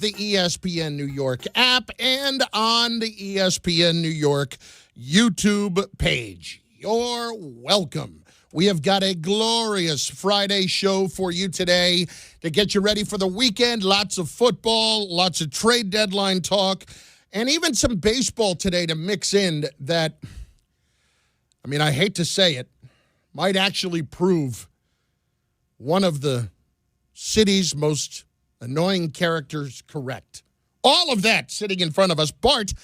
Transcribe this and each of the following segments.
the ESPN New York app and on the ESPN New York YouTube page. You're welcome. We have got a glorious Friday show for you today to get you ready for the weekend. Lots of football, lots of trade deadline talk, and even some baseball today to mix in that, I mean, I hate to say it, might actually prove one of the city's most annoying characters correct. All of that sitting in front of us. Bart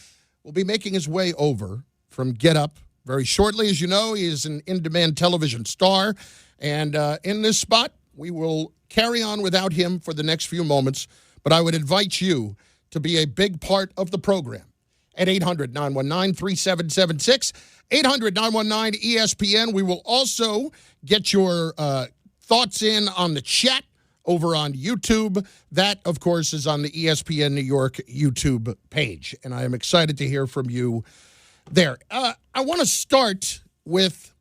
will be making his way over from Get Up very shortly. As you know, he is an in-demand television star. And in this spot, we will carry on without him for the next few moments. But I would invite you to be a big part of the program at 800-919-3776, 800-919-ESPN. We will also get your thoughts in on the chat over on YouTube. That, of course, is on the ESPN New York YouTube page. And I am excited to hear from you there. I want to start with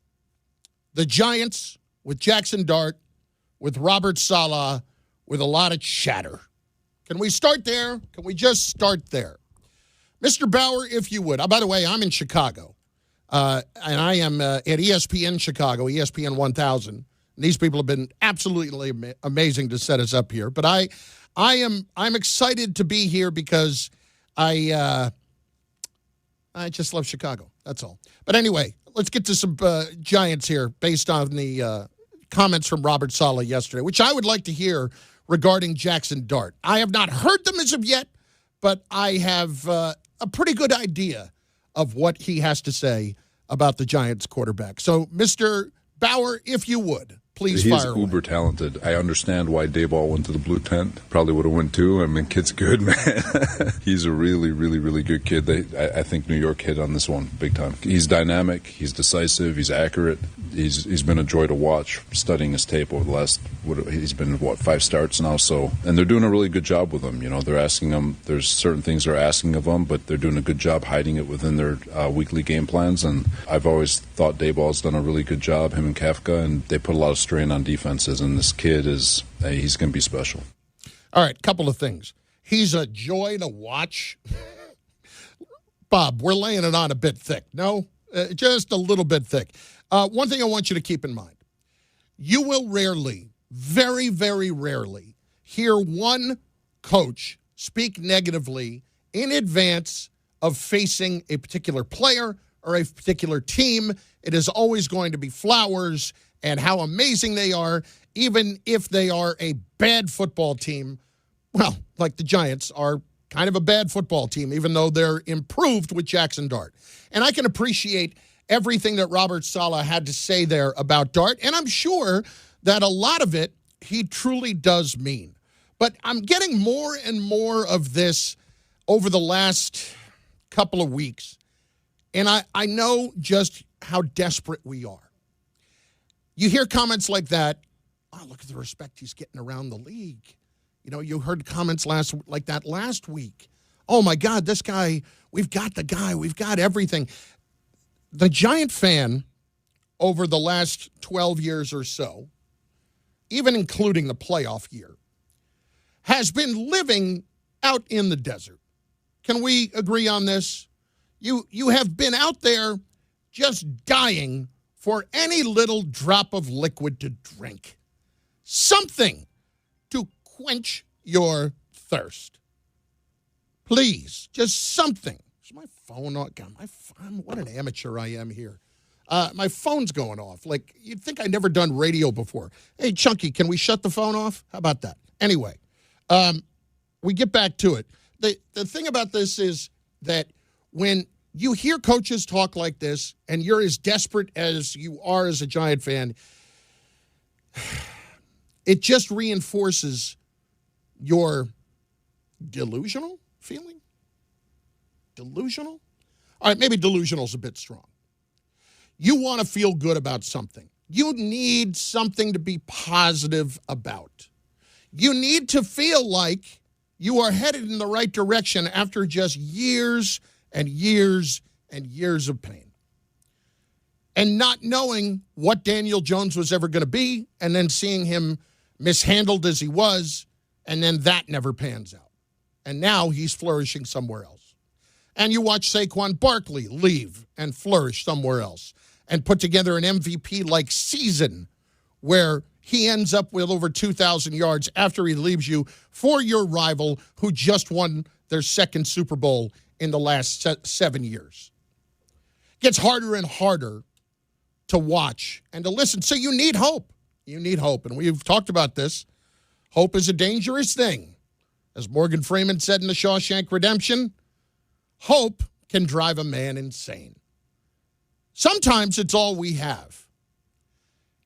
the Giants, with Jaxson Dart, with Robert Saleh, with a lot of chatter. Can we start there? Can we just start there? Mr. Bauer, if you would. By the way, I'm in Chicago. And I am at ESPN Chicago, ESPN 1000. These people have been absolutely amazing to set us up here. But I'm excited to be here because I just love Chicago. That's all. But anyway, let's get to some Giants here based on the comments from Robert Saleh yesterday, which I would like to hear regarding Jaxson Dart. I have not heard them as of yet, but I have a pretty good idea of what he has to say about the Giants quarterback. So, Mr. Bauer, if you would, please fire away. He's uber talented. I understand why Dayball went to the blue tent. Probably would have went too. I mean, kid's good, man. He's a really, really, really good kid. I think New York hit on this one big time. He's dynamic. He's decisive. He's accurate. He's been a joy to watch studying his tape over the last, he's been, 5 starts now. So, and they're doing a really good job with him. You know, they're asking him, there's certain things they're asking of him, but they're doing a good job hiding it within their weekly game plans. And I've always thought Dayball's done a really good job, him and Kafka, and they put a lot of strain on defenses. And this kid he's going to be special. All right, couple of things. He's a joy to watch. Bob, we're laying it on a bit thick. No? Just a little bit thick. One thing I want you to keep in mind. You will rarely, very, very rarely, hear one coach speak negatively in advance of facing a particular player or a particular team. It is always going to be flowers and how amazing they are, even if they are a bad football team. Well, like the Giants are kind of a bad football team, even though they're improved with Jaxson Dart. And I can appreciate everything that Robert Saleh had to say there about Dart, and I'm sure that a lot of it he truly does mean. But I'm getting more and more of this over the last couple of weeks, and I know just how desperate we are. You hear comments like that, oh, look at the respect he's getting around the league. You know, you heard comments like that last week. Oh, my God, this guy, we've got the guy, we've got everything. The Giant fan over the last 12 years or so, even including the playoff year, has been living out in the desert. Can we agree on this? You have been out there just dying for any little drop of liquid to drink. Something to quench your thirst. Please, just something. Is my phone on? God, what an amateur I am here. My phone's going off. Like, you'd think I'd never done radio before. Hey, Chunky, can we shut the phone off? How about that? Anyway, we get back to it. The thing about this is that when you hear coaches talk like this and you're as desperate as you are as a Giant fan, it just reinforces your delusional feeling. Delusional? All right, maybe delusional is a bit strong. You want to feel good about something. You need something to be positive about. You need to feel like you are headed in the right direction after just years and years and years of pain. And not knowing what Daniel Jones was ever going to be, and then seeing him mishandled as he was, and then that never pans out. and now he's flourishing somewhere else. And you watch Saquon Barkley leave and flourish somewhere else and put together an MVP-like season where he ends up with over 2,000 yards after he leaves you for your rival who just won their second Super Bowl in the last 7 years. Gets harder and harder to watch and to listen. So you need hope. You need hope. And we've talked about this. Hope is a dangerous thing. As Morgan Freeman said in The Shawshank Redemption, hope can drive a man insane. Sometimes it's all we have.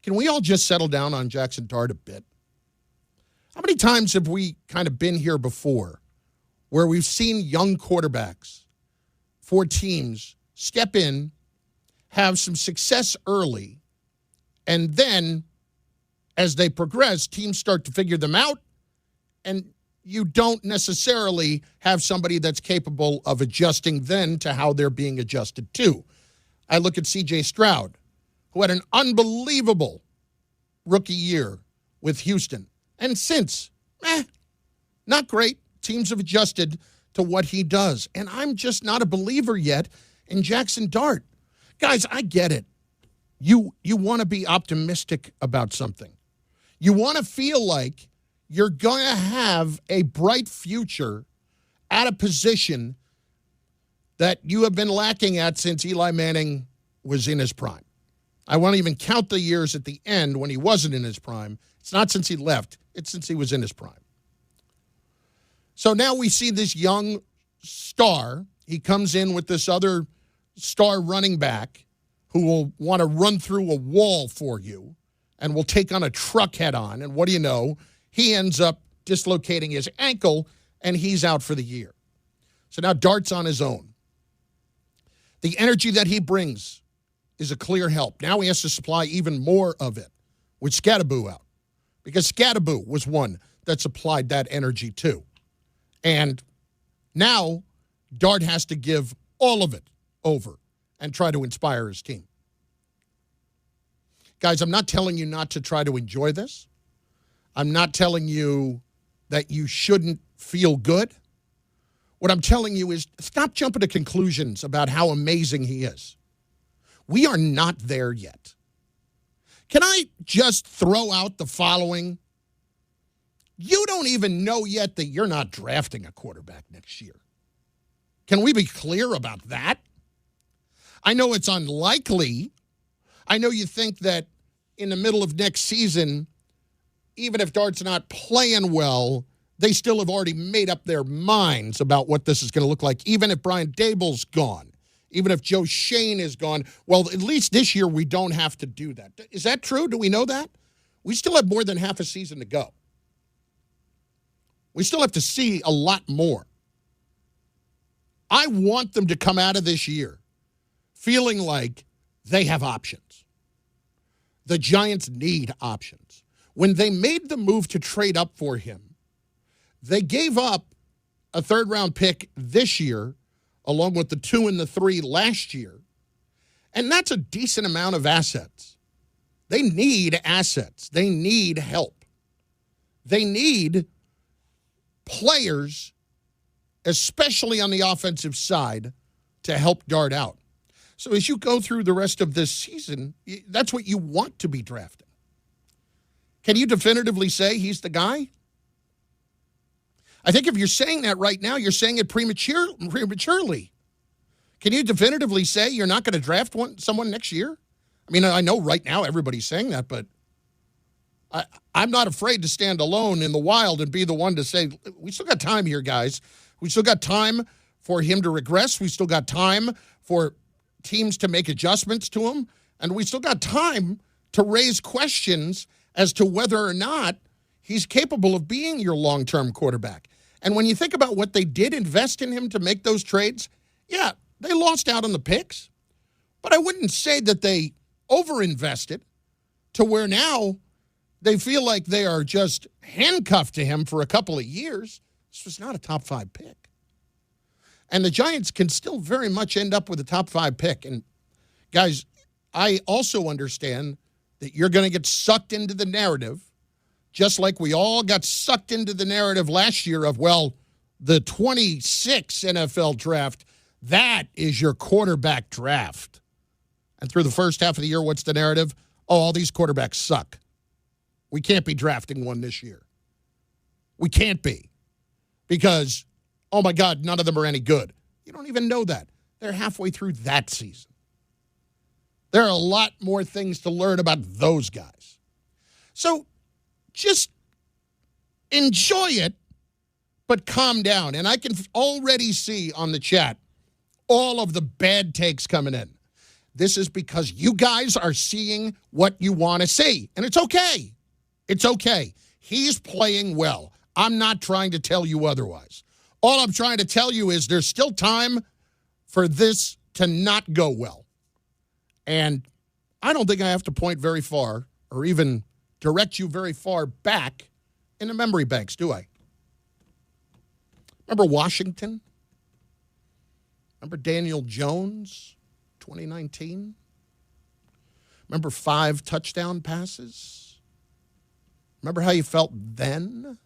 Can we all just settle down on Jaxson Dart a bit? How many times have we kind of been here before where we've seen young quarterbacks for teams step in, have some success early, and then as they progress, teams start to figure them out, and you don't necessarily have somebody that's capable of adjusting then to how they're being adjusted to. I look at C.J. Stroud, who had an unbelievable rookie year with Houston. And since, not great. Teams have adjusted to what he does. And I'm just not a believer yet in Jaxson Dart. Guys, I get it. You want to be optimistic about something. You want to feel like you're going to have a bright future at a position that you have been lacking at since Eli Manning was in his prime. I won't even count the years at the end when he wasn't in his prime. It's not since he left. It's since he was in his prime. So now we see this young star. He comes in with this other star running back who will want to run through a wall for you and will take on a truck head on. And what do you know? He ends up dislocating his ankle, and he's out for the year. So now Dart's on his own. The energy that he brings is a clear help. Now he has to supply even more of it with Scatterboo out, because Scatterboo was one that supplied that energy too. And now Dart has to give all of it over and try to inspire his team. Guys, I'm not telling you not to try to enjoy this. I'm not telling you that you shouldn't feel good. What I'm telling you is stop jumping to conclusions about how amazing he is. We are not there yet. Can I just throw out the following? You don't even know yet that you're not drafting a quarterback next year. Can we be clear about that? I know it's unlikely. I know you think that in the middle of next season, even if Dart's not playing well, they still have already made up their minds about what this is going to look like, even if Brian Daboll's gone, even if Joe Shane is gone. Well, at least this year we don't have to do that. Is that true? Do we know that? We still have more than half a season to go. We still have to see a lot more. I want them to come out of this year feeling like they have options. The Giants need options. When they made the move to trade up for him, they gave up a third-round pick this year, along with the 2 and the 3 last year, and that's a decent amount of assets. They need assets. They need help. They need players, especially on the offensive side, to help Dart out. So as you go through the rest of this season, that's what you want to be drafting. Can you definitively say he's the guy? I think if you're saying that right now, you're saying it prematurely. Can you definitively say you're not going to draft someone next year? I mean, I know right now everybody's saying that, but I'm not afraid to stand alone in the wild and be the one to say, we still got time here, guys. We still got time for him to regress. We still got time for teams to make adjustments to him. And we still got time to raise questions as to whether or not he's capable of being your long-term quarterback. And when you think about what they did invest in him to make those trades, yeah, they lost out on the picks. But I wouldn't say that they overinvested to where now they feel like they are just handcuffed to him for a couple of years. This was not a top 5 pick. And the Giants can still very much end up with a top 5 pick. And guys, I also understand that you're going to get sucked into the narrative, just like we all got sucked into the narrative last year of, well, The 26 NFL draft, that is your quarterback draft. And through the first half of the year, what's the narrative? Oh, all these quarterbacks suck. We can't be drafting one this year. We can't be. Because, oh my God, none of them are any good. You don't even know that. They're halfway through that season. There are a lot more things to learn about those guys. So just enjoy it, but calm down. And I can already see on the chat all of the bad takes coming in. This is because you guys are seeing what you want to see. And it's okay. It's okay. He's playing well. I'm not trying to tell you otherwise. All I'm trying to tell you is there's still time for this to not go well. And I don't think I have to point very far or even direct you very far back in the memory banks, do I? Remember Washington? Remember Daniel Jones, 2019? Remember 5 touchdown passes? Remember how you felt then?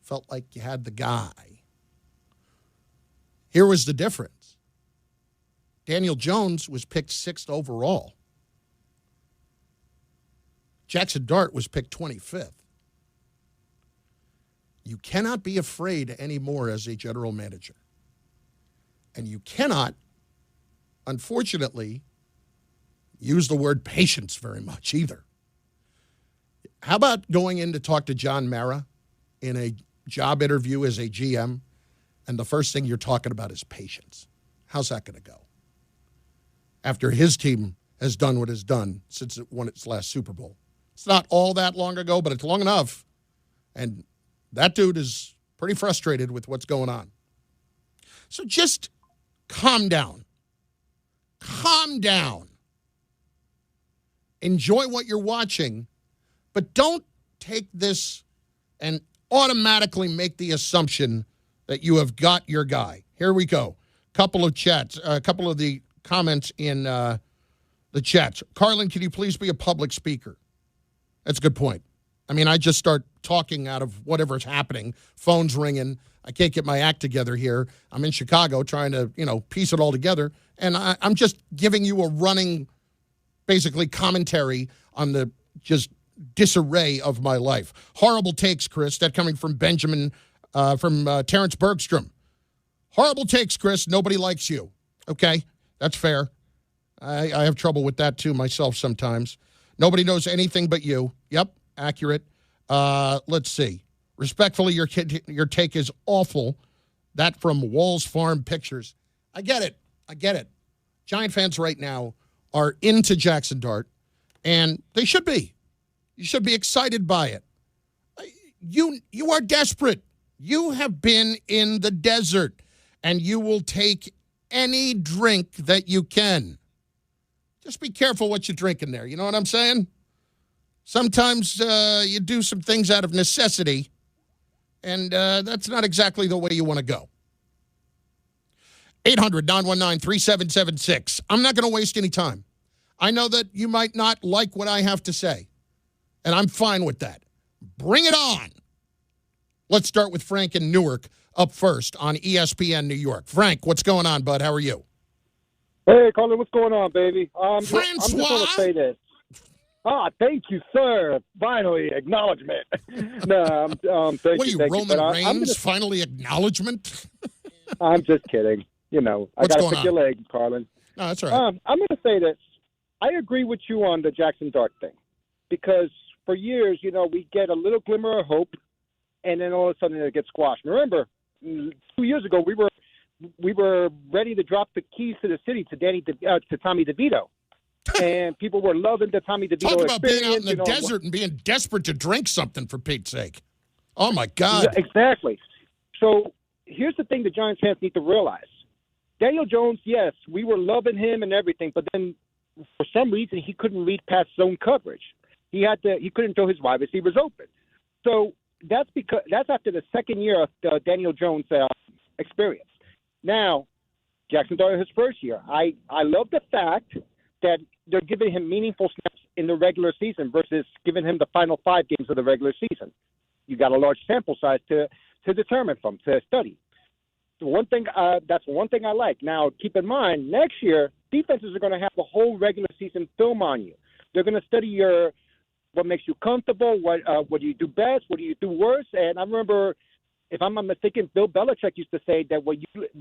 Felt like you had the guy. Here was the difference. Daniel Jones was picked 6th overall. Jaxson Dart was picked 25th. You cannot be afraid anymore as a general manager. And you cannot, unfortunately, use the word patience very much either. How about going in to talk to John Mara in a job interview as a GM, and the first thing you're talking about is patience? How's that going to go? After his team has done what it's done since it won its last Super Bowl. It's not all that long ago, but it's long enough. And that dude is pretty frustrated with what's going on. So just calm down. Calm down. Enjoy what you're watching, but don't take this and automatically make the assumption that you have got your guy. Here we go. Couple of chats, a couple of the comments in the chats. Carlin, can you please be a public speaker? That's a good point. I mean, I just start talking out of whatever's happening. Phone's ringing. I can't get my act together here. I'm in Chicago trying to, piece it all together. And I'm just giving you a running, basically, commentary on the just disarray of my life. Horrible takes, Chris. That coming from Benjamin, from Terrence Bergstrom. Horrible takes, Chris. Nobody likes you. Okay, that's fair. I have trouble with that, too, myself sometimes. Nobody knows anything but you. Yep, accurate. Let's see. Respectfully, your take is awful. That from Walls Farm Pictures. I get it. Giant fans right now are into Jaxson Dart, and they should be. You should be excited by it. You are desperate. You have been in the desert, and you will take any drink that you can. Just be careful what you drink in there. You know what I'm saying? Sometimes you do some things out of necessity, and that's not exactly the way you want to go. 800-919-3776. I'm not going to waste any time. I know that you might not like what I have to say, and I'm fine with that. Bring it on. Let's start with Frank in Newark up first on ESPN New York. Frank, what's going on, bud? How are you? Hey, Carlin, what's going on, baby? Francois? I'm just going to say this. Thank you, sir. Finally, acknowledgement. Thank what are you, Roman Reigns? I'm Finally, acknowledgement? I'm just kidding. I got to pick your leg, Carlin. No, that's all right. I'm going to say this. I agree with you on the Jaxson Dart thing because for years, we get a little glimmer of hope, and then all of a sudden it gets squashed. Remember, 2 years ago, we were ready to drop the keys to the city to Tommy DeVito. And people were loving the Tommy DeVito Talk about experience. being out in the desert and being desperate to drink something, for Pete's sake. Oh, my God. Exactly. So here's the thing the Giants fans need to realize. Daniel Jones, yes, we were loving him and everything, but then for some reason he couldn't read past zone coverage. He couldn't throw his wide receivers open. So that's after the second year of the Daniel Jones experience. Now, Jaxson Dart his first year. I love the fact that they're giving him meaningful snaps in the regular season versus giving him the final 5 games of the regular season. You got a large sample size to to determine from, to study. So that's one thing I like. Now, keep in mind, next year, defenses are going to have the whole regular season film on you. They're going to study what makes you comfortable, what do you do best, what do you do worse. And I remember, if I'm not mistaken, Bill Belichick used to say that what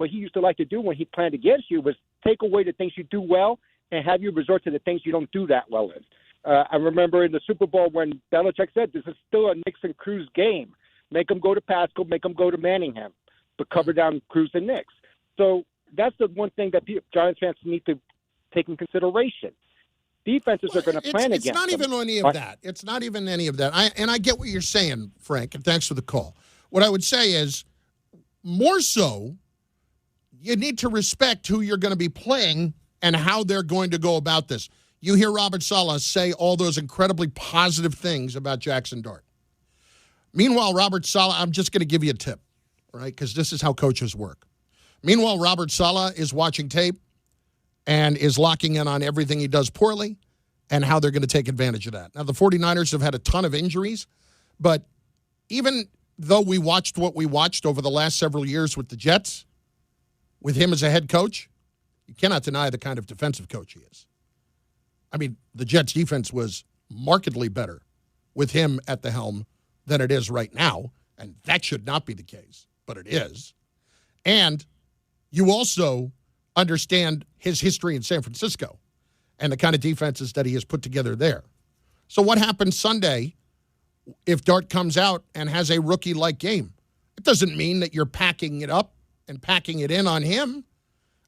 he used to like to do when he planned against you was take away the things you do well and have you resort to the things you don't do that well in. I remember in the Super Bowl when Belichick said, this is still a Knicks and Cruz game. Make them go to Pascal, make them go to Manningham, but cover down Cruz and Knicks. So that's the one thing that Giants fans need to take in consideration. Defenses are going to plan against them. It's not even any of that. It's not even any of that. I get what you're saying, Frank, and thanks for the call. What I would say is, more so, you need to respect who you're going to be playing and how they're going to go about this. You hear Robert Saleh say all those incredibly positive things about Jaxson Dart. Meanwhile, Robert Saleh, I'm just going to give you a tip, right, because this is how coaches work. Meanwhile, Robert Saleh is watching tape and is locking in on everything he does poorly and how they're going to take advantage of that. Now, the 49ers have had a ton of injuries, but even though we watched what we watched over the last several years with the Jets, with him as a head coach, you cannot deny the kind of defensive coach he is. I mean, the Jets' defense was markedly better with him at the helm than it is right now, and that should not be the case, but it is. And you also understand his history in San Francisco and the kind of defenses that he has put together there. So what happens Sunday if Dart comes out and has a rookie-like game? It doesn't mean that you're packing it up and packing it in on him.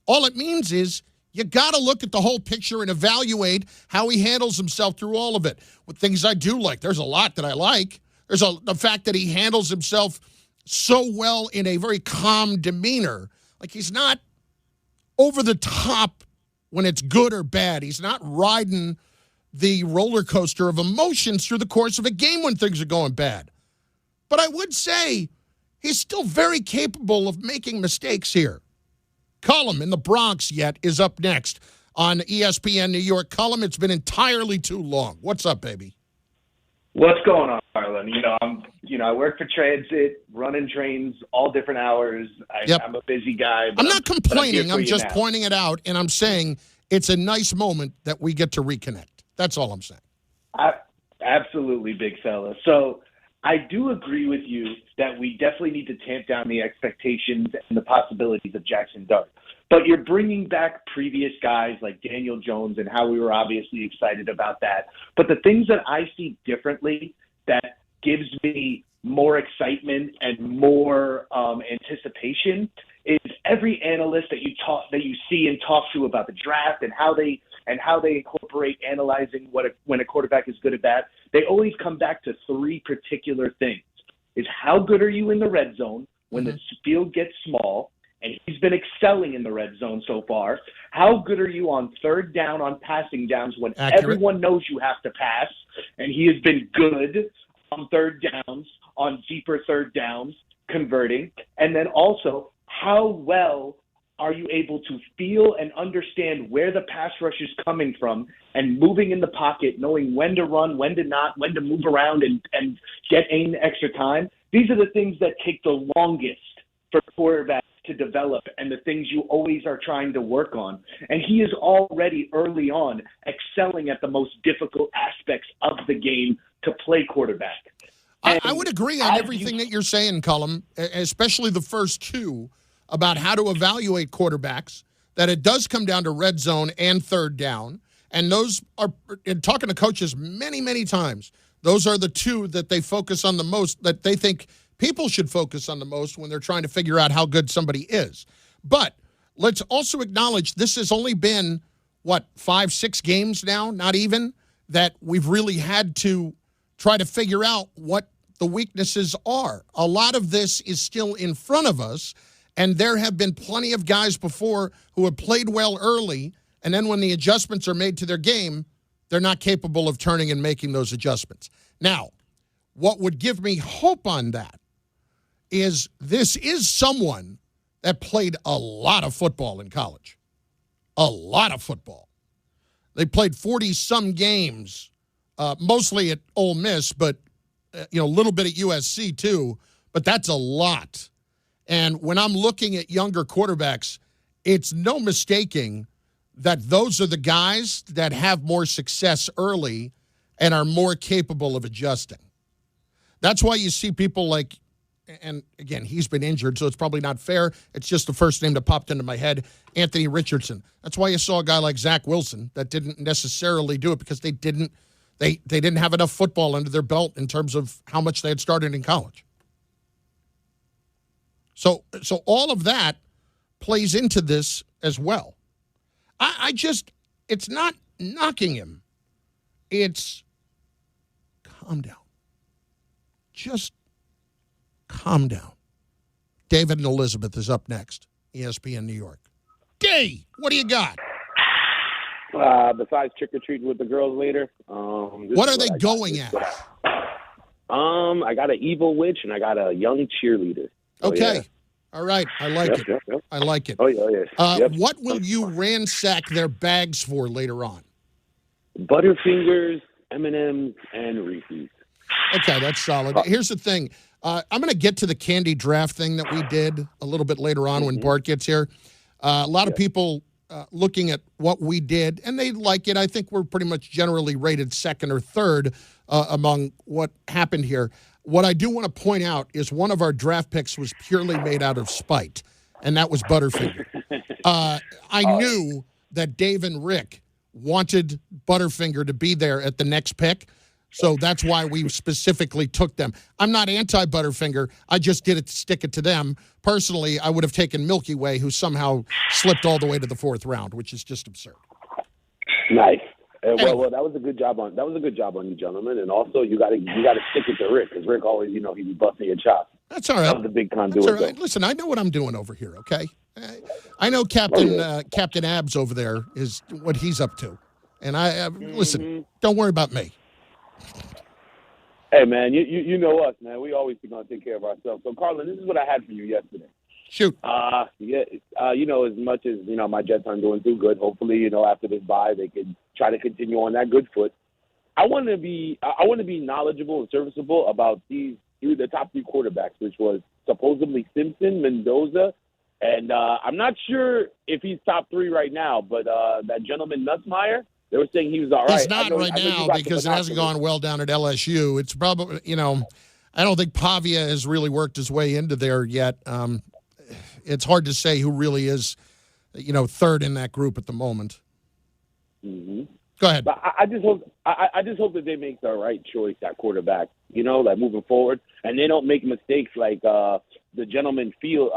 All it means is you got to look at the whole picture and evaluate how he handles himself through all of it. With things I do like, there's a lot that I like. There's the fact that he handles himself so well in a very calm demeanor. Like, he's not over the top when it's good or bad. He's not riding the roller coaster of emotions through the course of a game when things are going bad. But I would say he's still very capable of making mistakes here. Cullum in the Bronx is up next on ESPN New York. Cullum, it's been entirely too long. What's up, baby? What's going on, Carlin? I work for transit, running trains all different hours. I'm a busy guy. I'm not complaining. I'm just pointing it out, and I'm saying it's a nice moment that we get to reconnect. That's all I'm saying. Absolutely, big fella. So I do agree with you that we definitely need to tamp down the expectations and the possibilities of Jaxson Dart. But you're bringing back previous guys like Daniel Jones and how we were obviously excited about that. But the things that I see differently that gives me more excitement and more anticipation is every analyst that you see and talk to about the draft and how they incorporate analyzing when a quarterback is good or bad. They always come back to three particular things: is how good are you in the red zone when the field gets small, and he's been excelling in the red zone so far. How good are you on third down on passing downs when everyone knows you have to pass, and he has been good on third downs, on deeper third downs, converting. And then also, how well are you able to feel and understand where the pass rush is coming from and moving in the pocket, knowing when to run, when to not, when to move around and get in extra time? These are the things that take the longest for quarterbacks to develop and the things you always are trying to work on. And he is already early on excelling at the most difficult aspects of the game to play quarterback. I would agree on everything that you're saying, Cullum, especially the first two about how to evaluate quarterbacks, that it does come down to red zone and third down. And those are, in talking to coaches many, many times, those are the two that they focus on the most, that they think people should focus on the most when they're trying to figure out how good somebody is. But let's also acknowledge this has only been, 5-6 games now, not even, that we've really had to try to figure out what the weaknesses are. A lot of this is still in front of us, and there have been plenty of guys before who have played well early, and then when the adjustments are made to their game, they're not capable of turning and making those adjustments. Now, what would give me hope on that is this is someone that played a lot of football in college. A lot of football. They played 40-some games, mostly at Ole Miss, but a little bit at USC too. but that's a lot. And when I'm looking at younger quarterbacks, it's no mistaking that those are the guys that have more success early and are more capable of adjusting. That's why you see people like, and again, he's been injured, so it's probably not fair. It's just the first name that popped into my head, Anthony Richardson. That's why you saw a guy like Zach Wilson that didn't necessarily do it because they didn't have enough football under their belt in terms of how much they had started in college. So all of that plays into this as well. It's not knocking him. It's calm down. Just calm down. David and Elizabeth is up next. ESPN New York. Gay, what do you got? Besides trick-or-treating with the girls later. What are they going at? I got an evil witch and I got a young cheerleader. Okay. Yeah. All right. I like it. Yep. I like it. Oh, yeah. Yep. What will you ransack their bags for later on? Butterfingers, M&M's, and Reese's. Okay, that's solid. Here's the thing. I'm going to get to the candy draft thing that we did a little bit later on when Bart gets here. A lot of people looking at what we did, and they like it. I think we're pretty much generally rated second or third among what happened here. What I do want to point out is one of our draft picks was purely made out of spite, and that was Butterfinger. I knew that Dave and Rick wanted Butterfinger to be there at the next pick, so that's why we specifically took them. I'm not anti-Butterfinger. I just did it to stick it to them. Personally, I would have taken Milky Way, who somehow slipped all the way to the fourth round, which is just absurd. Nice. Anyway. Well, that was a good job on you, gentlemen. And also, you got to stick it to Rick because Rick always, he be busting your chops. That's all right. That was the big conduit. That's all right. Listen, I know what I'm doing over here. Okay, I know Captain Abs over there is what he's up to, and I listen. Don't worry about me. Hey, man, you know us, man. We always going to take care of ourselves. So, Carlin, this is what I had for you yesterday. Shoot. As much as, my Jets aren't doing too good, hopefully, after this bye, they could try to continue on that good foot. I want to be knowledgeable and serviceable about the top three quarterbacks, which was supposedly Simpson, Mendoza, and I'm not sure if he's top three right now, but that gentleman Nussmeier, they were saying he was all right. He's not right now because it hasn't gone well down at LSU. It's probably, I don't think Pavia has really worked his way into there yet. It's hard to say who really is, third in that group at the moment. Mm-hmm. Go ahead. But I just hope that they make the right choice at quarterback, like moving forward, and they don't make mistakes like the gentleman Fields.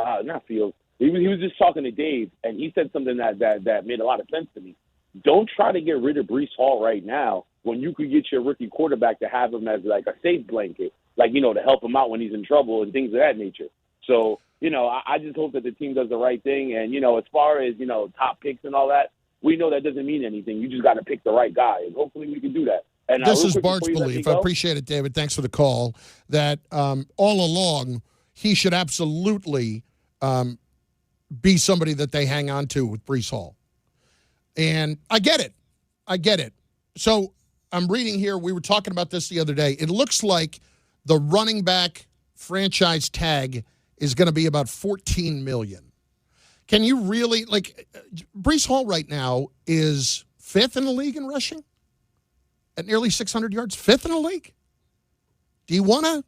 He was just talking to Dave, and he said something that made a lot of sense to me. Don't try to get rid of Breece Hall right now when you could get your rookie quarterback to have him as like a safe blanket, to help him out when he's in trouble and things of that nature. So, I just hope that the team does the right thing. And, as far as, top picks and all that, we know that doesn't mean anything. You just got to pick the right guy, and hopefully we can do that. And this is Bart's belief. I appreciate it, David. Thanks for the call. That all along, he should absolutely be somebody that they hang on to with Breece Hall. And I get it. So I'm reading here. We were talking about this the other day. It looks like the running back franchise tag is going to be about $14 million. Can you really, Breece Hall right now is fifth in the league in rushing at nearly 600 yards, fifth in the league? Do you want to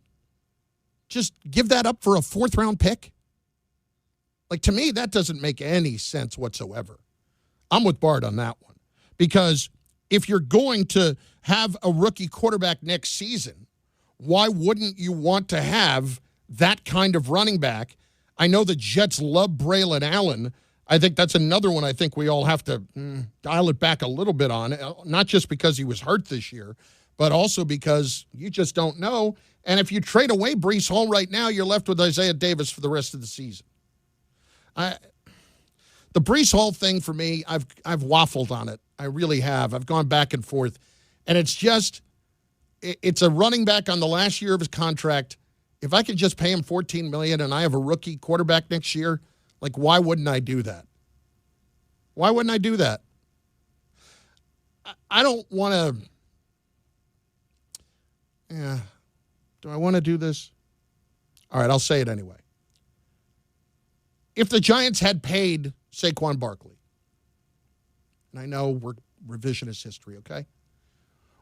just give that up for a fourth-round pick? To me, that doesn't make any sense whatsoever. I'm with Bart on that one. Because if you're going to have a rookie quarterback next season, why wouldn't you want to have that kind of running back? I know the Jets love Braylon Allen. I think that's another one I think we all have to dial it back a little bit on, not just because he was hurt this year, but also because you just don't know. And if you trade away Breece Hall right now, you're left with Isaiah Davis for the rest of the season. The Breece Hall thing for me, I've waffled on it. I really have. I've gone back and forth. And it's a running back on the last year of his contract. If I could just pay him $14 million and I have a rookie quarterback next year, why wouldn't I do that? Why wouldn't I do that? I don't want to. Yeah. Do I want to do this? All right, I'll say it anyway. If the Giants had paid Saquon Barkley, and I know we're revisionist history, okay?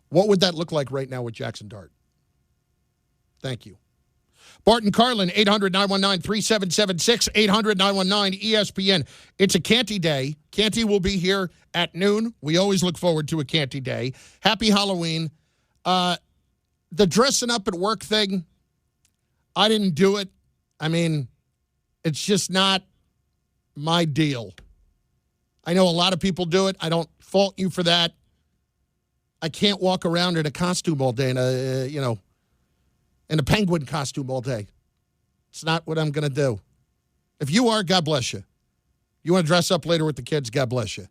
What would that look like right now with Jaxson Dart? Thank you. Bart and Carlin, 800-919-3776, 800-919-ESPN. It's a Canty day. Canty will be here at noon. We always look forward to a Canty day. Happy Halloween. The dressing up at work thing, I didn't do it. I mean, it's just not my deal. I know a lot of people do it. I don't fault you for that. I can't walk around in a costume all day, in a penguin costume all day. It's not what I'm going to do. If you are, God bless you. You want to dress up later with the kids, God bless you.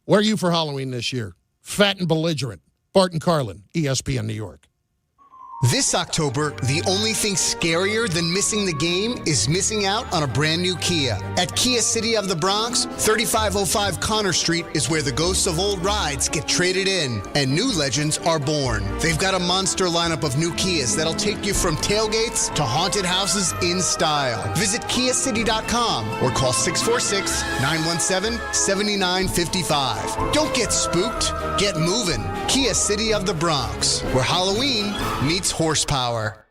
Where are you for Halloween this year? Fat and belligerent. Bart and Carlin, ESPN New York. This October, the only thing scarier than missing the game is missing out on a brand new Kia. At Kia City of the Bronx, 3505 Connor Street is where the ghosts of old rides get traded in and new legends are born. They've got a monster lineup of new Kias that'll take you from tailgates to haunted houses in style. Visit KiaCity.com or call 646-917-7955. Don't get spooked, get moving. Kia City of the Bronx, where Halloween meets horsepower.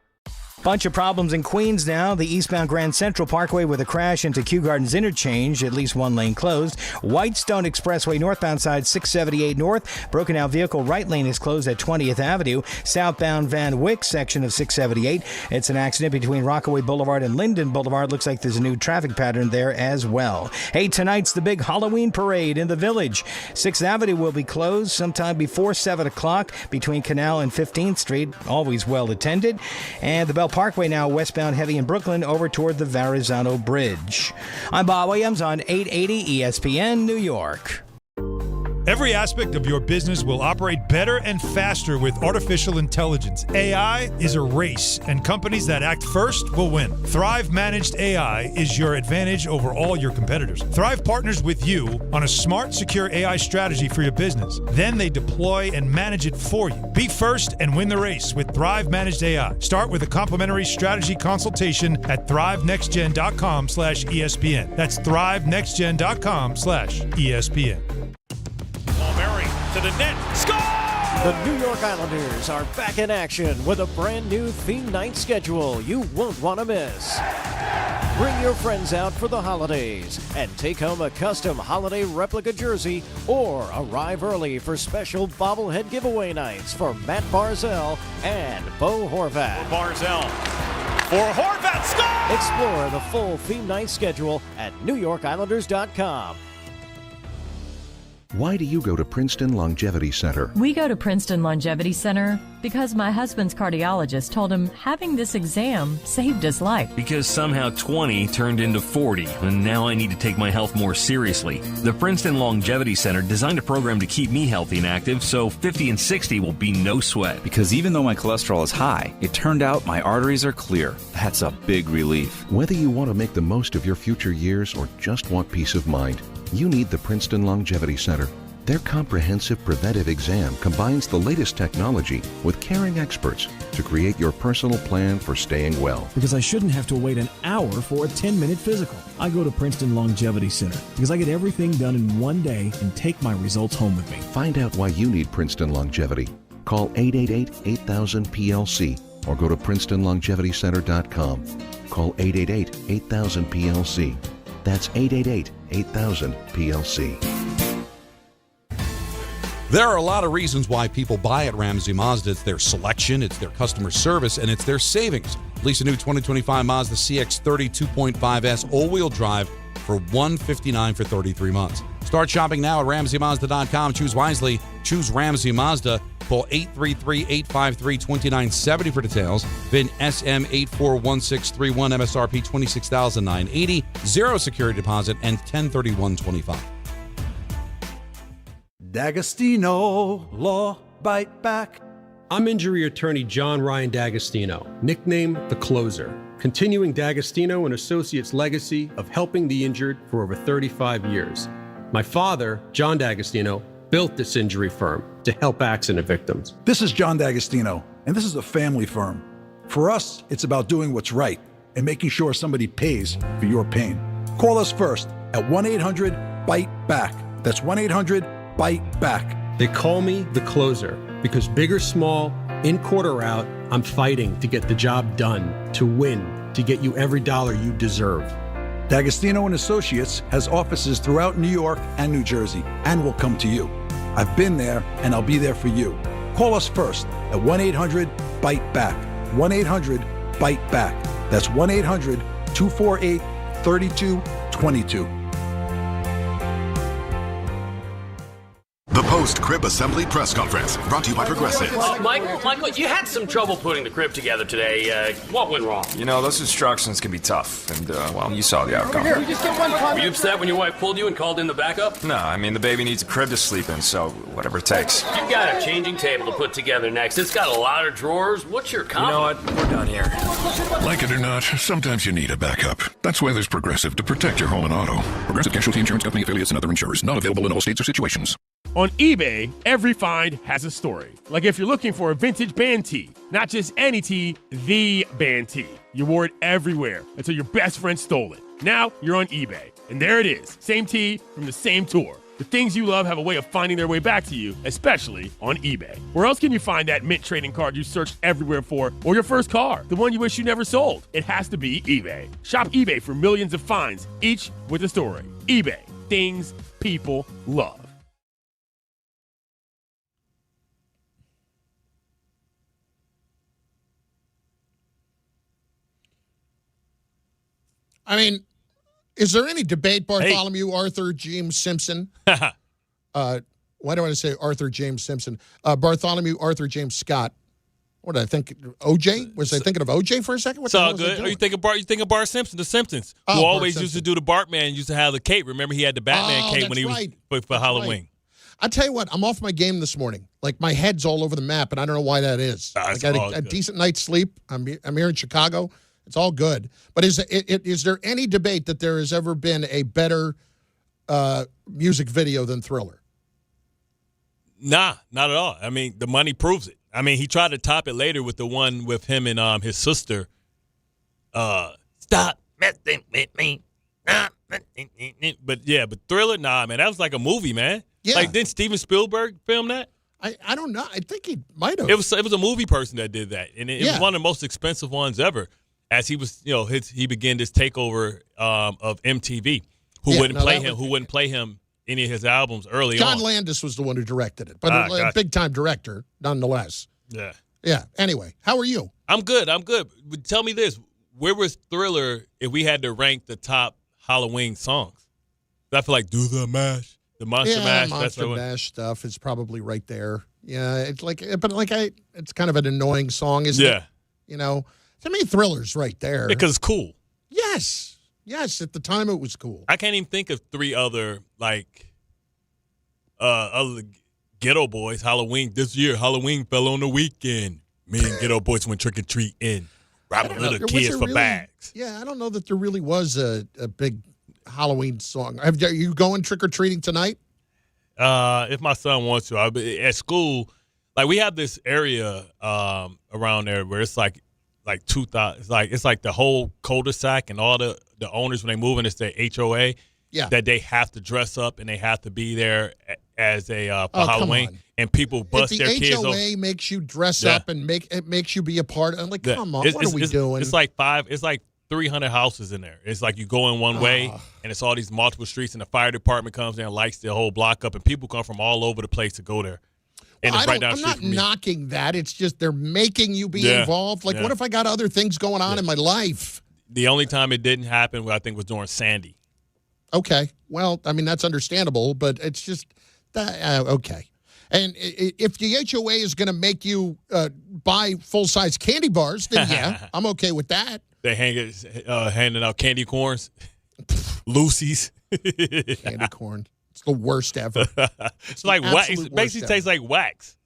Bunch of problems in Queens now. The eastbound Grand Central Parkway with a crash into Kew Gardens Interchange, at least one lane closed. Whitestone Expressway northbound side 678 north. Broken out vehicle right lane is closed at 20th Avenue. Southbound Van Wyck section of 678. It's an accident between Rockaway Boulevard and Linden Boulevard. Looks like there's a new traffic pattern there as well. Hey, tonight's the big Halloween parade in the Village. 6th Avenue will be closed sometime before 7 o'clock between Canal and 15th Street. Always well attended. And the Bell Parkway now westbound heavy in Brooklyn over toward the Verrazano Bridge. I'm Bob Williams on 880 ESPN New York. Every aspect of your business will operate better and faster with artificial intelligence. AI is a race, and companies that act first will win. Thrive Managed AI is your advantage over all your competitors. Thrive partners with you on a smart, secure AI strategy for your business. Then they deploy and manage it for you. Be first and win the race with Thrive Managed AI. Start with a complimentary strategy consultation at thrivenextgen.com/ESPN. That's thrivenextgen.com/ESPN. To the net. Score! The New York Islanders are back in action with a brand new theme night schedule you won't want to miss. Bring your friends out for the holidays and take home a custom holiday replica jersey or arrive early for special bobblehead giveaway nights for Matt Barzell and Bo Horvat. Barzell for Horvat. Score! Explore the full theme night schedule at NewYorkIslanders.com. Why do you go to Princeton Longevity Center? We go to Princeton Longevity Center because my husband's cardiologist told him having this exam saved his life. Because somehow 20 turned into 40, and now I need to take my health more seriously. The Princeton Longevity Center designed a program to keep me healthy and active, so 50 and 60 will be no sweat. Because even though my cholesterol is high, it turned out my arteries are clear. That's a big relief. Whether you want to make the most of your future years or just want peace of mind, you need the Princeton Longevity Center. Their comprehensive preventive exam combines the latest technology with caring experts to create your personal plan for staying well. Because I shouldn't have to wait an hour for a 10-minute physical. I go to Princeton Longevity Center because I get everything done in one day and take my results home with me. Find out why you need Princeton Longevity. Call 888-8000-PLC or go to PrincetonLongevityCenter.com. Call 888-8000-PLC. That's 888-8000-PLC. There are a lot of reasons why people buy at Ramsey Mazda. It's their selection, it's their customer service, and it's their savings. Lease a new 2025 Mazda CX-30 2.5S all-wheel drive for $159 for 33 months. Start shopping now at RamseyMazda.com. Choose wisely. Choose Ramsey Mazda. Call 833-853-2970 for details. VIN SM841631, MSRP $26,980, 0 security deposit, and 1031.25. D'Agostino, Law, Bite Back. I'm injury attorney John Ryan D'Agostino, nicknamed The Closer, continuing D'Agostino and Associates' legacy of helping the injured for over 35 years. My father, John D'Agostino, built this injury firm to help accident victims. This is John D'Agostino, and this is a family firm. For us, it's about doing what's right and making sure somebody pays for your pain. Call us first at 1-800-BITE-BACK. That's 1-800-BITE-BACK. They call me the closer because big or small, in court or out, I'm fighting to get the job done, to win, to get you every dollar you deserve. D'Agostino & Associates has offices throughout New York and New Jersey and will come to you. I've been there and I'll be there for you. Call us first at 1-800-BITE-BACK. 1-800-BITE-BACK. That's 1-800-248-3222. The post-crib assembly press conference brought to you by Progressive. Michael, you had some trouble putting the crib together today. What went wrong? You know, those instructions can be tough, and, well, you saw the outcome. Were you upset when your wife pulled you and called in the backup? No, I mean, the baby needs a crib to sleep in, so whatever it takes. You've got a changing table to put together next. It's got a lot of drawers. What's your comment? You know what? We're done here. Like it or not, sometimes you need a backup. That's why there's Progressive to protect your home and auto. Progressive Casualty Insurance Company affiliates and other insurers. Not available in all states or situations. On eBay, every find has a story. Like if you're looking for a vintage band tee, not just any tee, the band tee. You wore it everywhere until your best friend stole it. Now you're on eBay, and there it is. Same tee from the same tour. The things you love have a way of finding their way back to you, especially on eBay. Where else can you find that mint trading card you searched everywhere for, or your first car, the one you wish you never sold? It has to be eBay. Shop eBay for millions of finds, each with a story. eBay, things people love. I mean, is there any debate, Bartholomew, Arthur, James Simpson? Why do I want to say Arthur James Simpson? Bartholomew, Arthur James Scott. What did I think? OJ? Was I thinking of OJ for a second? What it's all good. Or you think of Bart Simpson, the Simpsons, who always used to do the Bartman, used to have the cape. Remember, he had the Batman cape when he was for Halloween. Right. I tell you what, I'm off my game this morning. Like, my head's all over the map, and I don't know why that is. I got a decent night's sleep. I'm here in Chicago. It's all good. But is there any debate that there has ever been a better music video than Thriller? Nah, not at all. I mean, the money proves it. I mean, he tried to top it later with the one with him and his sister. Stop messing with me. But Thriller, nah, man, that was like a movie, man. Yeah. Like, didn't Steven Spielberg film that? I don't know. I think he might have. It was a movie person that did that, and it was one of the most expensive ones ever. As he was, he began this takeover of MTV, who wouldn't play him any of his albums early on. John Landis was the one who directed it, but a big-time director, nonetheless. Yeah. Yeah. Anyway, how are you? I'm good. But tell me this: where was Thriller if we had to rank the top Halloween songs? I feel like Do the Mash, the Monster Mash. Monster Mash stuff is probably right there. Yeah, it's it's kind of an annoying song, isn't it? Yeah. To me, Thriller's right there. Because it's cool. Yes. At the time, it was cool. I can't even think of three other other Ghetto Boys. Halloween this year. Halloween fell on the weekend. Me and Ghetto Boys went trick or treating, robbing little kids for bags. Yeah, I don't know that there really was a big Halloween song. Are you going trick or treating tonight? If my son wants to, at school. Like, we have this area around there where it's like 2,000. It's like the whole cul-de-sac, and all the owners, when they move in, it's their HOA. Yeah. That they have to dress up and they have to be there as for Halloween, and people bust their kids. If the HOA makes you dress up and it makes you be a part, I'm like, come on, what are we doing? It's like 300 houses in there. It's like you go in one way, and it's all these multiple streets, and the fire department comes in and lights the whole block up, and people come from all over the place to go there. And I'm not knocking that. It's just they're making you be involved. Like, what if I got other things going on in my life? The only time it didn't happen, I think, was during Sandy. Okay. Well, I mean, that's understandable, but it's just okay. And if the HOA is going to make you buy full-size candy bars, then yeah, I'm okay with that. They handing out candy corns, Lucy's. Candy corn. It's the worst ever. It's like wax. It basically tastes like wax.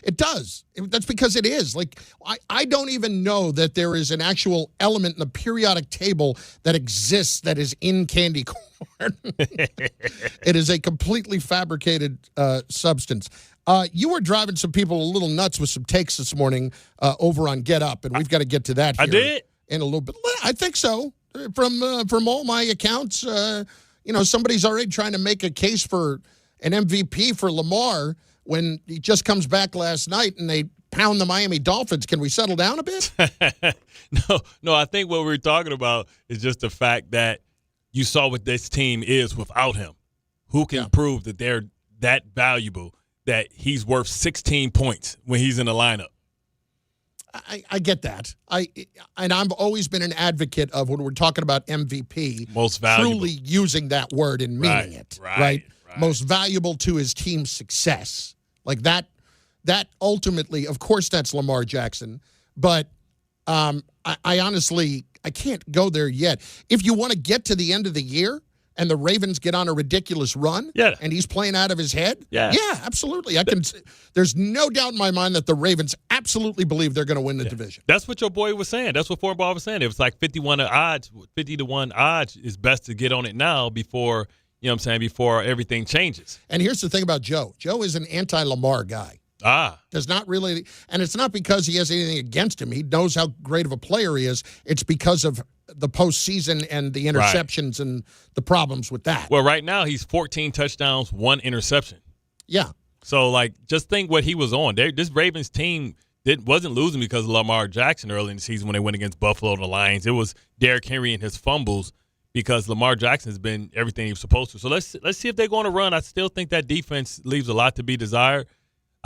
It does. That's because it is. Like, I don't even know that there is an actual element in the periodic table that exists that is in candy corn. It is a completely fabricated substance. You were driving some people a little nuts with some takes this morning over on Get Up, and we've got to get to that here I did? in a little bit. I think so. From all my accounts, somebody's already trying to make a case for an MVP for Lamar when he just comes back last night and they pound the Miami Dolphins. Can we settle down a bit? No, I think what we're talking about is just the fact that you saw what this team is without him. Who can prove that they're that valuable, that he's worth 16 points when he's in the lineup? I get that. And I've always been an advocate of when we're talking about MVP, most valuable, truly using that word and meaning it. Right? Most valuable to his team's success. Like that ultimately, of course, that's Lamar Jackson. But I honestly, I can't go there yet. If you want to get to the end of the year and the Ravens get on a ridiculous run, and he's playing out of his head, yeah, absolutely. There's no doubt in my mind that the Ravens absolutely believe they're going to win the division. That's what your boy was saying. That's what Fornball was saying. It was like 50 to 1 odds is best to get on it now before, before everything changes. And here's the thing about Joe. Joe is an anti-Lamar guy. Does not really, and it's not because he has anything against him. He knows how great of a player he is. It's because of the postseason and the interceptions and the problems with that. Well, right now he's 14 touchdowns, 1 interception. Yeah. So, just think what he was on. This Ravens team wasn't losing because of Lamar Jackson early in the season when they went against Buffalo and the Lions. It was Derrick Henry and his fumbles because Lamar Jackson has been everything he was supposed to. So let's see if they're going to run. I still think that defense leaves a lot to be desired.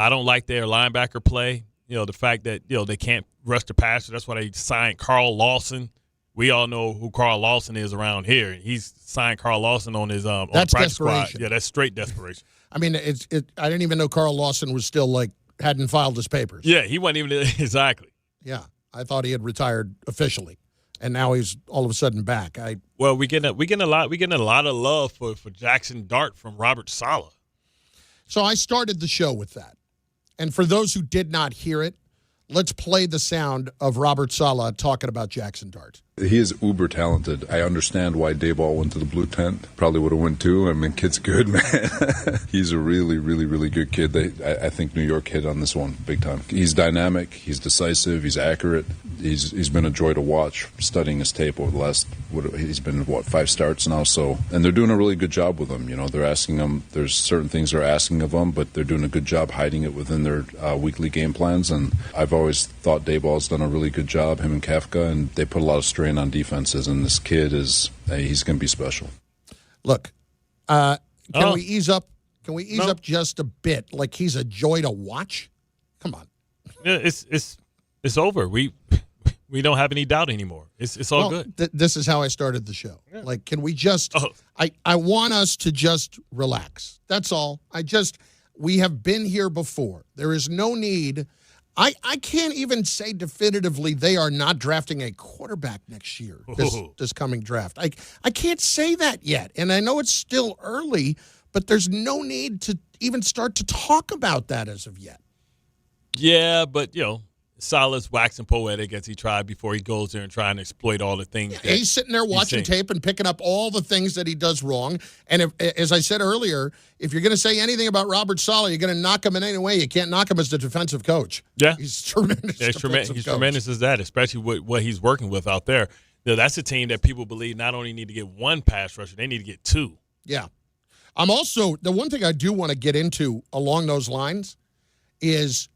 I don't like their linebacker play. The fact that, they can't rush the passer. That's why they signed Carl Lawson. We all know who Carl Lawson is around here. He's signed Carl Lawson on his on the practice squad. Yeah, that's straight desperation. I mean, I didn't even know Carl Lawson was still hadn't filed his papers. Yeah, he wasn't even exactly. Yeah, I thought he had retired officially, and now he's all of a sudden back. We getting a lot of love for Jaxson Dart from Robert Saleh. So I started the show with that. And for those who did not hear it, let's play the sound of Robert Saleh talking about Jaxson Dart. He is uber talented. I understand why Dayball went to the blue tent. Probably would have went too. I mean, kid's good, man. He's a really, really, really good kid. I think New York hit on this one big time. He's dynamic. He's decisive. He's accurate. He's been a joy to watch studying his tape over the last, he's been, 5 starts now. So, and they're doing a really good job with him. They're asking him, there's certain things they're asking of him, but they're doing a good job hiding it within their weekly game plans. And I've always thought Dayball's done a really good job, him and Kafka, and they put a lot of strain on defenses, and this kid he's going to be special. Look, can we ease up? Can we ease up just a bit? Like he's a joy to watch? Come on. Yeah, it's over. We don't have any doubt anymore. It's all good. This is how I started the show. Yeah. Can we just I want us to just relax. That's all. We have been here before. There is no need. I can't even say definitively they are not drafting a quarterback next year, this coming draft. I can't say that yet. And I know it's still early, but there's no need to even start to talk about that as of yet. Yeah, but, Saleh's waxing poetic as he tried before he goes there and trying to exploit all the things. Yeah, he's sitting there watching tape and picking up all the things that he does wrong. And as I said earlier, if you're going to say anything about Robert Saleh, you're going to knock him in any way. You can't knock him as the defensive coach. Yeah. He's tremendous. Yeah, he's tremendous as that, especially with what he's working with out there. That's a team that people believe not only need to get 1 pass rusher, they need to get 2. Yeah. I'm also, the one thing I do want to get into along those lines is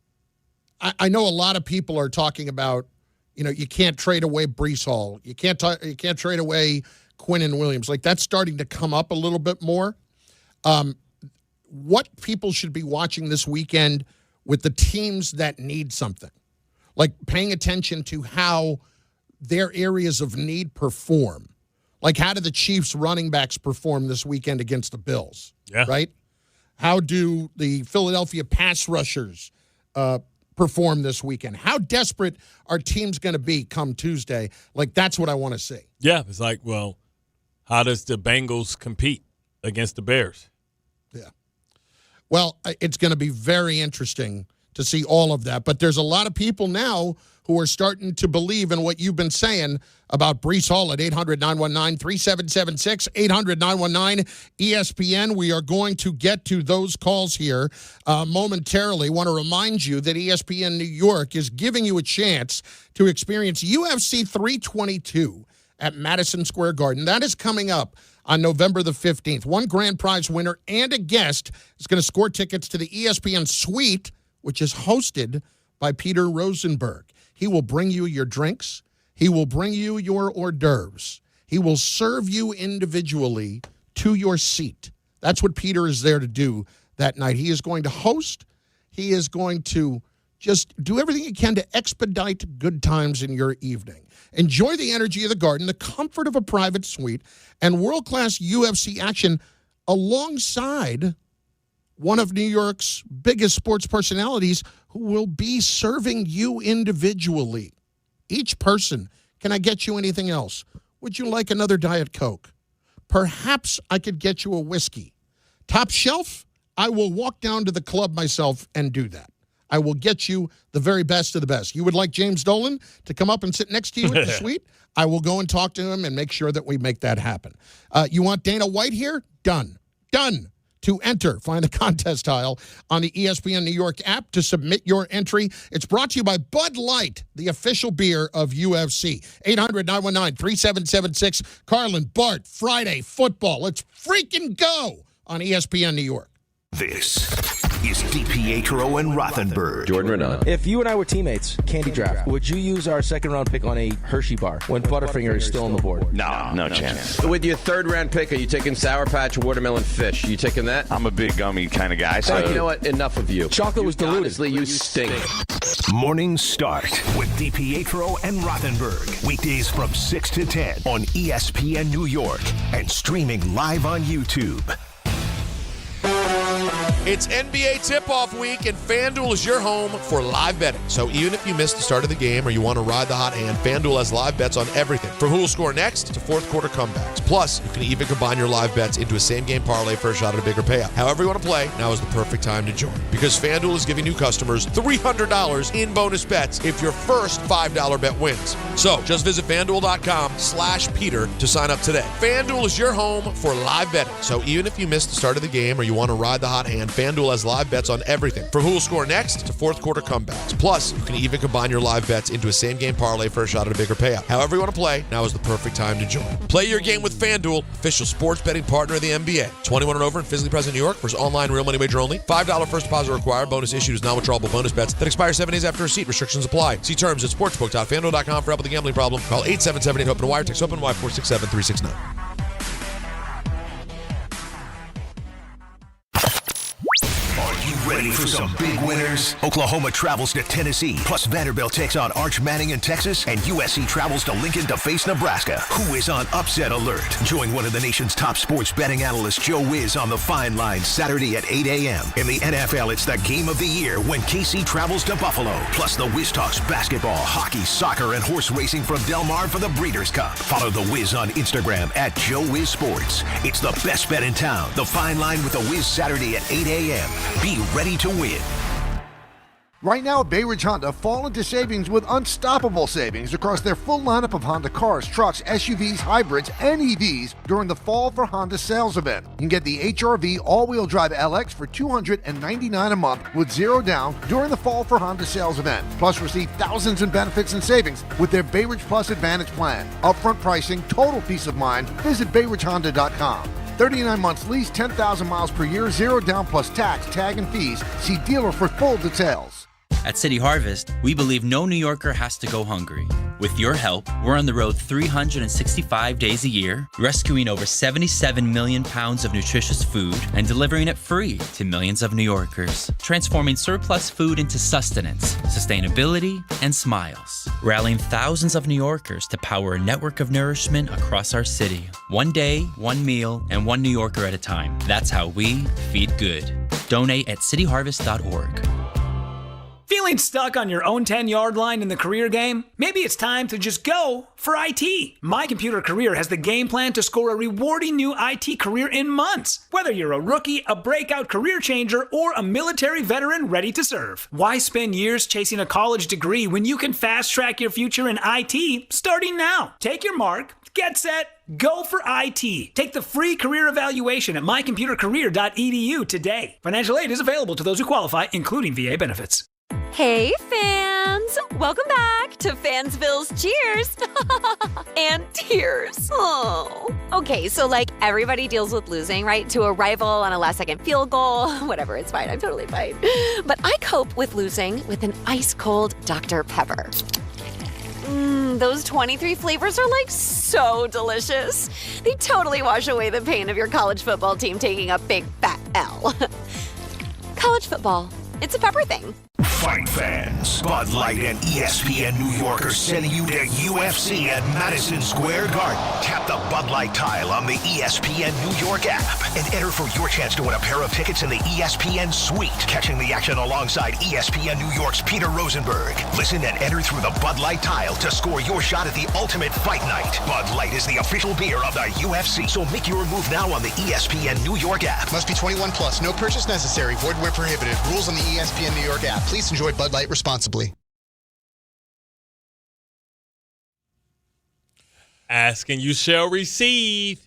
I know a lot of people are talking about, you can't trade away Breece Hall. You can't trade away Quinnen Williams. That's starting to come up a little bit more. What people should be watching this weekend with the teams that need something, paying attention to how their areas of need perform. How do the Chiefs running backs perform this weekend against the Bills? Yeah. Right? How do the Philadelphia pass rushers perform this weekend? How desperate are teams going to be come Tuesday? That's what I want to see. Yeah, it's how does the Bengals compete against the Bears? Yeah. Well, it's going to be very interesting to see all of that. But there's a lot of people now who are starting to believe in what you've been saying about Breece Hall at 800-919-3776, 800-919-ESPN. We are going to get to those calls here momentarily. Want to remind you that ESPN New York is giving you a chance to experience UFC 322 at Madison Square Garden. That is coming up on November the 15th. One grand prize winner and a guest is going to score tickets to the ESPN Suite, which is hosted by Peter Rosenberg. He will bring you your drinks. He will bring you your hors d'oeuvres. He will serve you individually to your seat. That's what Peter is there to do that night. He is going to host. He is going to just do everything he can to expedite good times in your evening. Enjoy the energy of the Garden, the comfort of a private suite, and world-class UFC action alongside one of New York's biggest sports personalities who will be serving you individually. Each person, can I get you anything else? Would you like another Diet Coke? Perhaps I could get you a whiskey. Top shelf, I will walk down to the club myself and do that. I will get you the very best of the best. You would like James Dolan to come up and sit next to you at the suite? I will go and talk to him and make sure that we make that happen. You want Dana White here? Done. Done. To enter, find the contest tile on the ESPN New York app to submit your entry. It's brought to you by Bud Light, the official beer of UFC. 800-919-3776. Carlin, Bart, Friday, football. Let's freaking go on ESPN New York. This is DiPietro and Rothenberg. Jordan Renaud. If you and I were teammates, Candy Draft, would you use our second-round pick on a Hershey bar when Butterfinger is still on the board? No chance. With your third-round pick, are you taking Sour Patch or Watermelon Fish? You taking that? I'm a big gummy kind of guy. So you know what? Enough of you. Chocolate was diluted. Honestly, you stink. Morning Start with DiPietro and Rothenberg. Weekdays from 6 to 10 on ESPN New York and streaming live on YouTube. It's NBA tip-off week, and FanDuel is your home for live betting. So even if you missed the start of the game or you want to ride the hot hand, FanDuel has live bets on everything, from who will score next to fourth-quarter comebacks. Plus, you can even combine your live bets into a same-game parlay for a shot at a bigger payout. However you want to play, now is the perfect time to join. Because FanDuel is giving new customers $300 in bonus bets if your first $5 bet wins. So just visit FanDuel.com/Peter to sign up today. FanDuel is your home for live betting. So even if you missed the start of the game or you want to ride the hot hand, FanDuel has live bets on everything, from who will score next to fourth-quarter comebacks. Plus, you can even combine your live bets into a same-game parlay for a shot at a bigger payout. However you want to play, now is the perfect time to join. Play your game with FanDuel, official sports betting partner of the NBA. 21 and over and physically present in New York. Versus online real money wager only. $5 first deposit required. Bonus issued is non-withdrawable bonus bets that expire 7 days after receipt. Restrictions apply. See terms at sportsbook.fanduel.com for help with the gambling problem. Call 877-8-HOPE-NY. Text OPEN-Y 467-369. Ready for some big winners? Oklahoma travels to Tennessee, plus Vanderbilt takes on Arch Manning in Texas, and USC travels to Lincoln to face Nebraska. Who is on upset alert? Join one of the nation's top sports betting analysts, Joe Wiz, on the Fine Line Saturday at 8 a.m. In the NFL, it's the game of the year when KC travels to Buffalo. Plus, the Wiz talks basketball, hockey, soccer, and horse racing from Del Mar for the Breeders' Cup. Follow the Wiz on Instagram at Joe Wiz Sports. It's the best bet in town. The Fine Line with the Wiz Saturday at 8 a.m. Be ready to win. Right now, Bay Ridge Honda fall into savings with unstoppable savings across their full lineup of Honda cars, trucks, SUVs, hybrids, and EVs during the Fall for Honda sales event. You can get the HR-V all-wheel drive LX for $299 a month with zero down during the Fall for Honda sales event. Plus, receive thousands in benefits and savings with their Bay Ridge Plus Advantage plan. Upfront pricing, total peace of mind. Visit BayRidgeHonda.com. 39 months lease, 10,000 miles per year, zero down plus tax, tag, and fees. See dealer for full details. At City Harvest, we believe no New Yorker has to go hungry. With your help, we're on the road 365 days a year, rescuing over 77 million pounds of nutritious food and delivering it free to millions of New Yorkers, transforming surplus food into sustenance, sustainability, and smiles, rallying thousands of New Yorkers to power a network of nourishment across our city. One day, one meal, and one New Yorker at a time. That's how we feed good. Donate at cityharvest.org. Feeling stuck on your own 10-yard line in the career game? Maybe it's time to just go for IT. My Computer Career has the game plan to score a rewarding new IT career in months. Whether you're a rookie, a breakout career changer, or a military veteran ready to serve. Why spend years chasing a college degree when you can fast-track your future in IT starting now? Take your mark, get set, go for IT. Take the free career evaluation at mycomputercareer.edu today. Financial aid is available to those who qualify, including VA benefits. Hey, fans! Welcome back to Fansville's Cheers and Tears. Oh. Okay, so everybody deals with losing, right? To a rival on a last-second field goal. Whatever, it's fine. I'm totally fine. But I cope with losing with an ice-cold Dr. Pepper. Those 23 flavors are so delicious. They totally wash away the pain of your college football team taking a big fat L. College football, it's a pepper thing. Fight fans, Bud Light and ESPN New York are sending you to UFC at Madison Square Garden. Tap the Bud Light tile on the ESPN New York app and enter for your chance to win a pair of tickets in the ESPN Suite. Catching the action alongside ESPN New York's Peter Rosenberg. Listen and enter through the Bud Light tile to score your shot at the ultimate fight night. Bud Light is the official beer of the UFC, so make your move now on the ESPN New York app. Must be 21 plus. No purchase necessary. Void where prohibited. Rules on the ESPN New York app. Please enjoy Bud Light responsibly. Ask and you shall receive.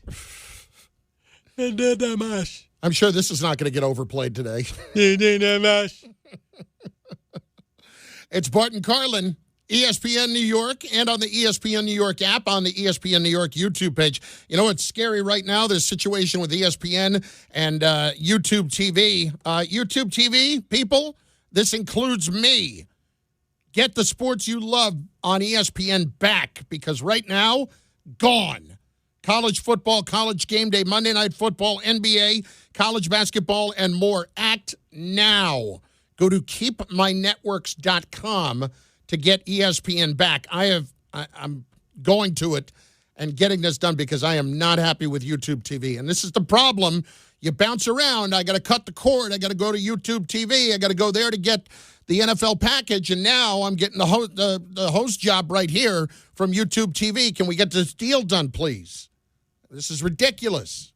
I'm sure this is not going to get overplayed today. It's Bart Carlin, ESPN New York, and on the ESPN New York app, on the ESPN New York YouTube page. You know what's scary right now? This situation with ESPN and YouTube TV. YouTube TV, people, this includes me. Get the sports you love on ESPN back, because right now, gone. College football, college game day, Monday Night Football, NBA, college basketball, and more. Act now. Go to keepmynetworks.com to get ESPN back. I'm going to it and getting this done because I am not happy with YouTube TV. And this is the problem. You bounce around. I got to cut the cord. I got to go to YouTube TV. I got to go there to get the NFL package. And now I'm getting the host job right here from YouTube TV. Can we get this deal done, please? This is ridiculous.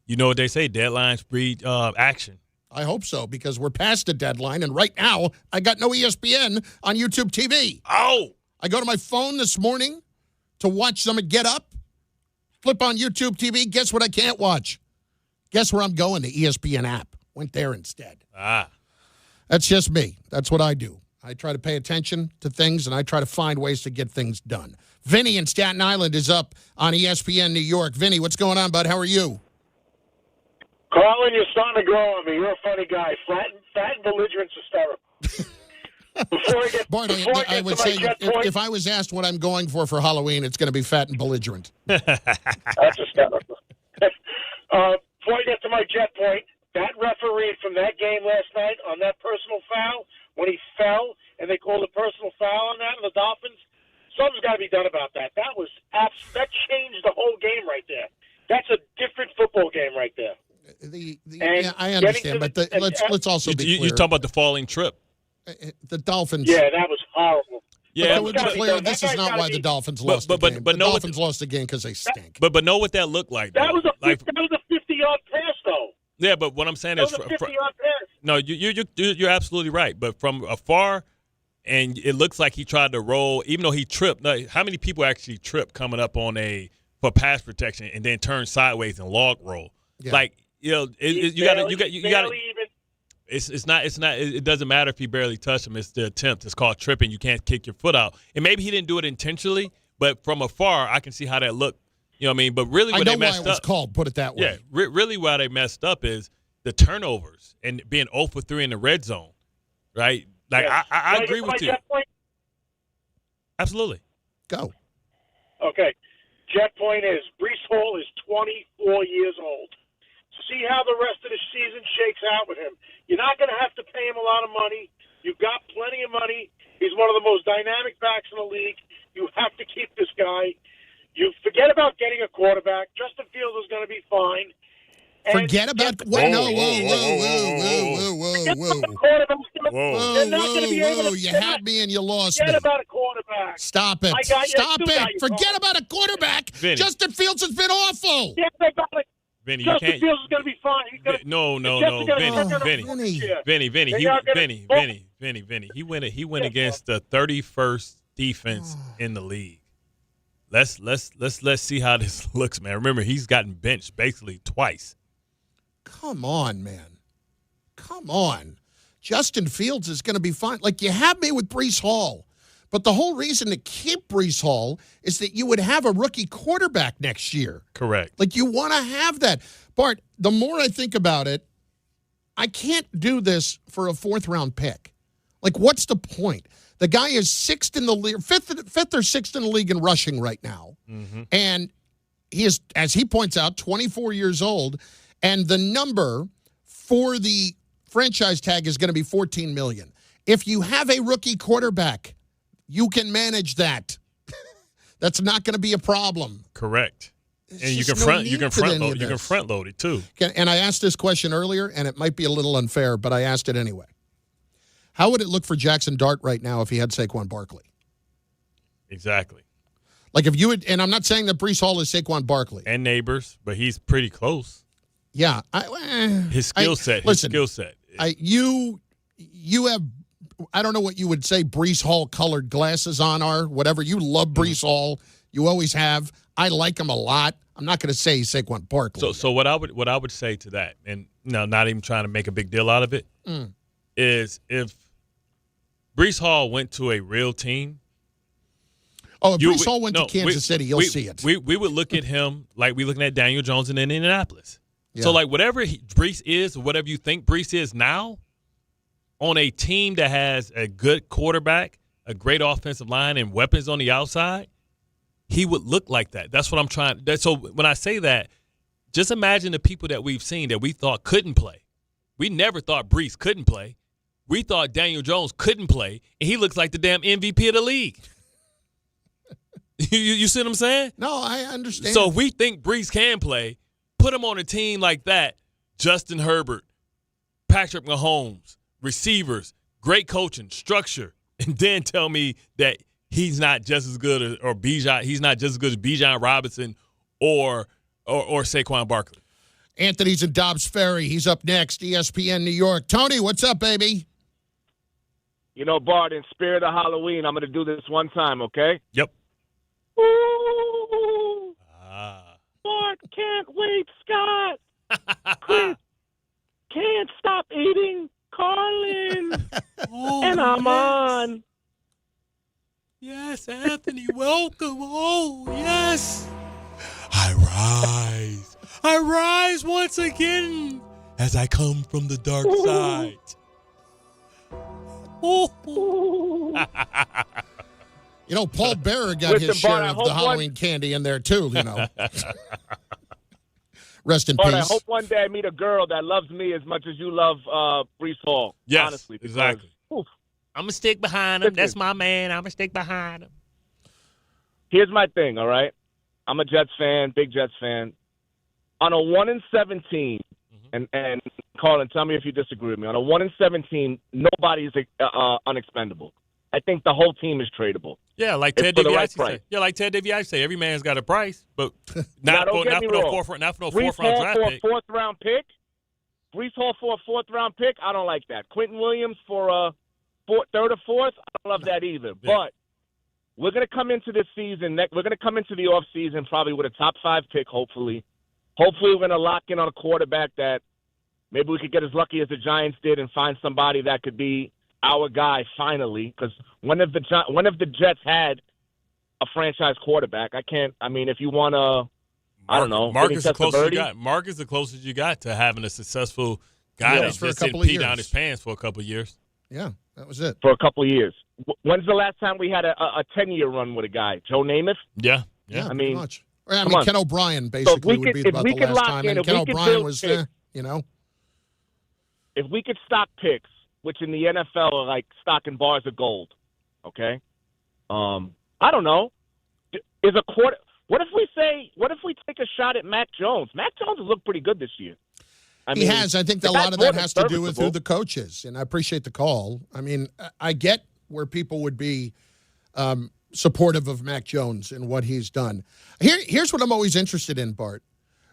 You know what they say, deadlines breed action. I hope so, because we're past the deadline, and right now I got no ESPN on YouTube TV. Oh! I go to my phone this morning to watch them and get up, flip on YouTube TV. Guess what I can't watch? Guess where I'm going? The ESPN app. Went there instead. That's just me. That's what I do. I try to pay attention to things, and I try to find ways to get things done. Vinny in Staten Island is up on ESPN New York. Vinny, what's going on, bud? How are you? Carlin, you're starting to grow on me. You're a funny guy. Fat and belligerent's hysterical. Bart, I would say if I was asked what I'm going for Halloween, it's going to be fat and belligerent. That's hysterical. Before I get to my jet point, that referee from that game last night on that personal foul, when he fell and they called a personal foul on that, and the Dolphins, something's got to be done about that. That changed the whole game right there. That's a different football game right there. Yeah, I understand, but let's also be clear. You talking about the falling trip? The Dolphins. Yeah, that was horrible. Yeah, but to be clear, this is not why the Dolphins lost the game. The Dolphins lost the game because they stink. But know what that looked like. That was a 50-yard pass, though. Yeah, but what I'm saying is, that was a 50-yard pass. No, you're absolutely right. But from afar, and it looks like he tried to roll, even though he tripped. Now, how many people actually trip coming up on for pass protection and then turn sideways and log roll? Yeah. You got to. It's not. It doesn't matter if he barely touched him. It's the attempt. It's called tripping. You can't kick your foot out. And maybe he didn't do it intentionally, but from afar, I can see how that looked. You know what I mean? But really, where they messed up. I know why it was called. Put it that way. Yeah. Really, why they messed up is the turnovers and being 0 for 3 in the red zone. Right? I agree with you. Absolutely. Go. Okay. Jet point is Breece Hall is 24 years old. See how the rest of the season shakes out with him. You're not going to have to pay him a lot of money. You've got plenty of money. He's one of the most dynamic backs in the league. You have to keep this guy. You forget about getting a quarterback. Justin Fields is going to be fine. Forget about what? No, whoa. You had me and you lost me. Forget about a quarterback. Stop it. Stop it. Forget about a quarterback. Vinny. Justin Fields has been awful. Yeah, they got like Vinny, Justin you can't. Fields is going to be fine. He's gonna, No. Vinny. He went against the 31st defense in the league. Let's see how this looks, man. Remember, he's gotten benched basically twice. Come on, man. Come on. Justin Fields is going to be fine. Like, you have me with Breece Hall. But the whole reason to keep Breece Hall is that you would have a rookie quarterback next year. Correct. Like, you want to have that. Bart, the more I think about it, I can't do this for a fourth-round pick. Like, what's the point? The guy is sixth in the league, fifth or sixth in the league in rushing right now. Mm-hmm. And he is, as he points out, 24 years old. And the number for the franchise tag is going to be $14 million. If you have a rookie quarterback, you can manage that. That's not going to be a problem. Correct. There's And you just can no front need you can for front any load of you can this. front load it too. And I asked this question earlier, and it might be a little unfair, but I asked it anyway. How would it look for Jaxson Dart right now if he had Saquon Barkley? Exactly. Like if you would, and I'm not saying that Breece Hall is Saquon Barkley. And neighbors, but he's pretty close. Yeah. His skill set. You have, I don't know what you would say Breece Hall colored glasses on are, whatever. You love Breece Hall. You always have. I like him a lot. I'm not going to say Saquon Barkley. So what I would say to that, and not even trying to make a big deal out of it, is if Breece Hall went to a real team. Oh, if Breece Hall went to Kansas City, you'll see it. We would look at him like we looking at Daniel Jones in Indianapolis. Yeah. So, like, whatever Breece is, or whatever you think Breece is now, on a team that has a good quarterback, a great offensive line, and weapons on the outside, he would look like that. That's what I'm trying. So when I say that, just imagine the people that we've seen that we thought couldn't play. We never thought Breece couldn't play. We thought Daniel Jones couldn't play, and he looks like the damn MVP of the league. You see what I'm saying? No, I understand. So if we think Breece can play, put him on a team like that, Justin Herbert, Patrick Mahomes, receivers, great coaching, structure, and then tell me that he's not just as good or Bijan. He's not just as good as Bijan Robinson or Saquon Barkley. Anthony's in Dobbs Ferry. He's up next. ESPN New York. Tony, what's up, baby? You know, Bart, in spirit of Halloween, I'm going to do this one time, okay? Yep. Ooh. Bart, can't wait, Scott. Chris, can't stop eating Carlin. And I'm on. Yes, Anthony, welcome. Oh, yes. I rise once again as I come from the dark side. You know, Paul Bearer got his share of the Halloween candy in there, too, you know. Rest in peace. I hope one day I meet a girl that loves me as much as you love Breece Hall. Yes, honestly, because, exactly. Oof. I'm going to stick behind him. That's my man. I'm going to stick behind him. Here's my thing, all right? I'm a Jets fan, big Jets fan. On a 1-17, and Carlin, tell me if you disagree with me. On a 1-17, nobody's unexpendable. I think the whole team is tradable. Yeah, like Ted DiBiase said. Yeah, like Ted DiBiase said, every man's got a price, but not for no fourth round draft pick. For a fourth-round pick? Breece Hall for a fourth-round pick? I don't like that. Quentin Williams for a third or fourth? I don't love that either. Yeah. But we're going to come into this season. We're going to come into the offseason probably with a top-5 pick, hopefully. Hopefully we're going to lock in on a quarterback that maybe we could get as lucky as the Giants did and find somebody that could be our guy finally, because when have the Jets had a franchise quarterback? If you want to, I don't know. Mark is the closest you got. Mark is the closest you got to having a successful guy that just didn't pee down his pants for a couple of years. Yeah, that was it. For a couple of years. When's the last time we had a 10-year run with a guy? Joe Namath? Yeah. Pretty much. Ken O'Brien basically would be about the last time. And Ken O'Brien was, If we could stock picks, which in the NFL are like stocking bars of gold, okay? I don't know. What if we take a shot at Mac Jones? Mac Jones has looked pretty good this year. He has. I think a lot of that has to do with who the coach is, and I appreciate the call. I mean, I get where people would be supportive of Mac Jones and what he's done. Here's what I'm always interested in, Bart.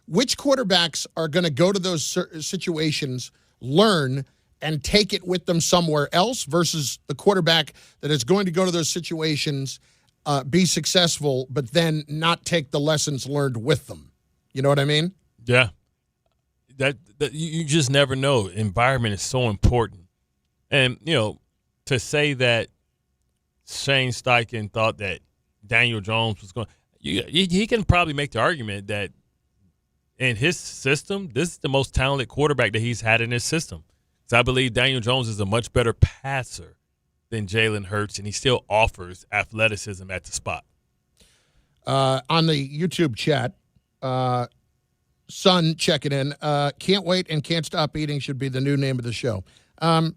Which quarterbacks are going to go to those situations, learn, and take it with them somewhere else versus the quarterback that is going to go to those situations, be successful, but then not take the lessons learned with them. You know what I mean? Yeah. That you just never know. Environment is so important. And, to say that Shane Steichen thought that Daniel Jones was going – he can probably make the argument that in his system, this is the most talented quarterback that he's had in his system. So I believe Daniel Jones is a much better passer than Jalen Hurts, and he still offers athleticism at the spot. On the YouTube chat, Son checking in. Can't wait and can't stop eating should be the new name of the show. I'm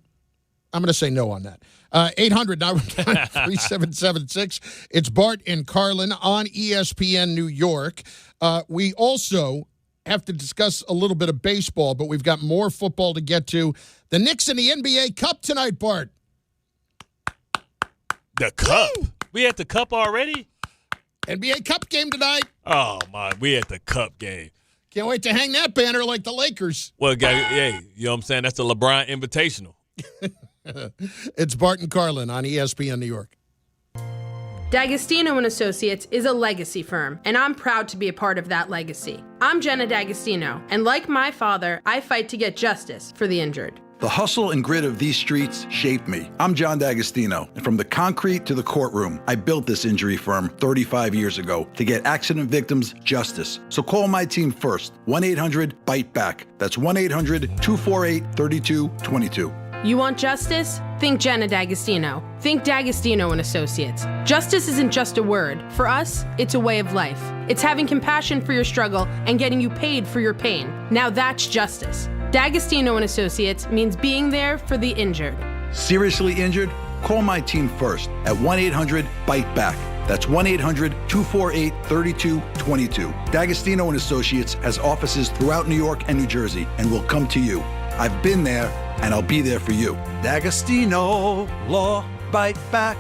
going to say no on that. 800-919-3776. It's Bart and Carlin on ESPN New York. We also have to discuss a little bit of baseball, but we've got more football to get to. The Knicks in the NBA Cup tonight, Bart. The Cup? Woo! We at the Cup already? NBA Cup game tonight. Oh, my. We at the Cup game. Can't wait to hang that banner like the Lakers. Well, hey, you know what I'm saying? That's the LeBron Invitational. It's Bart and Carlin on ESPN New York. D'Agostino & Associates is a legacy firm, and I'm proud to be a part of that legacy. I'm Jenna D'Agostino, and like my father, I fight to get justice for the injured. The hustle and grit of these streets shaped me. I'm John D'Agostino, and from the concrete to the courtroom, I built this injury firm 35 years ago to get accident victims justice. So call my team first, 1-800-BITE-BACK. That's 1-800-248-3222. You want justice? Think Jenna D'Agostino. Think D'Agostino & Associates. Justice isn't just a word. For us, it's a way of life. It's having compassion for your struggle and getting you paid for your pain. Now that's justice. D'Agostino & Associates means being there for the injured. Seriously injured? Call my team first at 1-800-BITE-BACK. That's 1-800-248-3222. D'Agostino & Associates has offices throughout New York and New Jersey and will come to you. I've been there, and I'll be there for you. D'Agostino Law Bite Back.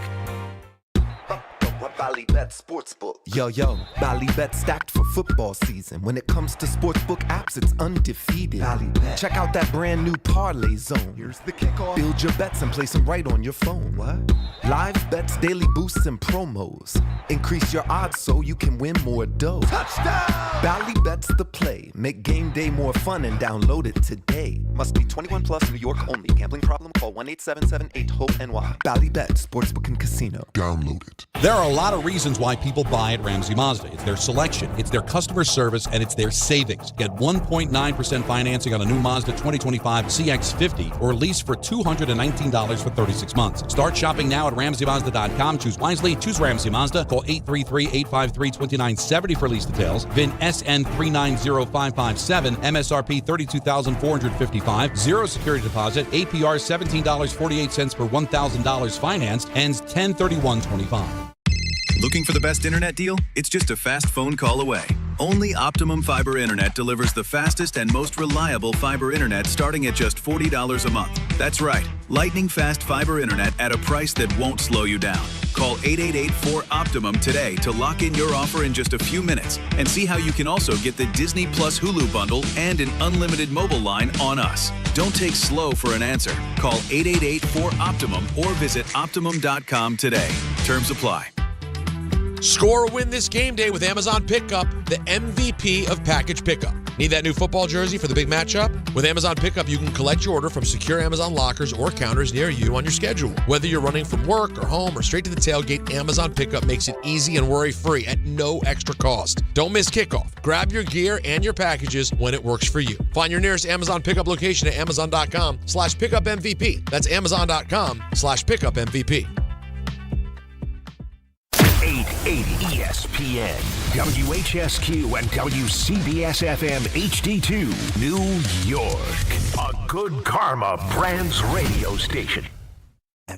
Ballybet Sportsbook. Yo, Ballybet stacked for football season. When it comes to sportsbook apps, it's undefeated. Ballybet. Check out that brand new parlay zone. Here's the kickoff. Build your bets and place them right on your phone. What? Live bets, daily boosts, and promos. Increase your odds so you can win more dough. Touchdown! Ballybet's the play. Make game day more fun and download it today. Must be 21 plus, New York only. Gambling problem? Call 1-877-8-HOPE-NY. Ballybet Sportsbook and Casino. Download it. There are a lot of reasons why people buy at Ramsey Mazda. It's their selection, it's their customer service, and it's their savings. Get 1.9% financing on a new Mazda 2025 CX-50 or lease for $219 for 36 months. Start shopping now at RamseyMazda.com. Choose wisely. Choose Ramsey Mazda. Call 833-853-2970 for lease details. VIN SN 390557. MSRP $32,455. Zero security deposit. APR $17.48 per $1,000 financed. Ends 10/31/25. Looking for the best internet deal? It's just a fast phone call away. Only Optimum Fiber Internet delivers the fastest and most reliable fiber internet starting at just $40 a month. That's right, lightning fast fiber internet at a price that won't slow you down. Call 888-4OPTIMUM today to lock in your offer in just a few minutes and see how you can also get the Disney Plus Hulu bundle and an unlimited mobile line on us. Don't take slow for an answer. Call 888-4OPTIMUM or visit Optimum.com today. Terms apply. Score or win this game day with Amazon Pickup, the MVP of package pickup. Need that new football jersey for the big matchup? With Amazon Pickup, you can collect your order from secure Amazon lockers or counters near you on your schedule. Whether you're running from work or home or straight to the tailgate, Amazon Pickup makes it easy and worry-free at no extra cost. Don't miss kickoff. Grab your gear and your packages when it works for you. Find your nearest Amazon Pickup location at Amazon.com/PickupMVP. That's Amazon.com/PickupMVP. 880 ESPN, WHSQ, and WCBS-FM HD2, New York. A Good Karma Brands radio station.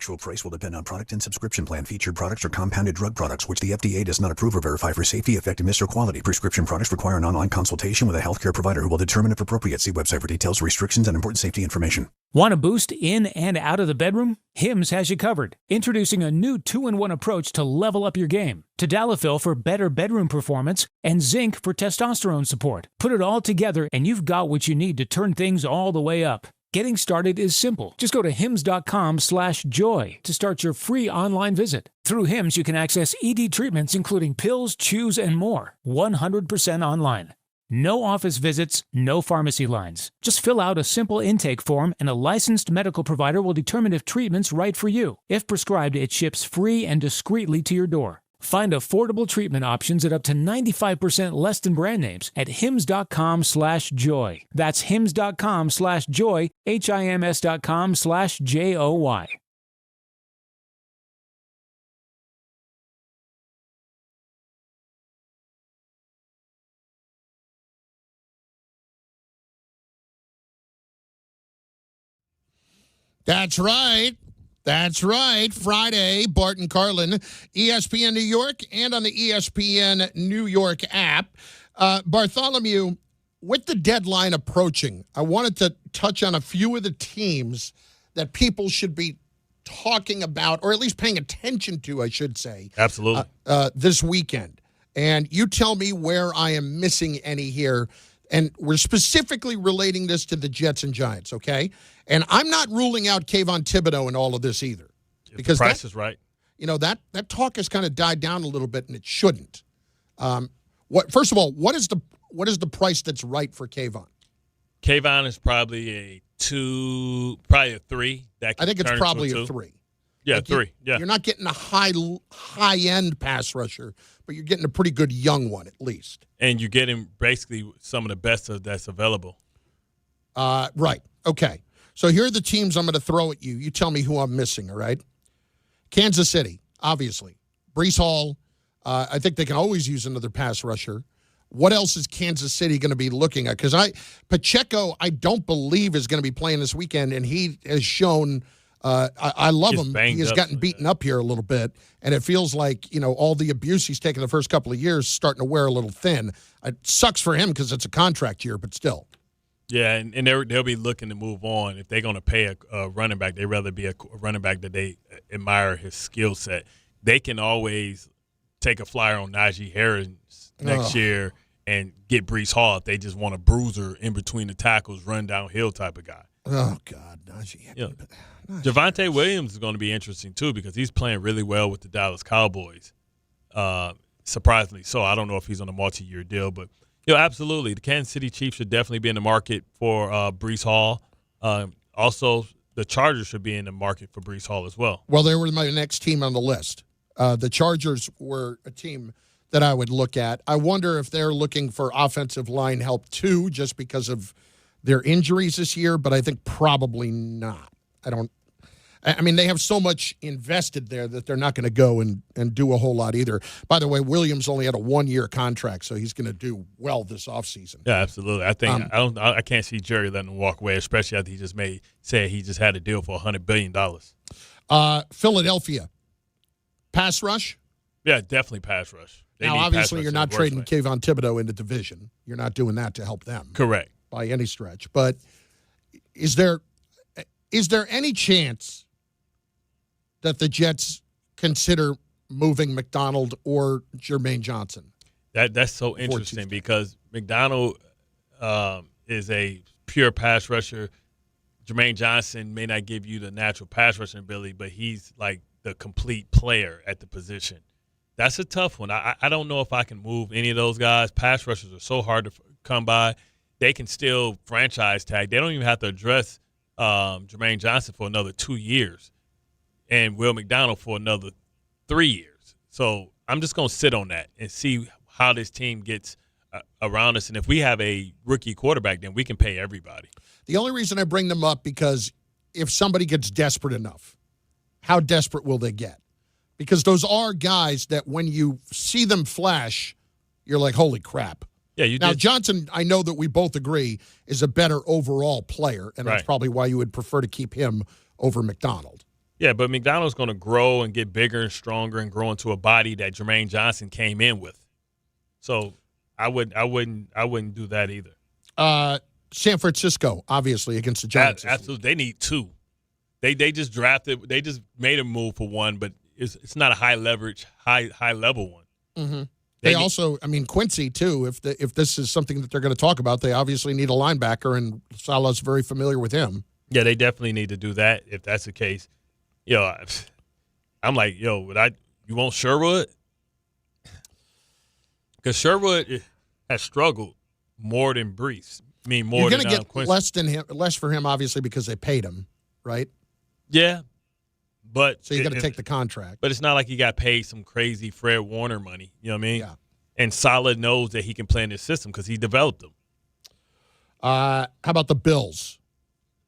Actual price will depend on product and subscription plan. Featured products are compounded drug products, which the FDA does not approve or verify for safety, effectiveness, or quality. Prescription products require an online consultation with a healthcare provider who will determine if appropriate. See website for details, restrictions, and important safety information. Want a boost in and out of the bedroom? Hims has you covered. Introducing a new 2-in-1 approach to level up your game. Tadalafil for better bedroom performance and zinc for testosterone support. Put it all together and you've got what you need to turn things all the way up. Getting started is simple. Just go to hims.com/joy to start your free online visit. Through Hims, you can access ED treatments including pills, chews, and more. 100% online. No office visits, no pharmacy lines. Just fill out a simple intake form and a licensed medical provider will determine if treatment's right for you. If prescribed, it ships free and discreetly to your door. Find affordable treatment options at up to 95% less than brand names at hims.com/joy. That's hims.com/joy, HIMS.com/JOY. That's right. That's right. Friday, Bart Carlin, ESPN New York, and on the ESPN New York app. Bartholomew, with the deadline approaching, I wanted to touch on a few of the teams that people should be talking about, or at least paying attention to, I should say. Absolutely. This weekend. And you tell me where I am missing any here. And we're specifically relating this to the Jets and Giants, okay? And I'm not ruling out Kayvon Thibodeau in all of this either. Because the price is right. You know, that talk has kind of died down a little bit, and it shouldn't. First of all, what is the price that's right for Kayvon? Kayvon is probably probably a 3. I think it's probably a 3. Yeah, like 3. Yeah. You're not getting a high-end pass rusher, but you're getting a pretty good young one at least. And you're getting basically some of the best that's available. Right. Okay. So here are the teams I'm going to throw at you. You tell me who I'm missing, all right? Kansas City, obviously. Breece Hall, I think they can always use another pass rusher. What else is Kansas City going to be looking at? Because Pacheco, I don't believe is going to be playing this weekend, and he has shown I love him. He has gotten beaten up here a little bit, and it feels like, you know, all the abuse he's taken the first couple of years is starting to wear a little thin. It sucks for him because it's a contract year, but still. Yeah, and they'll be looking to move on. If they're going to pay a running back, they'd rather be a running back that they admire his skill set. They can always take a flyer on Najee Harris next year and get Breece Hall if they just want a bruiser in between the tackles, run downhill type of guy. Oh, God, Najee. Yeah. Javonte Williams is going to be interesting, too, because he's playing really well with the Dallas Cowboys. Surprisingly so. I don't know if he's on a multi-year deal, but absolutely. The Kansas City Chiefs should definitely be in the market for Breece Hall. Also, the Chargers should be in the market for Breece Hall as well. Well, they were my next team on the list. The Chargers were a team that I would look at. I wonder if they're looking for offensive line help, too, just because of their injuries this year, but I think probably not. I mean, they have so much invested there that they're not going to go and do a whole lot either. By the way, Williams only had a 1-year contract, so he's going to do well this offseason. Yeah, absolutely. I think I can't see Jerry letting him walk away, especially after he just said he just had a deal for $100 billion. Philadelphia, pass rush? Yeah, definitely pass rush. Now, obviously, you're not trading Kayvon Thibodeau in the division. You're not doing that to help them. Correct. By any stretch. But is there any chance that the Jets consider moving McDonald or Jermaine Johnson? That's so interesting because McDonald is a pure pass rusher. Jermaine Johnson may not give you the natural pass rushing ability, but he's like the complete player at the position. That's a tough one. I don't know if I can move any of those guys. Pass rushers are so hard to come by. They can still franchise tag. They don't even have to address Jermaine Johnson for another 2 years and Will McDonald for another 3 years. So I'm just going to sit on that and see how this team gets around us. And if we have a rookie quarterback, then we can pay everybody. The only reason I bring them up because if somebody gets desperate enough, how desperate will they get? Because those are guys that when you see them flash, you're like, holy crap. Yeah, now, Johnson, I know that we both agree, is a better overall player, and that's probably why you would prefer to keep him over McDonald. Yeah, but McDaniel's going to grow and get bigger and stronger and grow into a body that Jermaine Johnson came in with. So I wouldn't do that either. San Francisco, obviously, against the Giants. Absolutely, they need two. They just drafted. They just made a move for one, but it's not a high leverage, high level one. Mm-hmm. They also, I mean, Quincy too. If this is something that they're going to talk about, they obviously need a linebacker, and Salah's very familiar with him. Yeah, they definitely need to do that if that's the case. I'm like, you want Sherwood? Because Sherwood has struggled more than Brees. I mean, more than You're going to Quincy. less for him, obviously, because they paid him, right? Yeah, but so you got to take the contract. But it's not like he got paid some crazy Fred Warner money. You know what I mean? Yeah. And Salah knows that he can play in this system because he developed them. How about the Bills?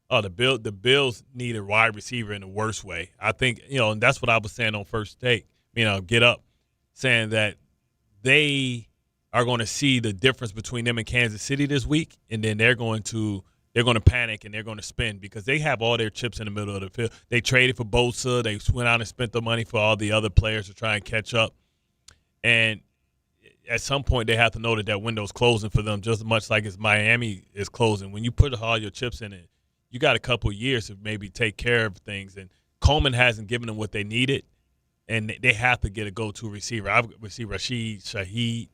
Oh, the Bills need a wide receiver in the worst way. I think, and that's what I was saying on First Take, Get Up, saying that they are going to see the difference between them and Kansas City this week, and then they're going to panic and they're going to spend because they have all their chips in the middle of the field. They traded for Bosa. They went out and spent the money for all the other players to try and catch up. And at some point, they have to know that window's closing for them just as much like as Miami is closing. When you put all your chips in it, you got a couple of years to maybe take care of things. And Coleman hasn't given them what they needed, and they have to get a go-to receiver. I would see Rashid Shaheed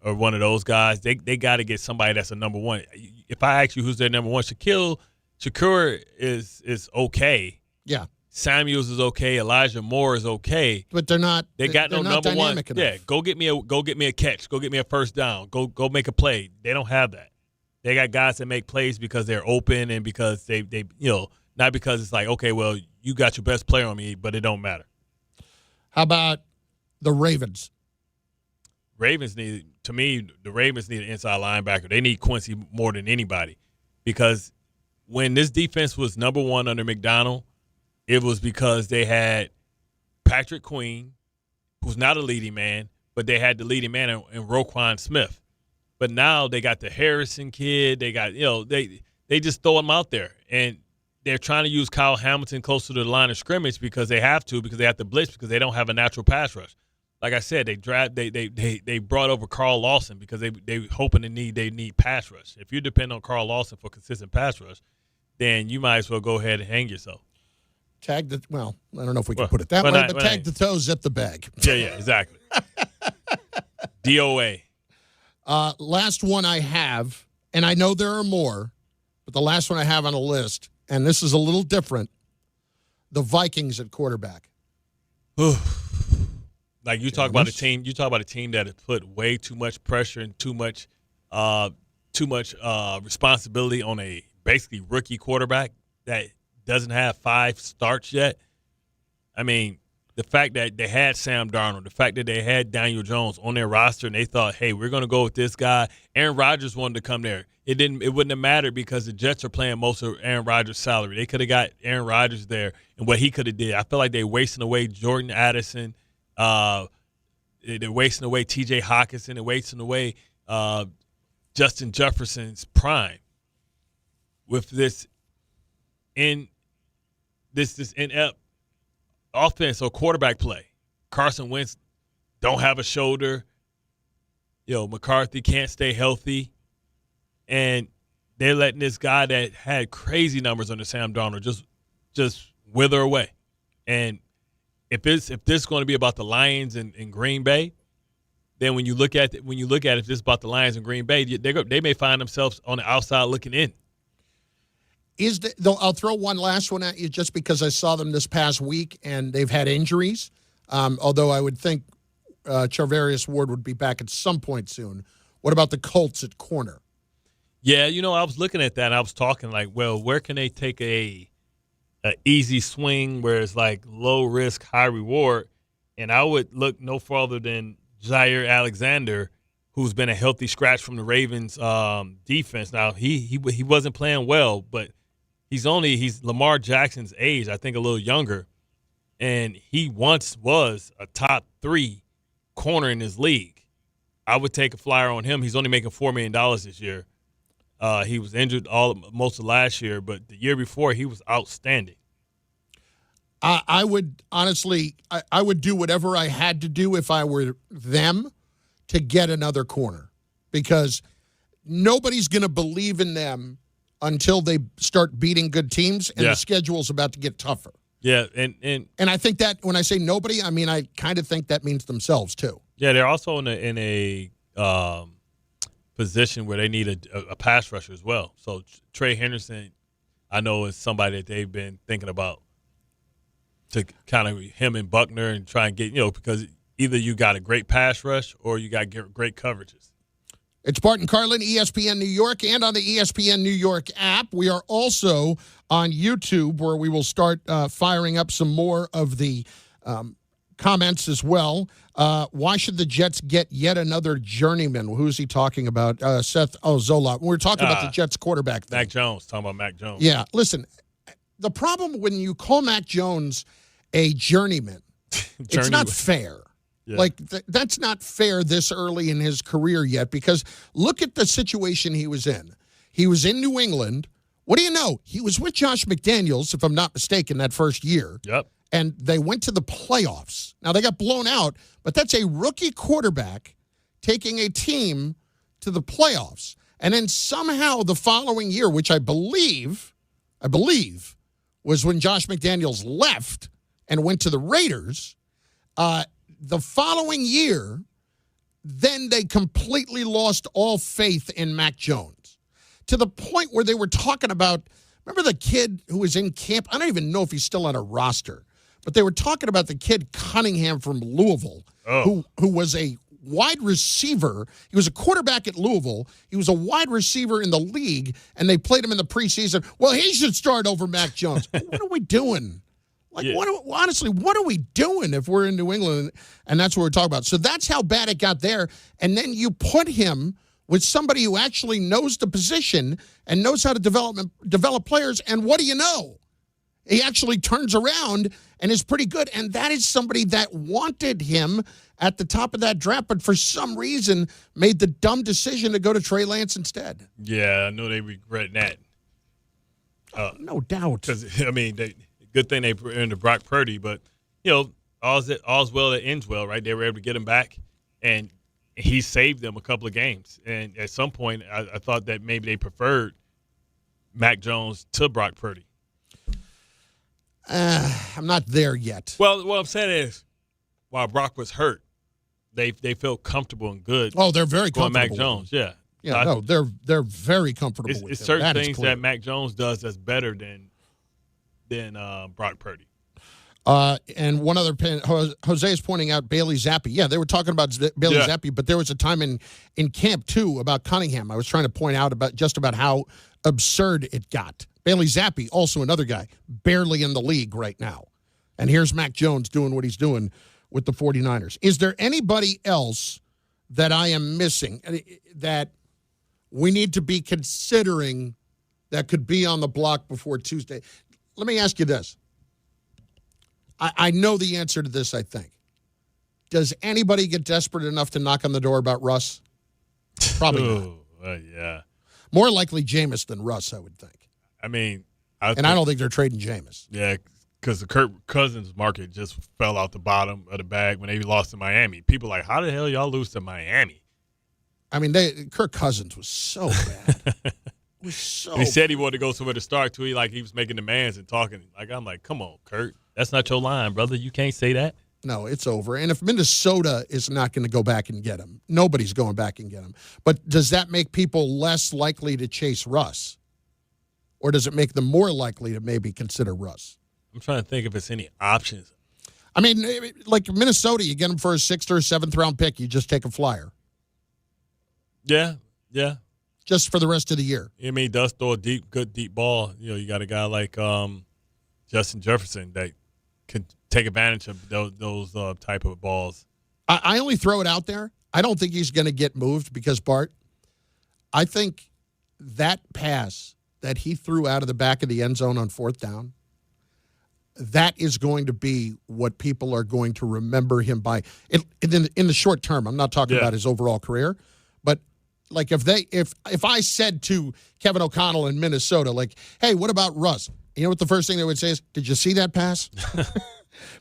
or one of those guys. They got to get somebody that's a number one. If I ask you who's their number one, Shakur is okay. Yeah. Samuels is okay. Elijah Moore is okay. But they're not. They got no number one. Enough. Yeah, go get me a catch. Go get me a first down. Go make a play. They don't have that. They got guys that make plays because they're open and because they not because it's like, okay, well, you got your best player on me, but it don't matter. How about the Ravens? The Ravens need an inside linebacker. They need Quincy more than anybody because when this defense was number one under McDaniel, it was because they had Patrick Queen, who's not a leading man, but they had the leading man in Roquan Smith. But now they got the Harrison kid. They got, they just throw him out there. And they're trying to use Kyle Hamilton closer to the line of scrimmage because they have to blitz because they don't have a natural pass rush. Like I said, they brought over Carl Lawson because they hoping they need pass rush. If you depend on Carl Lawson for consistent pass rush, then you might as well go ahead and hang yourself. I don't know if we can put it that way, but tag the toe, zip the bag. Yeah, exactly. DOA. Last one I have, and I know there are more, but the last one I have on the list, and this is a little different, the Vikings at quarterback. Like you talk about a team that has put way too much pressure and too much responsibility on a basically rookie quarterback that doesn't have 5 starts yet. I mean, the fact that they had Sam Darnold, the fact that they had Daniel Jones on their roster and they thought, hey, we're going to go with this guy. Aaron Rodgers wanted to come there. It wouldn't have mattered because the Jets are playing most of Aaron Rodgers' salary. They could have got Aaron Rodgers there and what he could have did. I feel like they're wasting away Jordan Addison. They're wasting away T.J. Hawkinson. They're wasting away Justin Jefferson's prime with this inept offense or quarterback play. Carson Wentz don't have a shoulder. McCarthy can't stay healthy. And they're letting this guy that had crazy numbers under Sam Darnold just wither away. And if this is going to be about the Lions in Green Bay, then when you look at it, if this is about the Lions in Green Bay, they may find themselves on the outside looking in. I'll throw one last one at you just because I saw them this past week and they've had injuries. Although I would think Charvarius Ward would be back at some point soon. What about the Colts at corner? Yeah, I was looking at that and I was talking like, well, where can they take a easy swing where it's like low risk, high reward? And I would look no farther than Jair Alexander, who's been a healthy scratch from the Ravens defense. Now he wasn't playing well, but he's Lamar Jackson's age, I think a little younger, and he once was a top 3 corner in his league. I would take a flyer on him. He's only making $4 million this year. He was injured most of last year, but the year before he was outstanding. I would honestly, I would do whatever I had to do if I were them to get another corner, because nobody's going to believe in them until they start beating good teams, and the schedule's about to get tougher. Yeah, and I think that when I say nobody, I mean I kind of think that means themselves too. Yeah, they're also in a position where they need a pass rusher as well. So Trey Henderson, I know, is somebody that they've been thinking about to kind of him and Buckner and try and get, because either you got a great pass rush or you got great coverages. It's Bart Carlin, ESPN New York, and on the ESPN New York app. We are also on YouTube, where we will start firing up some more of the comments as well. Why should the Jets get yet another journeyman? Who's he talking about? Seth Zola. We're talking about the Jets quarterback thing. Mac Jones, talking about Mac Jones. Yeah, listen, the problem when you call Mac Jones a journeyman, it's not fair. Yeah. Like, that's not fair this early in his career yet, because look at the situation he was in. He was in New England. What do you know? He was with Josh McDaniels, if I'm not mistaken, that first year. Yep. And they went to the playoffs. Now, they got blown out, but that's a rookie quarterback taking a team to the playoffs. And then somehow the following year, which I believe was when Josh McDaniels left and went to the Raiders, the following year, then they completely lost all faith in Mac Jones, to the point where they were talking about, remember the kid who was in camp? I don't even know if he's still on a roster, but they were talking about the kid Cunningham from Louisville, who was a wide receiver. He was a quarterback at Louisville. He was a wide receiver in the league, and they played him in the preseason. Well, he should start over Mac Jones. What are we doing? Like, honestly, what are we doing if we're in New England? And that's what we're talking about. So that's how bad it got there. And then you put him with somebody who actually knows the position and knows how to develop players. And what do you know? He actually turns around and is pretty good. And that is somebody that wanted him at the top of that draft, but for some reason made the dumb decision to go to Trey Lance instead. Yeah, I know they regret that. No doubt. Because, I mean, good thing they put into Brock Purdy, but, all's well that ends well, right? They were able to get him back, and he saved them a couple of games. And at some point, I thought that maybe they preferred Mac Jones to Brock Purdy. I'm not there yet. Well, what I'm saying is, while Brock was hurt, they felt comfortable and good. Oh, they're very comfortable. Mac Jones, yeah. Yeah, no, they're very comfortable with him. It's certain things that Mac Jones does that's better than Brock Purdy. And one other Jose is pointing out Bailey Zappi. Yeah, they were talking about Bailey Zappi, but there was a time in camp too about Cunningham. I was trying to point out about how absurd it got. Bailey Zappi, also another guy, barely in the league right now. And here's Mac Jones doing what he's doing with the 49ers. Is there anybody else that I am missing that we need to be considering that could be on the block before Tuesday? Let me ask you this. I know the answer to this, I think. Does anybody get desperate enough to knock on the door about Russ? Probably not. Yeah. More likely Jameis than Russ, I would think. I mean, I don't think they're trading Jameis. Yeah, because the Kirk Cousins market just fell out the bottom of the bag when they lost to Miami. People are like, how the hell y'all lose to Miami? I mean, Kirk Cousins was so bad. He said he wanted to go somewhere to start too. He was making demands and talking. I'm like, come on, Kurt. That's not your line, brother. You can't say that. No, it's over. And if Minnesota is not going to go back and get him, nobody's going back and get him. But does that make people less likely to chase Russ? Or does it make them more likely to maybe consider Russ? I'm trying to think if it's any options. I mean, like Minnesota, you get him for a 6th or 7th round pick. You just take a flyer. Yeah. Just for the rest of the year. I mean, he does throw a good deep ball. You got a guy like Justin Jefferson that can take advantage of those type of balls. I only throw it out there. I don't think he's going to get moved because, Bart, I think that pass that he threw out of the back of the end zone on 4th down, that is going to be what people are going to remember him by in the short term. I'm not talking about his overall career, but like if I said to Kevin O'Connell in Minnesota, like, hey, what about Russ? You know what the first thing they would say is, did you see that pass?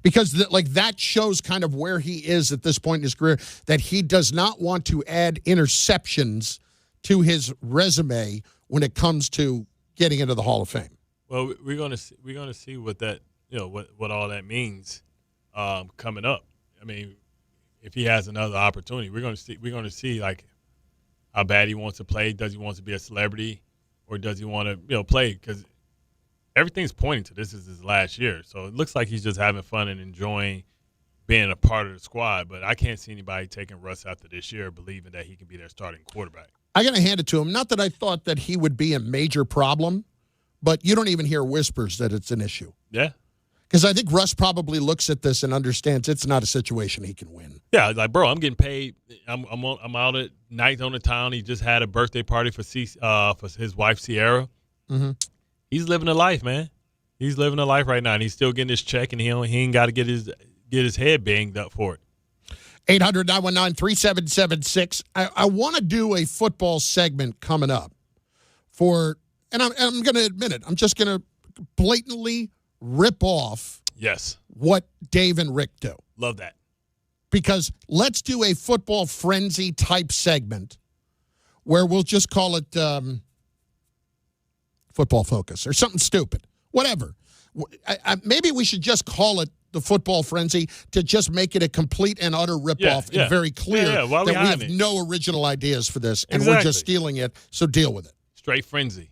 Because that shows kind of where he is at this point in his career, that he does not want to add interceptions to his resume when it comes to getting into the Hall of Fame. Well, we're gonna see what that what all that means coming up. I mean, if he has another opportunity, we're gonna see like how bad he wants to play. Does he want to be a celebrity, or does he want to play? Because everything's pointing to this is his last year, so it looks like he's just having fun and enjoying being a part of the squad. But I can't see anybody taking Russ after this year, believing that he can be their starting quarterback. I got to hand it to him. Not that I thought that he would be a major problem, but you don't even hear whispers that it's an issue. Yeah. Because I think Russ probably looks at this and understands it's not a situation he can win. Yeah, like, bro, I'm getting paid. I'm out at night on the town. He just had a birthday party for his wife, Sierra. Mm-hmm. He's living a life, man. He's living a life right now, and he's still getting his check, and he ain't got to get his head banged up for it. 800-919-3776. I want to do a football segment coming up and I'm going to admit it. I'm just going to blatantly rip off what Dave and Rick do. Love that. Because let's do a football frenzy type segment where we'll just call it Football Focus or something stupid. Whatever. Maybe we should just call it the Football Frenzy to just make it a complete and utter ripoff and very clear that we have no original ideas for this and we're just stealing it, so deal with it. Straight frenzy.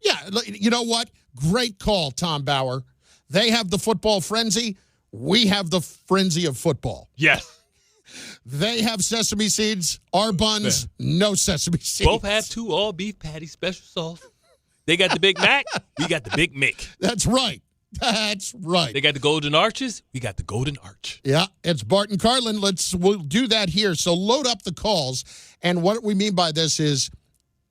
Yeah, you know what? Great call, Tom Bauer. They have the Football Frenzy. We have the frenzy of football. Yes. They have sesame seeds. Our buns, no sesame seeds. Both have 2 all-beef patty special sauce. They got the Big Mac. We got the Big Mick. That's right. That's right. They got the Golden Arches. We got the Golden Arch. Yeah, it's Bart and Carlin. We'll do that here. So load up the calls. And what we mean by this is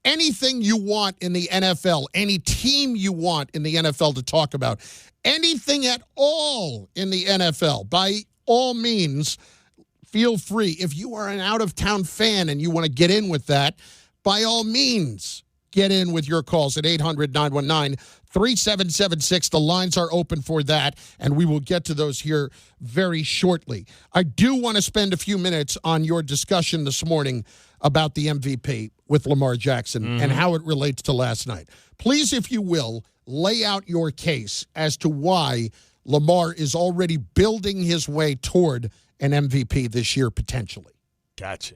anything you want in the NFL, any team you want in the NFL to talk about, anything at all in the NFL, by all means, feel free. If you are an out-of-town fan and you want to get in with that, by all means, get in with your calls at 800-919-3776. The lines are open for that, and we will get to those here very shortly. I do want to spend a few minutes on your discussion this morning about the MVP with Lamar Jackson and how it relates to last night. Please, if you will, lay out your case as to why Lamar is already building his way toward an MVP this year, potentially. Gotcha.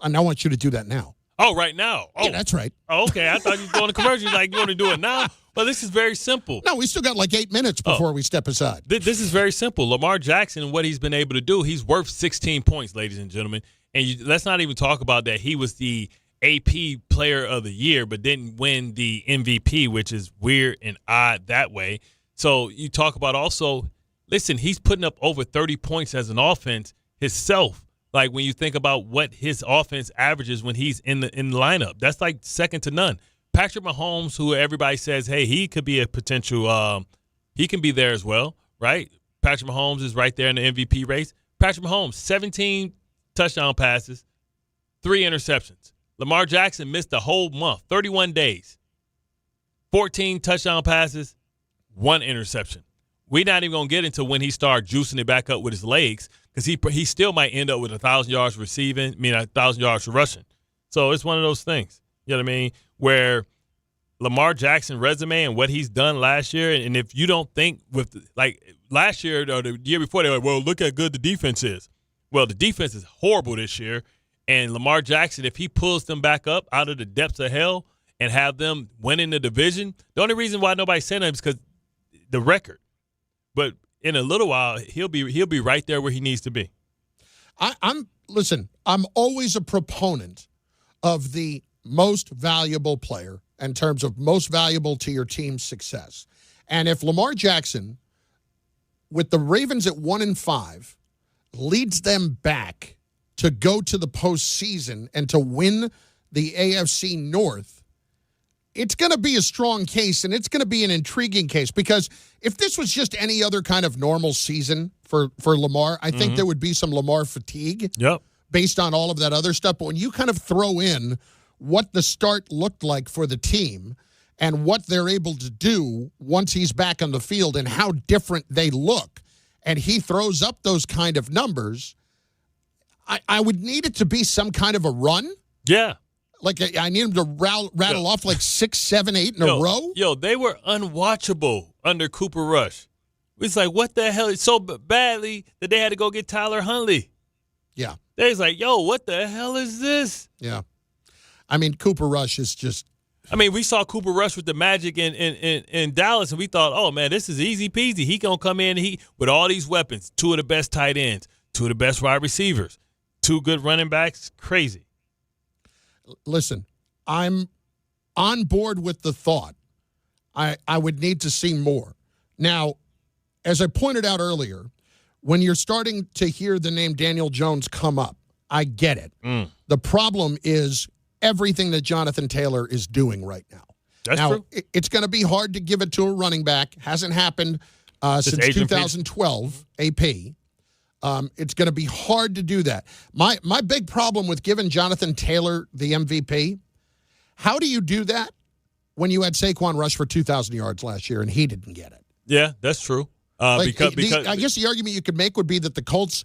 And I want you to do that now. Oh, right now. Oh, yeah, that's right. Oh, okay. I thought you were going to commercials like you want to do it now. Well, this is very simple. No, we still got like 8 minutes before we step aside. This is very simple. Lamar Jackson and what he's been able to do, he's worth 16 points, ladies and gentlemen. And let's not even talk about that. He was the AP Player of the Year, but didn't win the MVP, which is weird and odd that way. So you talk about also, listen, he's putting up over 30 points as an offense himself. Like when you think about what his offense averages when he's in the lineup, that's like second to none. Patrick Mahomes, who everybody says, hey, he could be a potential, he can be there as well, right? Patrick Mahomes is right there in the MVP race. Patrick Mahomes, 17 touchdown passes, 3 interceptions. Lamar Jackson missed the whole month, 31 days, 14 touchdown passes, 1 interception. We're not even going to get into when he started juicing it back up with his legs, because he still might end up with 1,000 yards receiving, 1,000 yards rushing. So it's one of those things, you know what I mean, where Lamar Jackson resume and what he's done last year, and if you don't think with like last year or the year before, they were like, well, look how good the defense is. Well, the defense is horrible this year, and Lamar Jackson, if he pulls them back up out of the depths of hell and have them winning the division, the only reason why nobody's saying that is because the record. But in a little while, he'll be right there where he needs to be. I'm always a proponent of the most valuable player in terms of most valuable to your team's success. And if Lamar Jackson, with the Ravens at 1-5, leads them back to go to the postseason and to win the AFC North, it's going to be a strong case, and it's going to be an intriguing case, because if this was just any other kind of normal season for Lamar, I think there would be some Lamar fatigue based on all of that other stuff. But when you kind of throw in what the start looked like for the team and what they're able to do once he's back on the field and how different they look, and he throws up those kind of numbers, I would need it to be some kind of a run. Yeah. Like I need him to rattle off like 6, 7, 8 in a row. Yo, they were unwatchable under Cooper Rush. It's like, what the hell? It's so badly that they had to go get Tyler Huntley. Yeah. They was like, yo, what the hell is this? Yeah. I mean, Cooper Rush is just. I mean, we saw Cooper Rush with the Magic in Dallas, and we thought, oh, man, this is easy peasy. He going to come in with all these weapons, 2 of the best tight ends, 2 of the best wide receivers, 2 good running backs. Crazy. Listen, I'm on board with the thought. I would need to see more. Now, as I pointed out earlier, when you're starting to hear the name Daniel Jones come up, I get it. The problem is everything that Jonathan Taylor is doing right now. That's now, true. It's going to be hard to give it to a running back. Hasn't happened since 2012, AP. It's going to be hard to do that. My big problem with giving Jonathan Taylor the MVP, how do you do that when you had Saquon rush for 2,000 yards last year and he didn't get it? Yeah, that's true. Because I guess the argument you could make would be that the Colts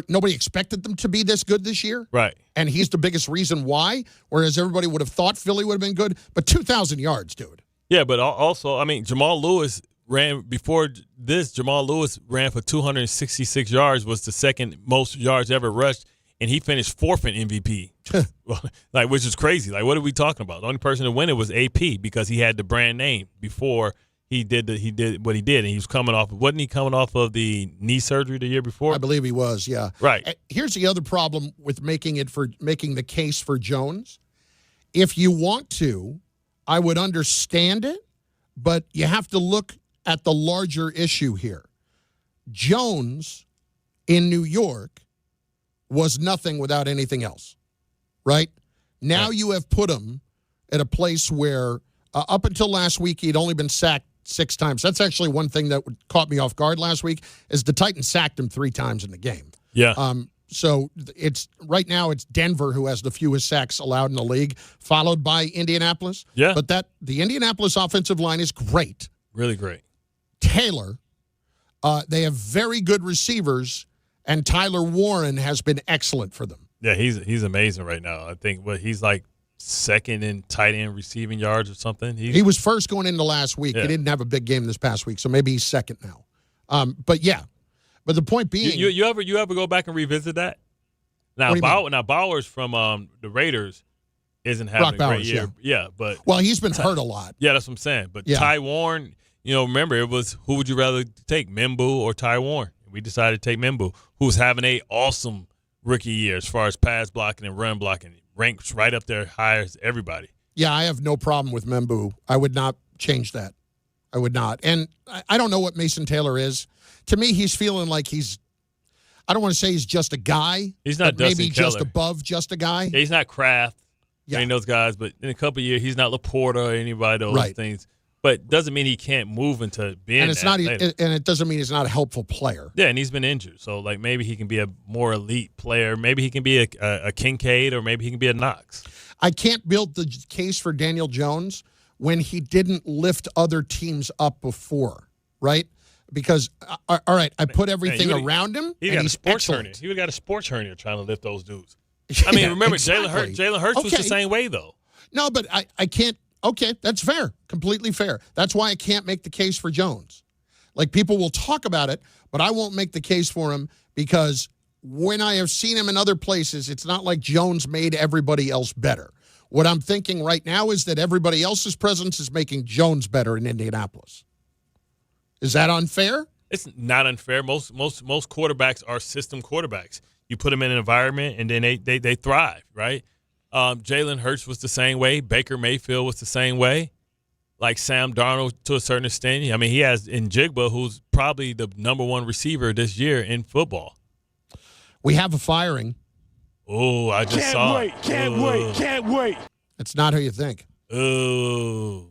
nobody expected them to be this good this year. Right. And he's the biggest reason why, whereas everybody would have thought Philly would have been good. But 2,000 yards, dude. Yeah, but also, I mean, Jamal Lewis ran before this. Jamal Lewis ran for 266 yards, was the second most yards ever rushed, and he finished 4th in MVP. Which is crazy. Like, what are we talking about? The only person to win it was AP because he had the brand name before he did what he did, and he was wasn't he coming off of the knee surgery the year before? I believe he was, yeah. Right. Here's the other problem with making the case for Jones. If you want to, I would understand it, but you have to look at the larger issue here. Jones in New York was nothing without anything else, right? Now you have put him at a place where up until last week he'd only been sacked 6 times. That's actually one thing that caught me off guard last week is the Titans sacked him 3 times in the game. Yeah. So right now it's Denver who has the fewest sacks allowed in the league, followed by Indianapolis. Yeah. But the Indianapolis offensive line is great. Really great. Taylor, they have very good receivers, and Tyler Warren has been excellent for them. Yeah, he's amazing right now. I think he's like second in tight end receiving yards or something. He was first going into last week. Yeah. He didn't have a big game this past week, so maybe he's second now. But the point being, you ever go back and revisit that? Now Bowers from the Raiders isn't having a great year. Yeah, but he's been hurt a lot. Yeah, that's what I'm saying. But Ty Warren, remember it was who would you rather take, Mimbu or Ty Warren? We decided to take Mimbu, who's having a awesome rookie year as far as pass blocking and run blocking. Ranks right up there high as everybody. Yeah, I have no problem with Mimbu. I would not change that. I would not. And I don't know what Mason Taylor is. To me, he's feeling like I don't want to say he's just a guy. He's not but Dustin maybe Keller. just above just a guy. Yeah, he's not Kraft. Yeah. Those guys. But in a couple of years, he's not Laporta or anybody of those things. But doesn't mean he can't move into being and it doesn't mean he's not a helpful player. Yeah, and he's been injured. So, maybe he can be a more elite player. Maybe he can be a Kincaid, or maybe he can be a Knox. I can't build the case for Daniel Jones when he didn't lift other teams up before, right? Because, all right, I put everything around him, and he's excellent. He would have got a sports hernia trying to lift those dudes. I mean, remember, exactly. Jalen Hurts was the same way, though. No, but I can't. Okay, that's fair. Completely fair. That's why I can't make the case for Jones. Like, people will talk about it, but I won't make the case for him because when I have seen him in other places, it's not like Jones made everybody else better. What I'm thinking right now is that everybody else's presence is making Jones better in Indianapolis. Is that unfair? It's not unfair. Most quarterbacks are system quarterbacks. You put them in an environment, and then they thrive, right? Jalen Hurts was the same way. Baker Mayfield was the same way. Like Sam Darnold to a certain extent. I mean, he has Njigba, who's probably the number 1 receiver this year in football. We have a firing. Oh, I just saw it. Can't wait. It's not who you think. Oh.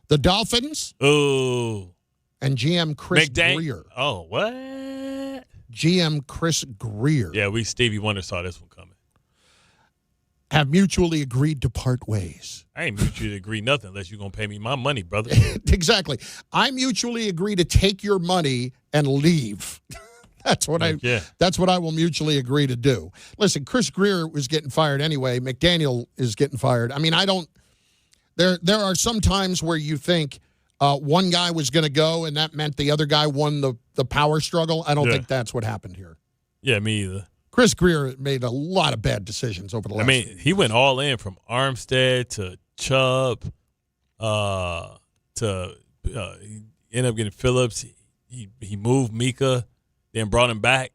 The Dolphins. Oh. And GM Chris Greer. Oh, what? GM Chris Greer. Yeah, Stevie Wonder saw this one coming. have mutually agreed to part ways. I ain't mutually agree nothing unless you're going to pay me my money, brother. Exactly. I mutually agree to take your money and leave. That's what That's what I will mutually agree to do. Listen, Chris Greer was getting fired anyway. McDaniel is getting fired. I mean, I don't. There are some times where you think one guy was going to go, and that meant the other guy won the power struggle. I don't think that's what happened here. Yeah, me either. Chris Greer made a lot of bad decisions over the last. I mean, he went all in from Armstead to Chubb to he ended up getting Phillips. He moved Mika. Then brought him back.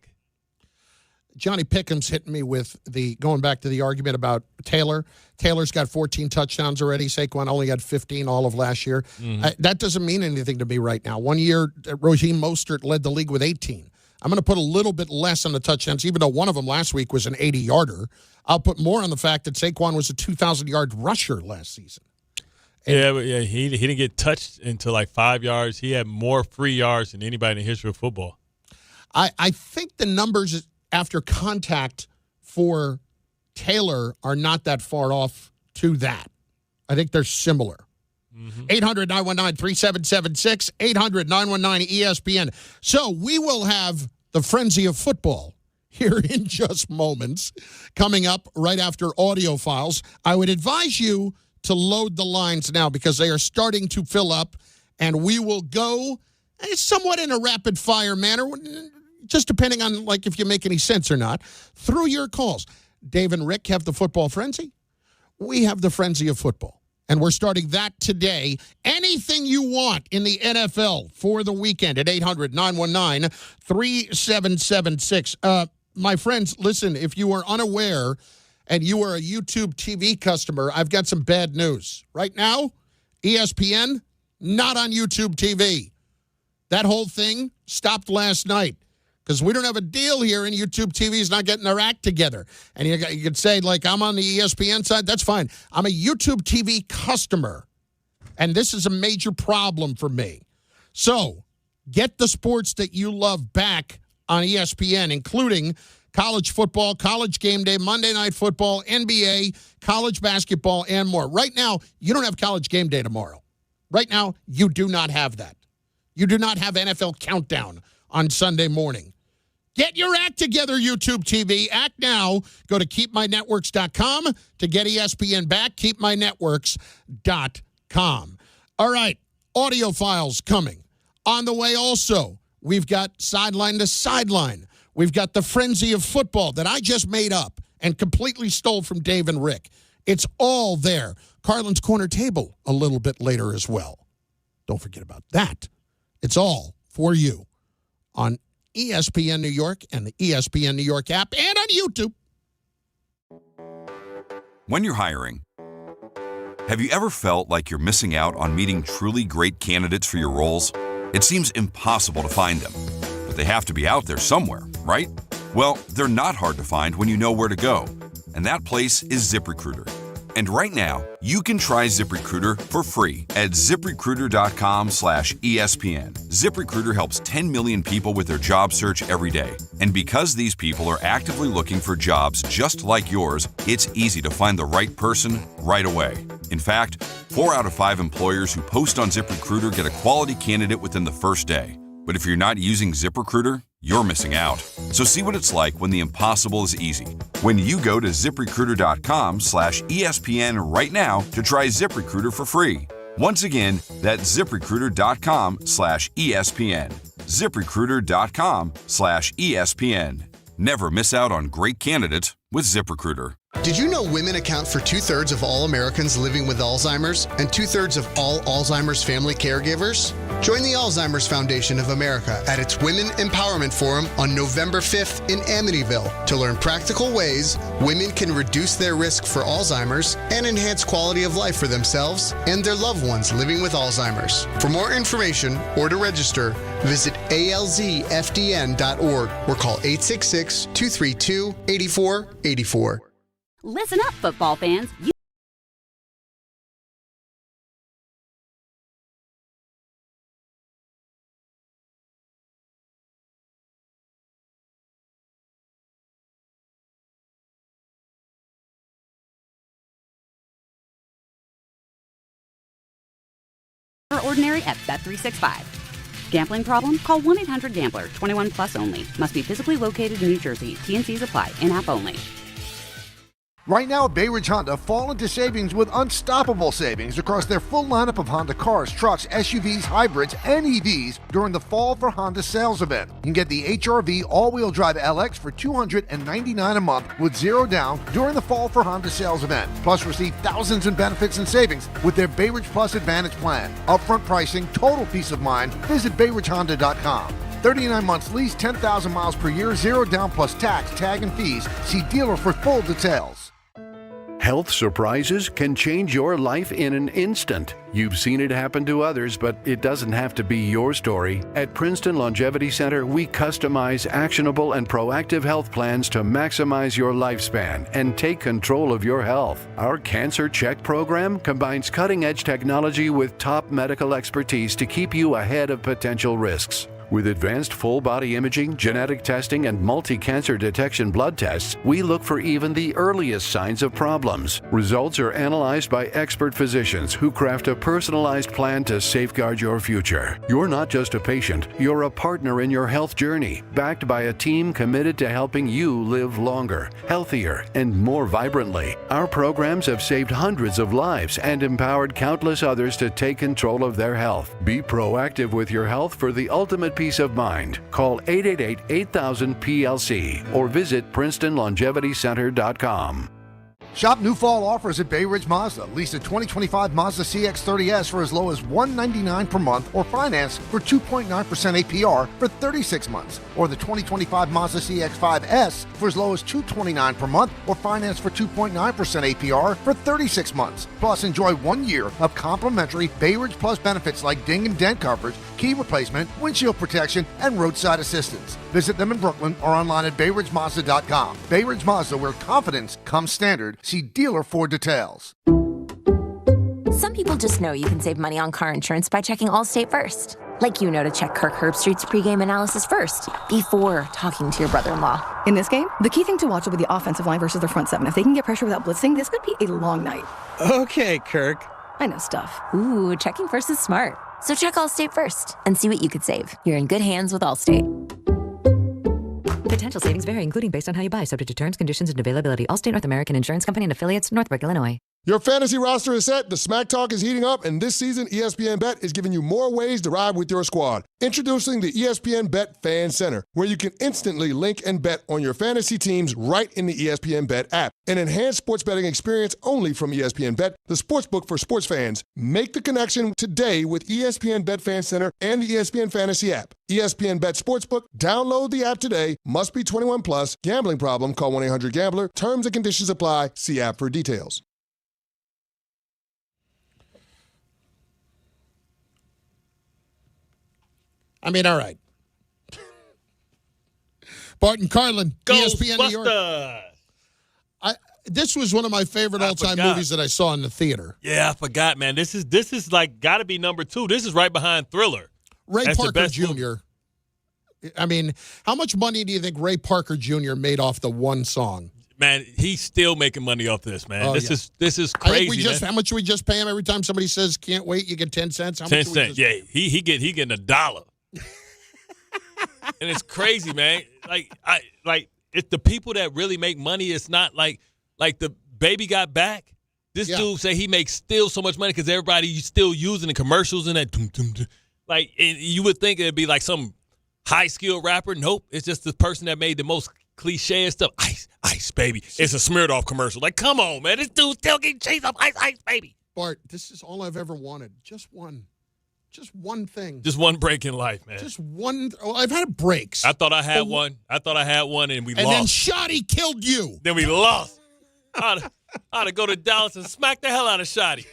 Johnny Pickham's hitting me with going back to the argument about Taylor. Taylor's got 14 touchdowns already. Saquon only had 15 all of last year. Mm-hmm. That doesn't mean anything to me right now. 1 year, Raheem Mostert led the league with 18. I'm going to put a little bit less on the touchdowns, even though one of them last week was an 80-yarder. I'll put more on the fact that Saquon was a 2,000-yard rusher last season. And he didn't get touched until like 5 yards. He had more free yards than anybody in the history of football. I think the numbers after contact for Taylor are not that far off to that. I think they're similar. 800-919-3776, 800-919-ESPN. So we will have the frenzy of football here in just moments coming up right after audio files. I would advise you to load the lines now because they are starting to fill up, and we will go somewhat in a rapid-fire manner, just depending on like if you make any sense or not, through your calls. Dave and Rick have the football frenzy. We have the frenzy of football. And we're starting that today. Anything you want in the NFL for the weekend at 800-919-3776. My friends, listen, if you are unaware and you are a YouTube TV customer, I've got some bad news. Right now, ESPN, not on YouTube TV. That whole thing stopped last night. Because we don't have a deal here, and YouTube TV is not getting their act together. And you could say, like, I'm on the ESPN side. That's fine. I'm a YouTube TV customer, and this is a major problem for me. So get the sports that you love back on ESPN, including college football, college game day, Monday Night Football, NBA, college basketball, and more. Right now, you don't have college game day tomorrow. Right now, you do not have that. You do not have NFL Countdown on Sunday morning. Get your act together, YouTube TV. Act now. Go to keepmynetworks.com to get ESPN back. Keepmynetworks.com. All right, audio files coming. On the way also, we've got Sideline to Sideline. We've got the frenzy of football that I just made up and completely stole from Dave and Rick. It's all there. Carlin's Corner Table a little bit later as well. Don't forget about that. It's all for you on ESPN New York and the ESPN New York app and on YouTube. When you're hiring, have you ever felt like you're missing out on meeting truly great candidates for your roles? It seems impossible to find them, but they have to be out there somewhere, right? Well, they're not hard to find when you know where to go, and that place is ZipRecruiter. And right now, you can try ZipRecruiter for free at ZipRecruiter.com/ESPN. ZipRecruiter helps 10 million people with their job search every day. And because these people are actively looking for jobs just like yours, it's easy to find the right person right away. In fact, 4 out of 5 employers who post on ZipRecruiter get a quality candidate within the first day. But if you're not using ZipRecruiter, you're missing out. So see what it's like when the impossible is easy. When you go to ZipRecruiter.com/ESPN right now to try ZipRecruiter for free. Once again, that's ZipRecruiter.com/ESPN. ZipRecruiter.com/ESPN. Never miss out on great candidates with ZipRecruiter. Did you know women account for 2/3 of all Americans living with Alzheimer's and 2/3 of all Alzheimer's family caregivers? Join the Alzheimer's Foundation of America at its Women Empowerment Forum on November 5th in Amityville to learn practical ways women can reduce their risk for Alzheimer's and enhance quality of life for themselves and their loved ones living with Alzheimer's. For more information or to register, visit alzfdn.org or call 866-232-8484. Listen up, football fans. extraordinary at Bet365. Gambling problem? Call 1-800-GAMBLER. 21 plus only. Must be physically located in New Jersey. T&Cs apply. In-app only. Right now at Bay Ridge Honda, fall into savings with unstoppable savings across their full lineup of Honda cars, trucks, SUVs, hybrids, and EVs during the Fall for Honda sales event. You can get the HR-V all-wheel drive LX for $299 a month with 0 down during the Fall for Honda sales event. Plus, receive thousands in benefits and savings with their Bay Ridge Plus Advantage plan. Upfront pricing, total peace of mind. Visit BayRidgeHonda.com. 39 months lease, 10,000 miles per year, 0 down plus tax, tag, and fees. See dealer for full details. Health surprises can change your life in an instant. You've seen it happen to others, but it doesn't have to be your story. At Princeton Longevity Center, we customize actionable and proactive health plans to maximize your lifespan and take control of your health. Our Cancer Check program combines cutting-edge technology with top medical expertise to keep you ahead of potential risks. With advanced full-body imaging, genetic testing, and multi-cancer detection blood tests, we look for even the earliest signs of problems. Results are analyzed by expert physicians who craft a personalized plan to safeguard your future. You're not just a patient, you're a partner in your health journey, backed by a team committed to helping you live longer, healthier, and more vibrantly. Our programs have saved hundreds of lives and empowered countless others to take control of their health. Be proactive with your health for the ultimate peace of mind. Call 888-8000-PLC or visit PrincetonLongevityCenter.com. Shop new fall offers at Bay Ridge Mazda. Lease a 2025 Mazda CX-30S for as low as $199 per month or finance for 2.9% APR for 36 months. Or the 2025 Mazda CX-5S for as low as $229 per month or finance for 2.9% APR for 36 months. Plus, enjoy 1 year of complimentary Bay Ridge Plus benefits like ding and dent coverage, key replacement, windshield protection, and roadside assistance. Visit them in Brooklyn or online at BayRidgeMazda.com. Bay Ridge Mazda, where confidence comes standard. See dealer for details. Some people just know you can save money on car insurance by checking Allstate first. Like you know to check Kirk Herbstreit's pregame analysis first, before talking to your brother-in-law. In this game, the key thing to watch will be the offensive line versus their front seven. If they can get pressure without blitzing, this could be a long night. Okay, Kirk. I know stuff. Ooh, checking first is smart. So check Allstate first and see what you could save. You're in good hands with Allstate. Potential savings vary, including based on how you buy, subject to terms, conditions, and availability. Allstate North American Insurance Company and affiliates, Northbrook, Illinois. Your fantasy roster is set, the smack talk is heating up, and this season ESPN Bet is giving you more ways to ride with your squad. Introducing the ESPN Bet Fan Center, where you can instantly link and bet on your fantasy teams right in the ESPN Bet app. An enhanced sports betting experience only from ESPN Bet, the sportsbook for sports fans. Make the connection today with ESPN Bet Fan Center and the ESPN Fantasy app. ESPN Bet Sportsbook, download the app today. Must be 21 plus. Gambling problem, call 1-800-GAMBLER. Terms and conditions apply. See app for details. I mean, all right. Bart Carlin, ESPN New York. This was one of my favorite all-time movies that I saw in the theater. Yeah, I forgot, man. This is like got to be number 2. This is right behind Thriller. Ray Parker Jr. I mean, how much money do you think Ray Parker Jr. made off the one song? Man, he's still making money off this, man. Oh, this is I crazy. think how much we just pay him every time somebody says "can't wait"? You get 10 cents. How 10 much cents. Yeah, he getting $1. And it's crazy, man. It's the people that really make money. It's not like the Baby Got Back. This dude say he makes still so much money because everybody's still using the commercials and that. And you would think it'd be like some high skill rapper. Nope, it's just the person that made the most cliche stuff. Ice, baby. It's a smeared off commercial. Like, come on, man. This dude's still getting chased up. Ice, baby. Bart, this is all I've ever wanted. Just one thing. Just one break in life, man. Just one. Oh, I've had breaks. I thought I had one. And we lost. And then Shotty killed you. Then we lost. I ought to go to Dallas and smack the hell out of Shotty.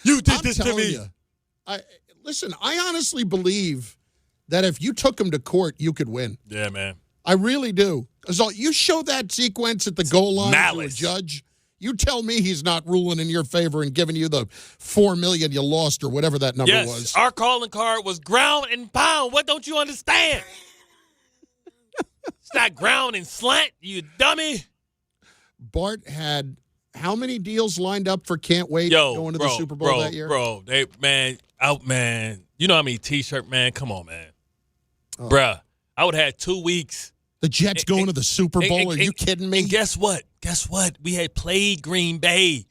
You did this to me. Listen, I honestly believe that if you took him to court, you could win. Yeah, man. I really do. So you show that sequence at the goal line to a judge. You tell me he's not ruling in your favor and giving you the $4 million you lost or whatever that number was. Our calling card was ground and pound. What don't you understand? It's not ground and slant, you dummy. Bart had how many deals lined up for Can't Wait going to the Super Bowl that year? Man, out, man. You know how many T-shirt, man? Come on, man. Bruh, I would have had 2 weeks. The Jets going to the Super Bowl? Are you kidding me? And guess what? We had played Green Bay.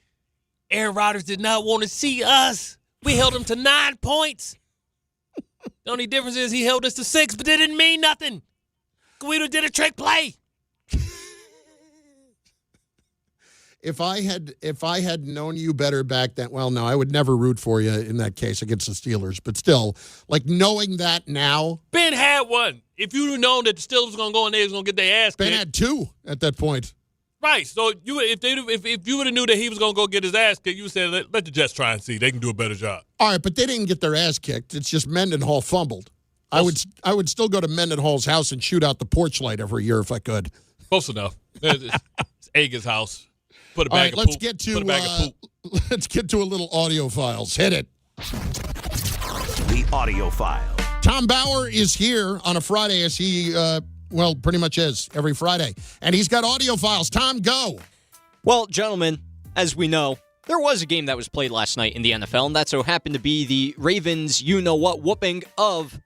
Aaron Rodgers did not want to see us. We held him to 9 points. The only difference is he held us to 6, but that didn't mean nothing. Guido did a trick play. If I had known you better back then, well, no, I would never root for you in that case against the Steelers. But still, like knowing that now. Ben had one. If you'd have known that the Steelers was going to go in there, he was going to get their ass kicked. Ben had 2 at that point. Right. So if you would have knew that he was going to go get his ass kicked, you said, let the Jets try and see. They can do a better job. All right, but they didn't get their ass kicked. It's just Mendenhall fumbled. I would still go to Mendenhall's house and shoot out the porch light every year if I could. Close enough. It's Aga's house. Put a bag All right, of let's poop. get to Put a bag of poop. Let's get to a little audio files. Hit it. The audio file. Tom Bauer is here on a Friday, as he pretty much is every Friday, and he's got audio files. Tom, go. Well, gentlemen, as we know, there was a game that was played last night in the NFL, and that so happened to be the Ravens you-know-what whooping of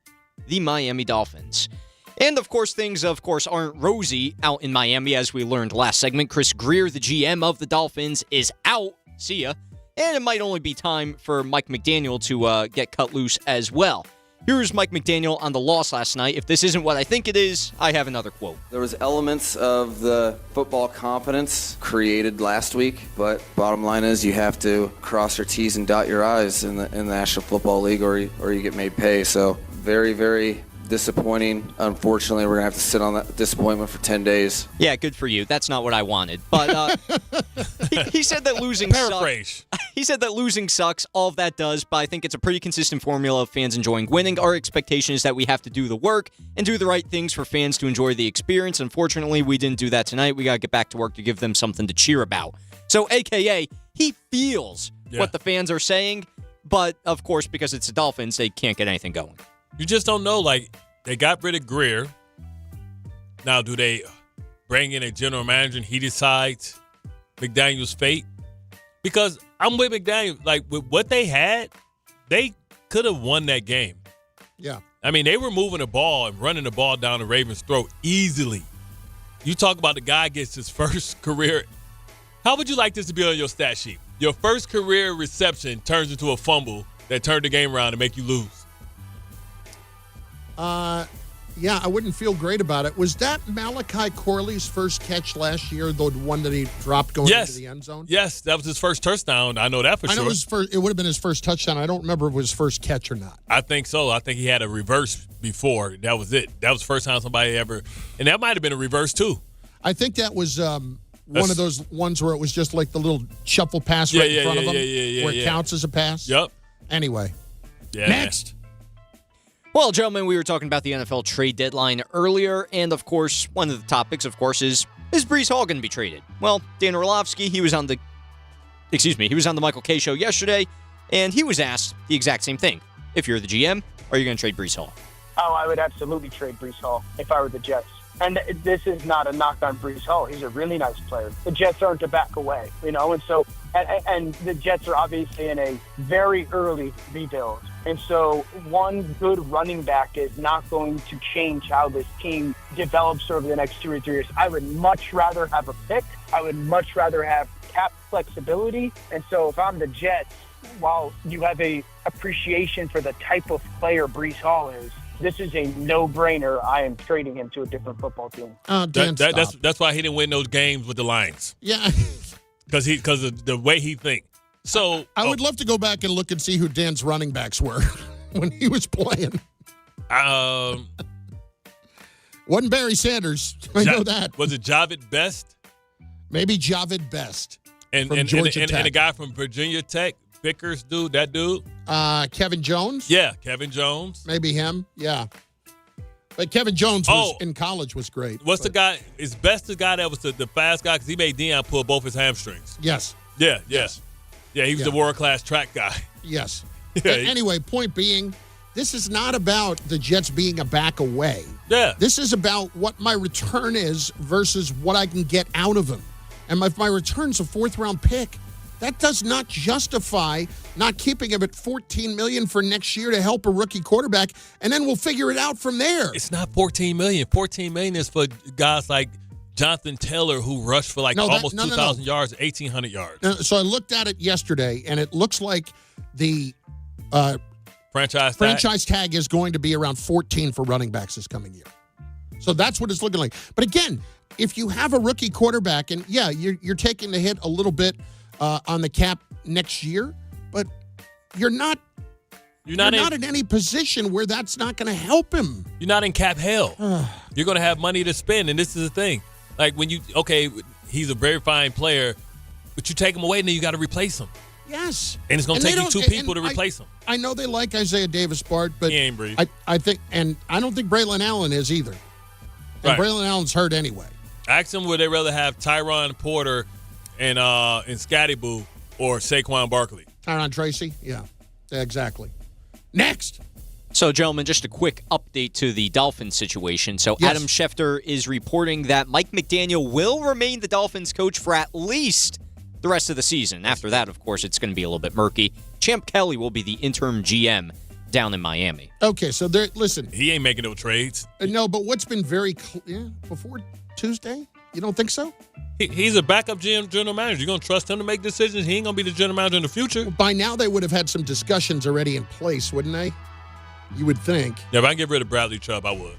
the Miami Dolphins. And, of course, things, aren't rosy out in Miami, as we learned last segment. Chris Greer, the GM of the Dolphins, is out. See ya. And it might only be time for Mike McDaniel to get cut loose as well. Here's Mike McDaniel on the loss last night. If this isn't what I think it is, I have another quote. There was elements of the football competence created last week, but bottom line is you have to cross your T's and dot your I's in the National Football League or you get made pay. So very, very disappointing. Unfortunately, we're going to have to sit on that disappointment for 10 days. Yeah, good for you. That's not what I wanted. But he said that losing Paraphrase. He said that losing sucks. All of that does, but I think it's a pretty consistent formula of fans enjoying winning. Our expectation is that we have to do the work and do the right things for fans to enjoy the experience. Unfortunately, we didn't do that tonight. We got to get back to work to give them something to cheer about. So, AKA, he feels what the fans are saying, but, of course, because it's the Dolphins, they can't get anything going. You just don't know. Like, they got rid of Greer. Now, do they bring in a general manager and he decides McDaniel's fate? Because I'm with McDaniel. Like, with what they had, they could have won that game. Yeah. I mean, they were moving the ball and running the ball down the Ravens' throat easily. You talk about the guy gets his first career. How would you like this to be on your stat sheet? Your first career reception turns into a fumble that turned the game around and make you lose. Yeah, I wouldn't feel great about it. Was that Malachi Corley's first catch last year, the one that he dropped going into the end zone? Yes, that was his first touchdown. I know that for sure. I know it would have been his first touchdown. I don't remember if it was his first catch or not. I think so. I think he had a reverse before. That was it. That was the first time somebody ever – and that might have been a reverse too. I think that was one of those ones where it was just like the little shuffle pass in front of him where it counts as a pass. Yep. Anyway. Yeah. Next. Well, gentlemen, we were talking about the NFL trade deadline earlier, and, of course, one of the topics, of course, is Breece Hall going to be traded? Well, Dan Orlovsky, he was on the Michael Kay show yesterday, and he was asked the exact same thing. If you're the GM, are you going to trade Breece Hall? Oh, I would absolutely trade Breece Hall if I were the Jets. And this is not a knock on Breece Hall. He's a really nice player. The Jets aren't to back away, and so and the Jets are obviously in a very early rebuild. And so one good running back is not going to change how this team develops over the next 2 or 3 years. I would much rather have a pick. I would much rather have cap flexibility. And so if I'm the Jets, while you have a appreciation for the type of player Breece Hall is, this is a no-brainer. I am trading him to a different football team. That's why he didn't win those games with the Lions. Yeah. Because of the way he thinks. So I would love to go back and look and see who Dan's running backs were when he was playing. Wasn't Barry Sanders. I know that. Was it Javid Best? Maybe Javid Best and Georgia Tech. And the guy from Virginia Tech, Vickers dude, that dude? Kevin Jones? Yeah, Kevin Jones. Maybe him, yeah. But Kevin Jones in college was great. What's the guy? Is Best the guy that was the fast guy? Because he made Deion pull both his hamstrings. Yes. Yeah, yes. Yeah, he was a world-class track guy. Yes. Anyway, point being, this is not about the Jets being a back away. Yeah. This is about what my return is versus what I can get out of him. And if my return's a 4th-round pick, that does not justify not keeping him at $14 million for next year to help a rookie quarterback, and then we'll figure it out from there. It's not $14 million. $14 million is for guys like Jonathan Taylor, who rushed for almost 2,000 yards, 1,800 yards. So I looked at it yesterday, and it looks like the franchise tag is going to be around 14 for running backs this coming year. So that's what it's looking like. But again, if you have a rookie quarterback, and yeah, you're taking the hit a little bit on the cap next year, but you're not in any position where that's not going to help him. You're not in cap hell. You're going to have money to spend, and this is the thing. Like he's a very fine player, but you take him away, and then you got to replace him. Yes. And it's going to take you two people to replace him. I know they like Isaiah Davis, Bart, but he ain't breathe. I think, and I don't think Braylon Allen is either. And Right. Braylon Allen's hurt anyway. Ask them would they rather have Tyron Porter and Scotty Boo or Saquon Barkley. Tyron Tracy? Yeah, exactly. Next. So, gentlemen, just a quick update to the Dolphins situation. So, Yes. Adam Schefter is reporting that Mike McDaniel will remain the Dolphins coach for at least the rest of the season. After that, of course, it's going to be a little bit murky. Champ Kelly will be the interim GM down in Miami. Okay, so listen. He ain't making no trades. No, but what's been very clear before Tuesday? You don't think so? He's a backup general manager. You're going to trust him to make decisions? He ain't going to be the general manager in the future. Well, by now, they would have had some discussions already in place, wouldn't they? You would think. Yeah, if I get rid of Bradley Chubb, I would.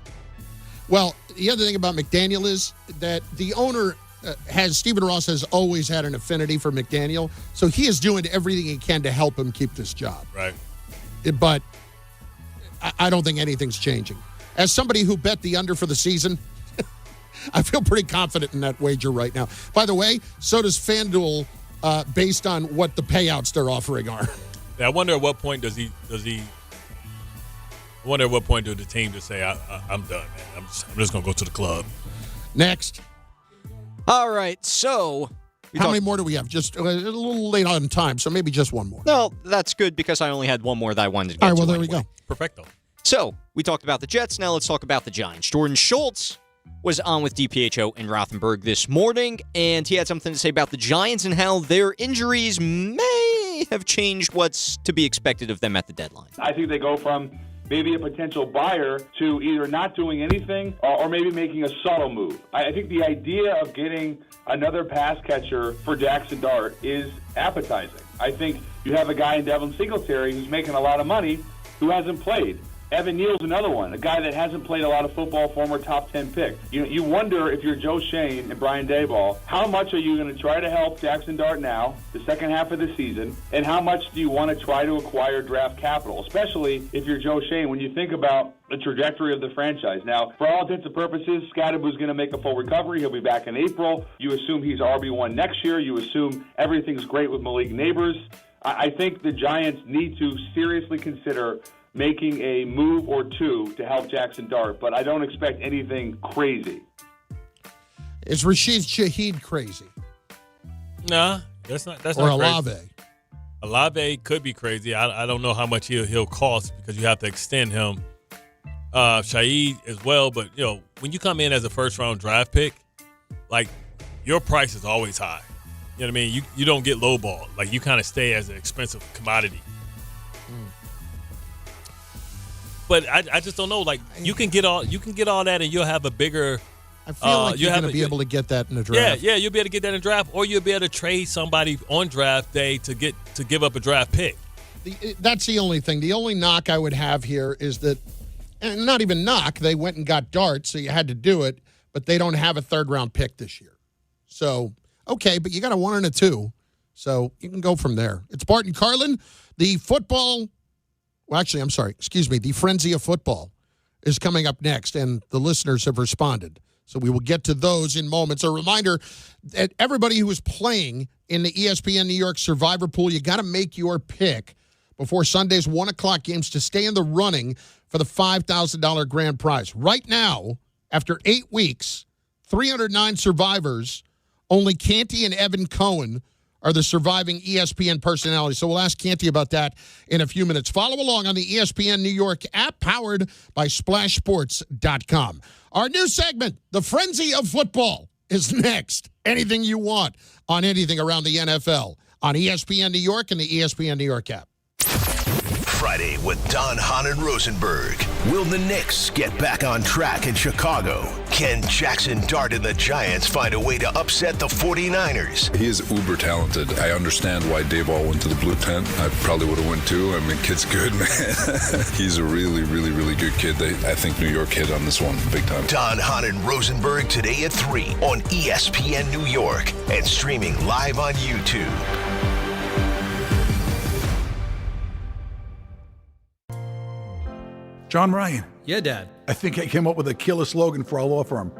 Well, the other thing about McDaniel is that the owner Stephen Ross has always had an affinity for McDaniel, so he is doing everything he can to help him keep this job. Right. But I don't think anything's changing. As somebody who bet the under for the season, I feel pretty confident in that wager right now. By the way, so does FanDuel, based on what the payouts they're offering are. Yeah, I wonder at what point does he? I wonder at what point does the team just say, "I'm done, man. I'm just gonna go to the club." Next. All right, so how many more do we have? Just a little late on time, so maybe just one more. No, that's good because I only had one more that I wanted to get All right, well, to there anyway. we go. Perfecto. So, we talked about the Jets. Now let's talk about the Giants. Jordan Schultz was on with DPHO in Rothenberg this morning, and he had something to say about the Giants and how their injuries may have changed what's to be expected of them at the deadline. I think they go from maybe a potential buyer to either not doing anything or maybe making a subtle move. I think the idea of getting another pass catcher for Jaxson Dart is appetizing. I think you have a guy in Devin Singletary who's making a lot of money who hasn't played. Evan Neal's another one, a guy that hasn't played a lot of football, former top 10 pick. You wonder if you're Joe Shane and Brian Daboll, how much are you going to try to help Jaxson Dart now, the second half of the season, and how much do you want to try to acquire draft capital, especially if you're Joe Shane, when you think about the trajectory of the franchise. Now, for all intents and purposes, Scadaboo's going to make a full recovery. He'll be back in April. You assume he's RB1 next year. You assume everything's great with Malik Neighbors. I think the Giants need to seriously consider making a move or two to help Jaxson Dart, but I don't expect anything crazy. Is Rashid Shaheed crazy? Nah, that's not or Olave. Crazy. Olave could be crazy. I don't know how much he'll cost because you have to extend him. Shaheed as well, but when you come in as a first round draft pick, like your price is always high. You know what I mean? You don't get lowballed. Like you kind of stay as an expensive commodity. But I just don't know. Like you can get all that, and you'll have a bigger. I feel like you're going to be able to get that in the draft. Yeah, you'll be able to get that in the draft, or you'll be able to trade somebody on draft day to give up a draft pick. That's the only thing. The only knock I would have here is that, and not even knock. They went and got Dart, so you had to do it. But they don't have a third-round pick this year. So okay, but you got a 1 and a 2, so you can go from there. It's Bart Carlin, the football. Well, actually, I'm sorry. Excuse me. The Frenzy of Football is coming up next, and the listeners have responded. So we will get to those in moments. A reminder that everybody who is playing in the ESPN New York Survivor Pool, you got to make your pick before Sunday's 1 o'clock games to stay in the running for the $5,000 grand prize. Right now, after 8 weeks, 309 survivors, only Canty and Evan Cohen are the surviving ESPN personalities. So we'll ask Canty about that in a few minutes. Follow along on the ESPN New York app, powered by SplashSports.com. Our new segment, The Frenzy of Football, is next. Anything you want on anything around the NFL on ESPN New York and the ESPN New York app. Friday with Don, Hahn, and Rosenberg. Will the Knicks get back on track in Chicago? Can Jaxson Dart and the Giants find a way to upset the 49ers? He is uber talented. I understand why Dayball went to the blue tent. I probably would have went too. I mean, kid's good, man. He's a really, really, really good kid. I think New York hit on this one big time. Don, Hahn, and Rosenberg today at 3 on ESPN New York and streaming live on YouTube. John Ryan. Yeah, Dad. I think I came up with a killer slogan for our law firm.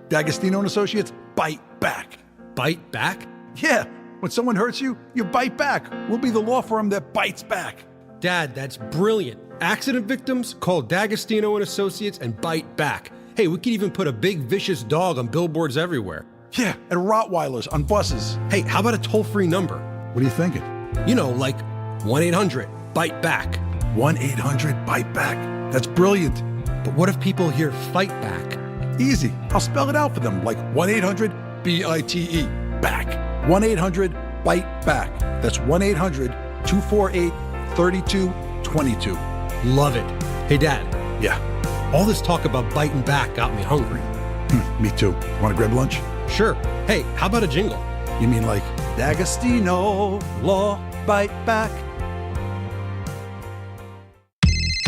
D'Agostino and Associates, bite back. Bite back? Yeah. When someone hurts you, you bite back. We'll be the law firm that bites back. Dad, that's brilliant. Accident victims, call D'Agostino and Associates and bite back. Hey, we could even put a big vicious dog on billboards everywhere. Yeah, and Rottweilers on buses. Hey, how about a toll-free number? What are you thinking? You know, like 1-800-BITE-BACK. 1-800-BITE-BACK. That's brilliant. But what if people hear fight back? Easy. I'll spell it out for them, like 1-800-BITE, back. 1-800-BITE-BACK. That's 1-800-248-3222. Love it. Hey, Dad. Yeah? All this talk about biting back got me hungry. Me too. Want to grab lunch? Sure. Hey, how about a jingle? You mean like, D'Agostino, law, bite back?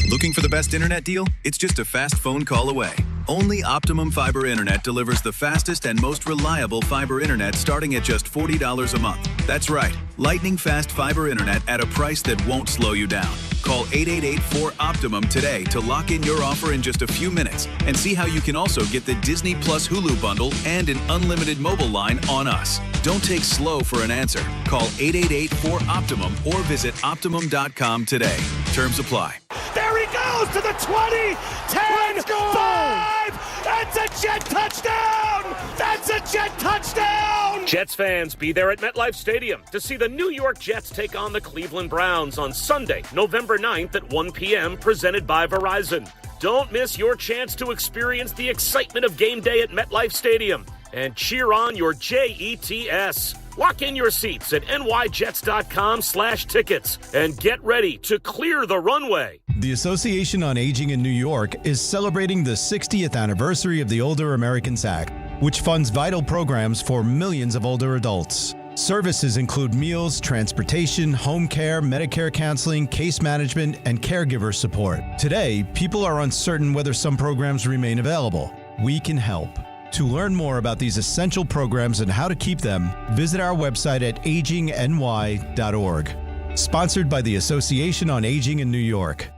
Looking for the best internet deal? It's just a fast phone call away. Only Optimum Fiber Internet delivers the fastest and most reliable fiber internet starting at just $40 a month. That's right, lightning fast fiber internet at a price that won't slow you down. Call 888-4OPTIMUM today to lock in your offer in just a few minutes and see how you can also get the Disney Plus Hulu bundle and an unlimited mobile line on us. Don't take slow for an answer. Call 888-4OPTIMUM or visit Optimum.com today. Terms apply. There he goes to the 20, 10, 5. That's a Jet touchdown. That's a Jet touchdown. Jets fans, be there at MetLife Stadium to see the New York Jets take on the Cleveland Browns on Sunday, November 9th at 1 p.m., presented by Verizon. Don't miss your chance to experience the excitement of game day at MetLife Stadium and cheer on your Jets. Lock in your seats at nyjets.com/tickets and get ready to clear the runway. The Association on Aging in New York is celebrating the 60th anniversary of the Older Americans Act, which funds vital programs for millions of older adults. Services include meals, transportation, home care, Medicare counseling, case management, and caregiver support. Today, people are uncertain whether some programs remain available. We can help. To learn more about these essential programs and how to keep them, visit our website at agingny.org. Sponsored by the Association on Aging in New York.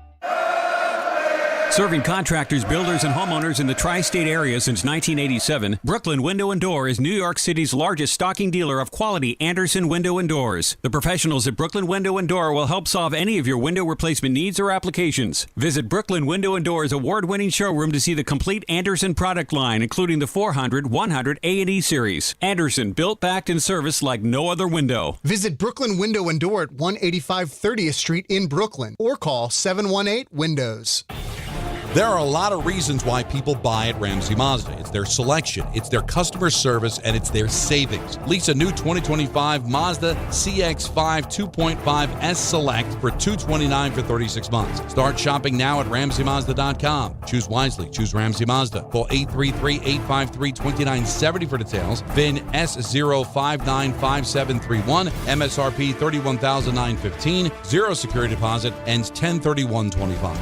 Serving contractors, builders, and homeowners in the tri-state area since 1987, Brooklyn Window & Door is New York City's largest stocking dealer of quality Andersen window & doors. The professionals at Brooklyn Window & Door will help solve any of your window replacement needs or applications. Visit Brooklyn Window & Door's award-winning showroom to see the complete Andersen product line, including the 400, 100, A&E series. Andersen, built, backed, and serviced like no other window. Visit Brooklyn Window & Door at 185 30th Street in Brooklyn or call 718-WINDOWS. There are a lot of reasons why people buy at Ramsey Mazda. It's their selection, it's their customer service, and it's their savings. Lease a new 2025 Mazda CX-5 2.5 S Select for $229 for 36 months. Start shopping now at RamseyMazda.com. Choose wisely. Choose Ramsey Mazda. Call 833-853-2970 for details. VIN S0595731. MSRP $31,915. Zero security deposit. Ends 10/31/25.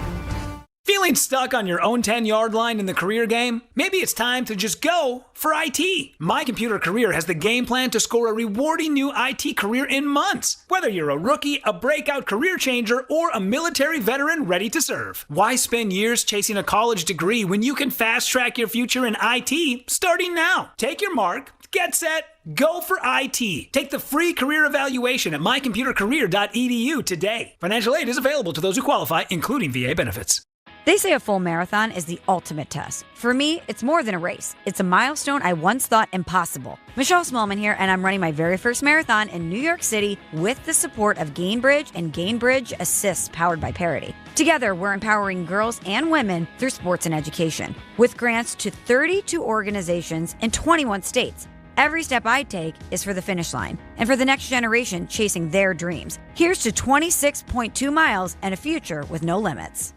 Feeling stuck on your own 10-yard line in the career game? Maybe it's time to just go for IT. My Computer Career has the game plan to score a rewarding new IT career in months. Whether you're a rookie, a breakout career changer, or a military veteran ready to serve. Why spend years chasing a college degree when you can fast-track your future in IT starting now? Take your mark, get set, go for IT. Take the free career evaluation at mycomputercareer.edu today. Financial aid is available to those who qualify, including VA benefits. They say a full marathon is the ultimate test. For me, it's more than a race. It's a milestone I once thought impossible. Michelle Smallman here, and I'm running my very first marathon in New York City with the support of Gainbridge and Gainbridge Assists powered by Parity. Together, we're empowering girls and women through sports and education with grants to 32 organizations in 21 states. Every step I take is for the finish line and for the next generation chasing their dreams. Here's to 26.2 miles and a future with no limits.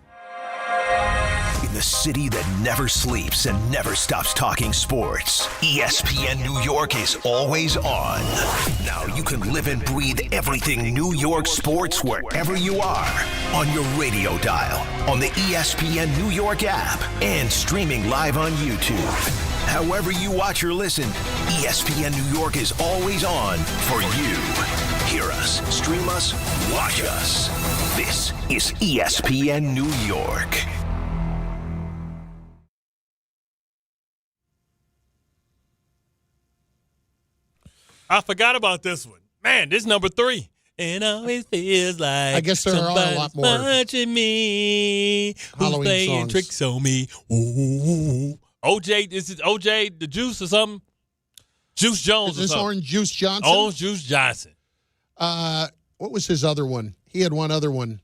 In the city that never sleeps and never stops talking sports, ESPN New York is always on. Now you can live and breathe everything New York sports wherever you are. On your radio dial, on the ESPN New York app, and streaming live on YouTube. However you watch or listen, ESPN New York is always on for you. Hear us, stream us, watch us. This is ESPN New York. I forgot about this one. Man, this is number 3. It always feels like I guess there are a lot more watching me. Halloween who's playing songs. Tricks on me. Ooh. OJ, this is OJ the Juice or something? Juice Jones Is or this something. Orange Juice Johnson? Orange Juice Johnson. What was his other one? He had one other one.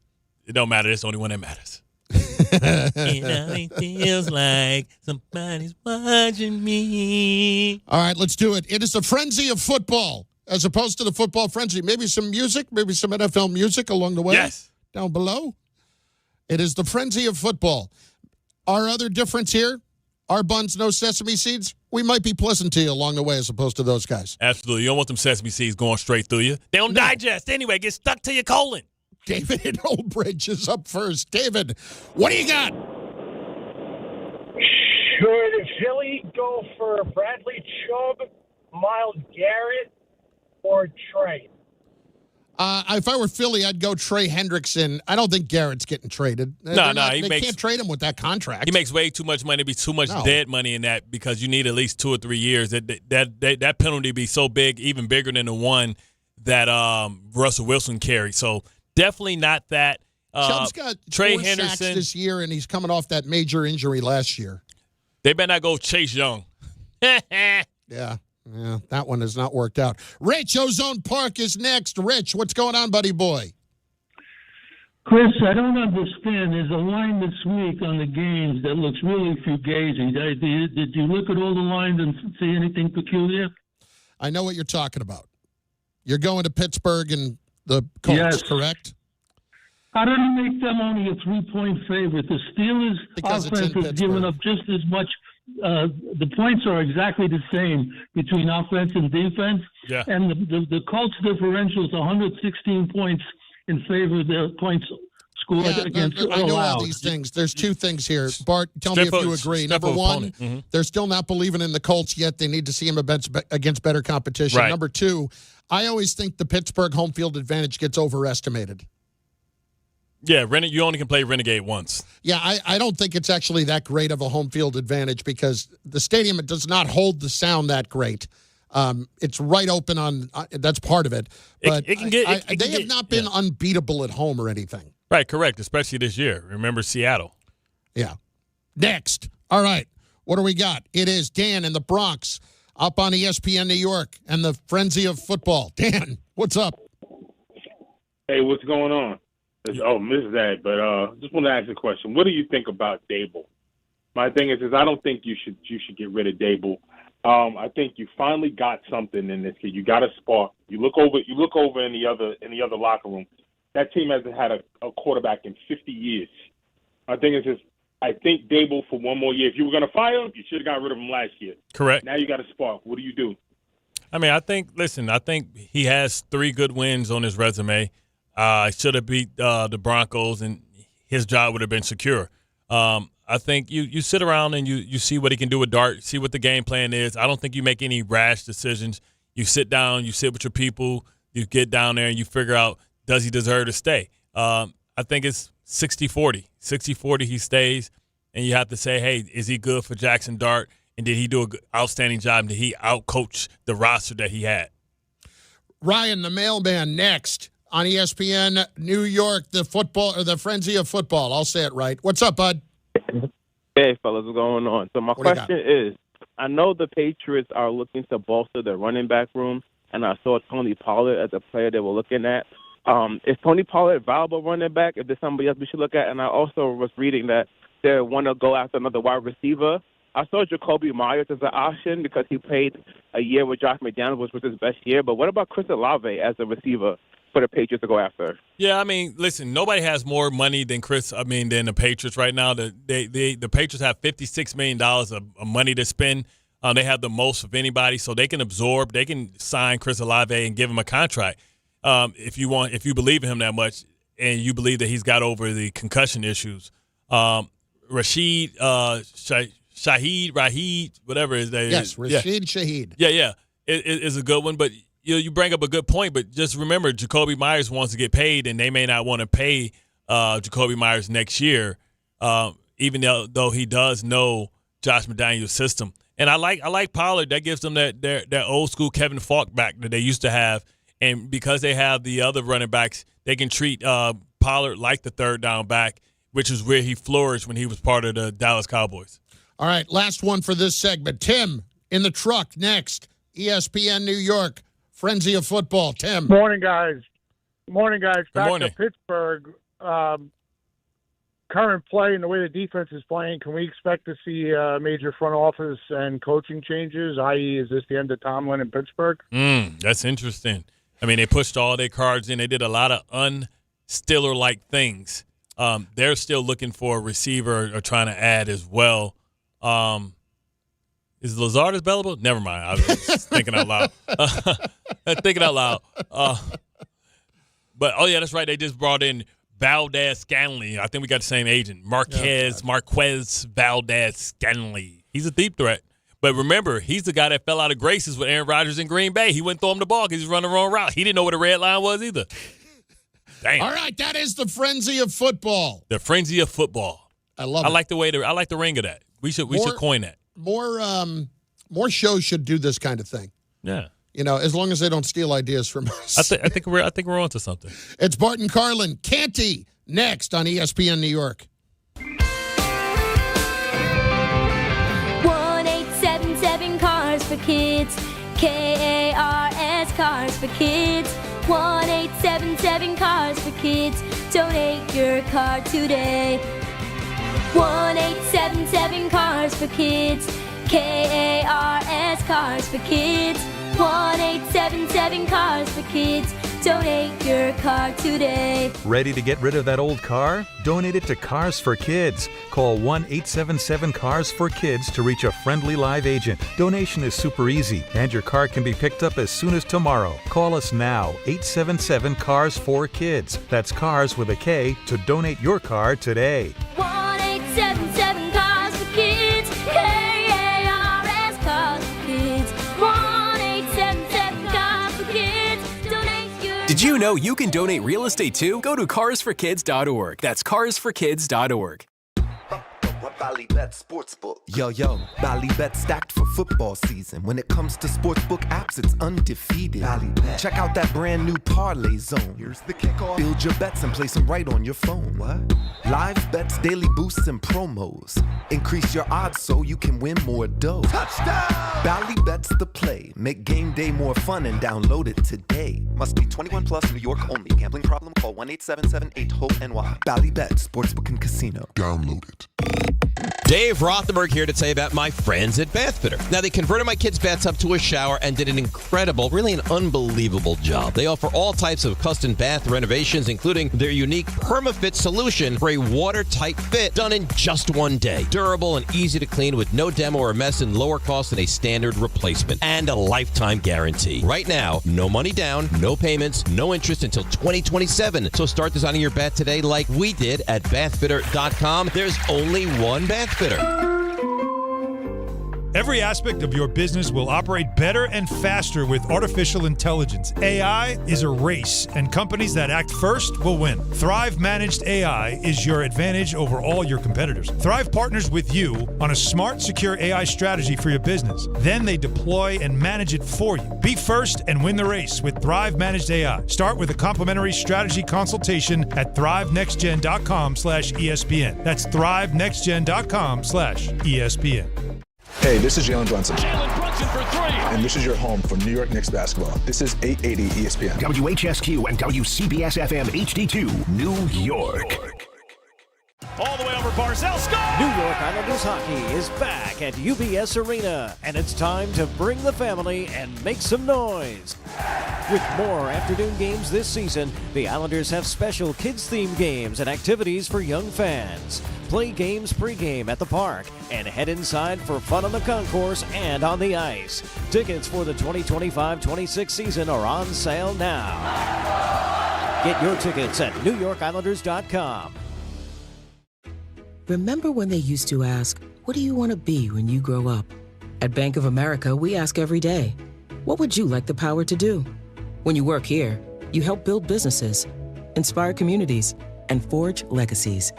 It don't matter. It's the only one that matters. It always feels like somebody's watching me. All right, let's do it. It is a frenzy of football as opposed to the football frenzy. Maybe some music, maybe some NFL music along the way. Yes. Down below. It is the frenzy of football. Our other difference here, our buns, no sesame seeds, we might be pleasant to you along the way as opposed to those guys. Absolutely. You don't want them sesame seeds going straight through you. They don't digest anyway. Get stuck to your colon. David in Old Bridge is up first. David, what do you got? Should Philly go for Bradley Chubb, Myles Garrett, or Trey? If I were Philly, I'd go Trey Hendrickson. I don't think Garrett's getting traded. They can't trade him with that contract. He makes way too much money. Be too much dead money in that because you need at least 2 or 3 years. That penalty be so big, even bigger than the one that Russell Wilson carried. So definitely not that. Chubb's got Trey 4 sacks Henderson this year, and he's coming off that major injury last year. They better not go Chase Young. Yeah, that one has not worked out. Rich, Ozone Park is next. Rich, what's going on, buddy boy? Chris, I don't understand. There's a line this week on the games that looks really fugazi. Did you look at all the lines and see anything peculiar? I know what you're talking about. You're going to Pittsburgh and the Colts, Yes. correct? How did it make them only a 3-point favorite? The Steelers' Because it's in offense has given up just as much. The points are exactly the same between offense and defense. Yeah. And the Colts differential is 116 points in favor of their points scored against I know allowed. all these things. There's 2 things here. Bart, tell me if you agree. Number one, they're still not believing in the Colts yet. They need to see him against better competition. Right. Number 2, I always think the Pittsburgh home field advantage gets overestimated. Yeah, you only can play Renegade once. Yeah, I don't think it's actually that great of a home field advantage because the stadium does not hold the sound that great. It's right open on that's part of it. But they have not been unbeatable at home or anything. Right, correct, especially this year. Remember Seattle. Yeah. Next. All right. What do we got? It is Dan in the Bronx up on ESPN New York and the frenzy of football. Dan, what's up? Hey, what's going on? Mrs. Ed, but just want to ask a question. What do you think about Dable? My thing is I don't think you should get rid of Dable. I think you finally got something in this kid. You got a spark. You look over in the other locker room. That team hasn't had a quarterback in 50 years. My thing is I think Dable for one more year. If you were going to fire him, you should have got rid of him last year. Correct. Now you got a spark. What do you do? I mean, I think he has 3 good wins on his resume. Should have beat the Broncos, and his job would have been secure. I think you sit around and you see what he can do with Dart, see what the game plan is. I don't think you make any rash decisions. You sit down, you sit with your people, you get down there, and you figure out, does he deserve to stay? I think it's 60-40. 60-40 he stays, and you have to say, hey, is he good for Jaxson Dart, and did he do an outstanding job, and did he outcoach the roster that he had? Ryan, the mailman, next. On ESPN New York, the frenzy of football. I'll say it right. What's up, bud? Hey, fellas, what's going on? So my question is, I know the Patriots are looking to bolster their running back room, and I saw Tony Pollard as a player they were looking at. Is Tony Pollard a viable running back? If there's somebody else we should look at? And I also was reading that they want to go after another wide receiver. I saw Jacoby Myers as an option because he played a year with Josh McDaniel, which was his best year. But what about Chris Olave as a receiver for the Patriots to go after? Yeah, I mean, listen, nobody has more money than the Patriots right now. The Patriots have $56 million of money to spend. They have the most of anybody, so they can sign Chris Olave and give him a contract if you believe in him that much and you believe that he's got over the concussion issues. Shaheed, whatever his name is. Yes, Shaheed. Yeah. It is a good one, but you bring up a good point, but just remember, Jacoby Myers wants to get paid, and they may not want to pay Jacoby Myers next year, even though he does know Josh McDaniel's system. And I like Pollard. That gives them that old school Kevin Falk back that they used to have, and because they have the other running backs, they can treat Pollard like the third down back, which is where he flourished when he was part of the Dallas Cowboys. All right, last one for this segment. Tim, in the truck next. ESPN New York, Frenzy of Football. Tim. Morning, guys. Back morning. to Pittsburgh. Current play and the way the defense is playing, can we expect to see major front office and coaching changes, i.e., is this the end of Tomlin in Pittsburgh? That's interesting. I mean, they pushed all their cards in. They did a lot of un-Stiller-like things. They're still looking for a receiver or trying to add as well. Is Lazard available? Never mind. I was thinking out loud. But, oh, yeah, that's right. They just brought in Valdez Scanley. I think we got the same agent. Marquez Valdez Scanley. He's a deep threat. But remember, he's the guy that fell out of graces with Aaron Rodgers in Green Bay. He wouldn't throw him the ball because he's running the wrong route. He didn't know what a red line was either. Damn. All right, that is the Frenzy of Football. The Frenzy of Football. I love it. I like the ring of that. We should coin that. More shows should do this kind of thing. Yeah. You know, as long as they don't steal ideas from us. I think we're onto something. It's Bart Carlin, Canty, next on ESPN New York. 1-877 Cars for Kids. KARS Cars for Kids. 1-877 Cars for Kids. Donate your car today. 1-877 Cars for Kids. KARS Cars for Kids. 1-877 Cars for Kids. Donate your car today. Ready to get rid of that old car? Donate it to Cars for Kids. Call 1-877-CARS-FOR-KIDS to reach a friendly live agent. Donation is super easy, and your car can be picked up as soon as tomorrow. Call us now, 877-CARS-FOR-KIDS. That's cars with a K to donate your car today. 1-877 Cars for Kids. KARS Cars for Kids. 1-877 Cars for Kids. Donate your. Did you know you can donate real estate too? Go to carsforkids.org. That's carsforkids.org. Ballybet Sportsbook. Yo, Ballybet stacked for football season. When it comes to sportsbook apps, it's undefeated. Ballybet. Check out that brand new parlay zone. Here's the kickoff. Build your bets and place them right on your phone. What? Live bets, daily boosts, and promos. Increase your odds so you can win more dough. Touchdown! Ballybet's the play. Make game day more fun and download it today. Must be 21 plus, New York only. Gambling problem? Call 1-877-8-HOPE-NY. Ballybet Sportsbook and Casino. Download it. Dave Rothenberg here to tell you about my friends at Bathfitter. Now, they converted my kids' bathtub to a shower and did an incredible, really an unbelievable job. They offer all types of custom bath renovations, including their unique PermaFit solution for a watertight fit done in just one day. Durable and easy to clean with no demo or mess and lower cost than a standard replacement. And a lifetime guarantee. Right now, no money down, no payments, no interest until 2027. So start designing your bath today like we did at bathfitter.com. There's only one Bathfitter. Every aspect of your business will operate better and faster with artificial intelligence. AI is a race, and companies that act first will win. Thrive Managed AI is your advantage over all your competitors. Thrive partners with you on a smart, secure AI strategy for your business. Then they deploy and manage it for you. Be first and win the race with Thrive Managed AI. Start with a complimentary strategy consultation at thrivenextgen.com/ESPN. That's thrivenextgen.com/ESPN. Hey, this is Jalen Brunson. Jalen Brunson for three. And this is your home for New York Knicks basketball. This is 880 ESPN. WHSQ and WCBS FM HD2, New York. all the way over Barzell. Score! New York Islanders hockey is back at UBS Arena, and it's time to bring the family and make some noise. With more afternoon games this season, the Islanders have special kids-themed games and activities for young fans. Play games pregame at the park and head inside for fun on the concourse and on the ice. Tickets for the 2025-26 season are on sale now. Get your tickets at NewYorkIslanders.com. Remember when they used to ask, what do you want to be when you grow up? At Bank of America, we ask every day, what would you like the power to do? When you work here, you help build businesses, inspire communities, and forge legacies.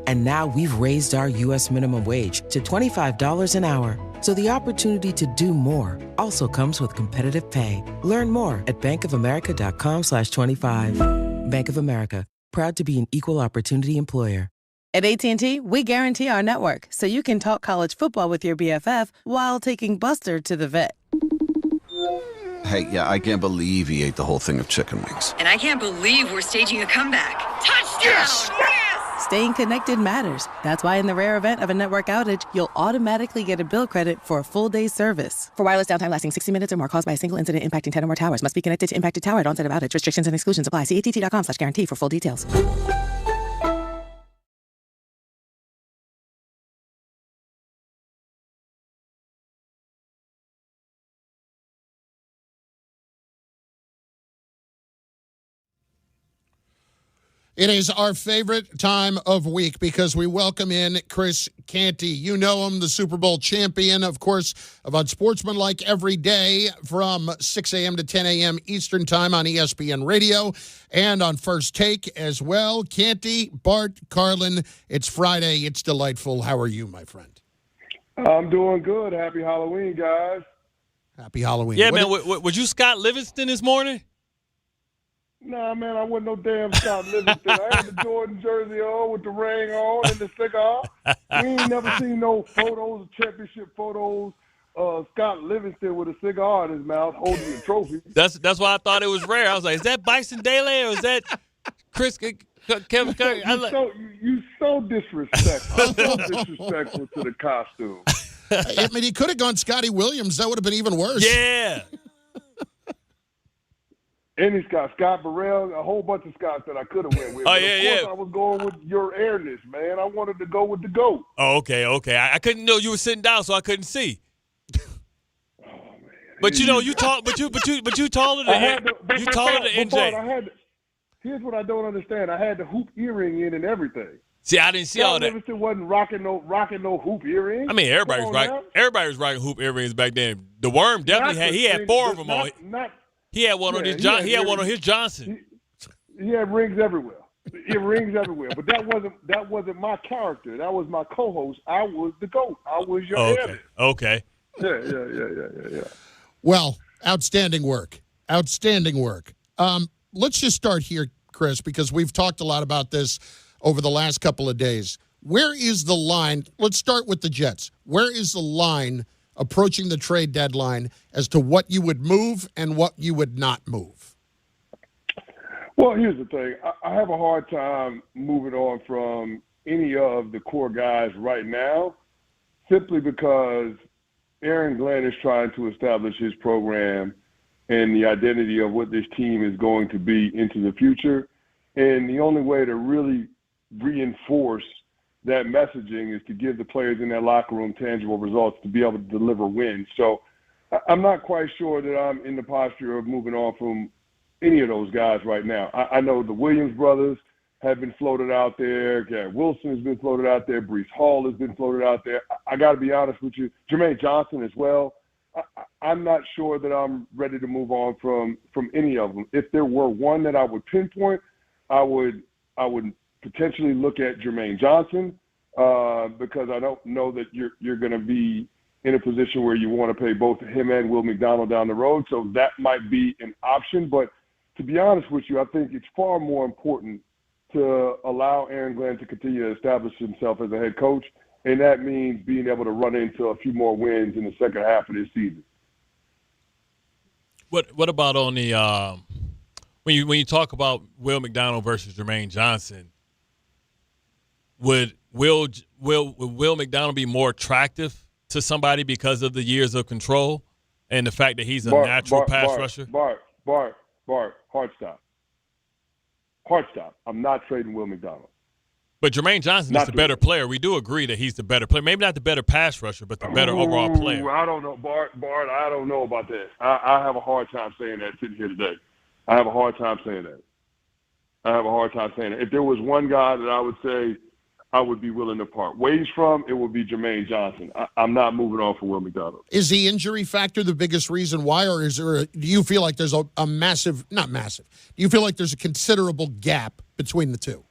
And now we've raised our U.S. minimum wage to $25 an hour. So the opportunity to do more also comes with competitive pay. Learn more at bankofamerica.com/25. Bank of America, proud to be an equal opportunity employer. At AT&T, we guarantee our network so you can talk college football with your BFF while taking Buster to the vet. Hey, yeah, I can't believe he ate the whole thing of chicken wings. And I can't believe we're staging a comeback. Touchdown! Yes! Staying connected matters. That's why in the rare event of a network outage, you'll automatically get a bill credit for a full day's service. For wireless downtime lasting 60 minutes or more caused by a single incident impacting 10 or more towers, must be connected to impacted tower at onset of outage. Restrictions and exclusions apply. See att.com/guarantee for full details. It is our favorite time of week because we welcome in Chris Canty. You know him, the Super Bowl champion, of course, of Unsportsmanlike every day from 6 a.m. to 10 a.m. Eastern Time on ESPN Radio and on First Take as well. Canty, Bart Carlin, it's Friday. It's delightful. How are you, my friend? I'm doing good. Happy Halloween, guys. Happy Halloween. Yeah, man. Was you Scott Livingston this morning? Nah, man, I wasn't no damn Scott Livingston. I had the Jordan jersey on with the ring on and the cigar. We ain't never seen no photos, championship photos, Scott Livingston with a cigar in his mouth holding the trophy. That's why I thought it was rare. I was like, is that Bison Dele or is that Chris Kevin Curry? You so disrespectful. So disrespectful to the costume. I mean, he could have gone Scotty Williams. That would have been even worse. Yeah. Any Scott Burrell, a whole bunch of Scotts that I could have went with. Oh, but yeah, of course I was going with your airness, man. I wanted to go with the GOAT. Oh, okay. I couldn't know you were sitting down, so I couldn't see. Oh man! But you know, you taller than MJ. Here's what I don't understand. I had the hoop earring in and everything. See, I didn't see all that. Livingston wasn't rocking no hoop earrings. I mean, everybody was rocking hoop earrings back then. The Worm definitely had. He had four of them on. He had one on his He had one on his Johnson. He had rings everywhere. But that wasn't my character. That was my co-host. I was the GOAT. I was your airman. Okay. Yeah. Well, outstanding work. Let's just start here, Chris, because we've talked a lot about this over the last couple of days. Where is the line? Let's start with the Jets. Where is the line approaching the trade deadline as to what you would move and what you would not move? Well, here's the thing. I have a hard time moving on from any of the core guys right now simply because Aaron Glenn is trying to establish his program and the identity of what this team is going to be into the future. And the only way to really reinforce that messaging is to give the players in that locker room tangible results to be able to deliver wins. So I'm not quite sure that I'm in the posture of moving on from any of those guys right now. I know the Williams brothers have been floated out there. Garrett Wilson has been floated out there. Breece Hall has been floated out there. I got to be honest with you. Jermaine Johnson as well. I'm not sure that I'm ready to move on from any of them. If there were one that I would pinpoint, I would potentially look at Jermaine Johnson because I don't know that you're going to be in a position where you want to pay both him and Will McDonald down the road. So that might be an option. But to be honest with you, I think it's far more important to allow Aaron Glenn to continue to establish himself as a head coach. And that means being able to run into a few more wins in the second half of this season. What about on the when you talk about Will McDonald versus Jermaine Johnson? would Will McDonald be more attractive to somebody because of the years of control and the fact that he's a natural pass rusher? Bart, hard stop. I'm not trading Will McDonald. But Jermaine Johnson is the better player. We do agree that he's the better player. Maybe not the better pass rusher, but the better overall player. I don't know, Bart. I don't know about that. I have a hard time saying that sitting here today. I have a hard time saying that. If there was one guy that I would say I would be willing to part ways from, it would be Jermaine Johnson. I'm not moving on for Will McDonald. Is the injury factor the biggest reason why, or do you feel like there's a massive, not massive, do you feel like there's a considerable gap between the two?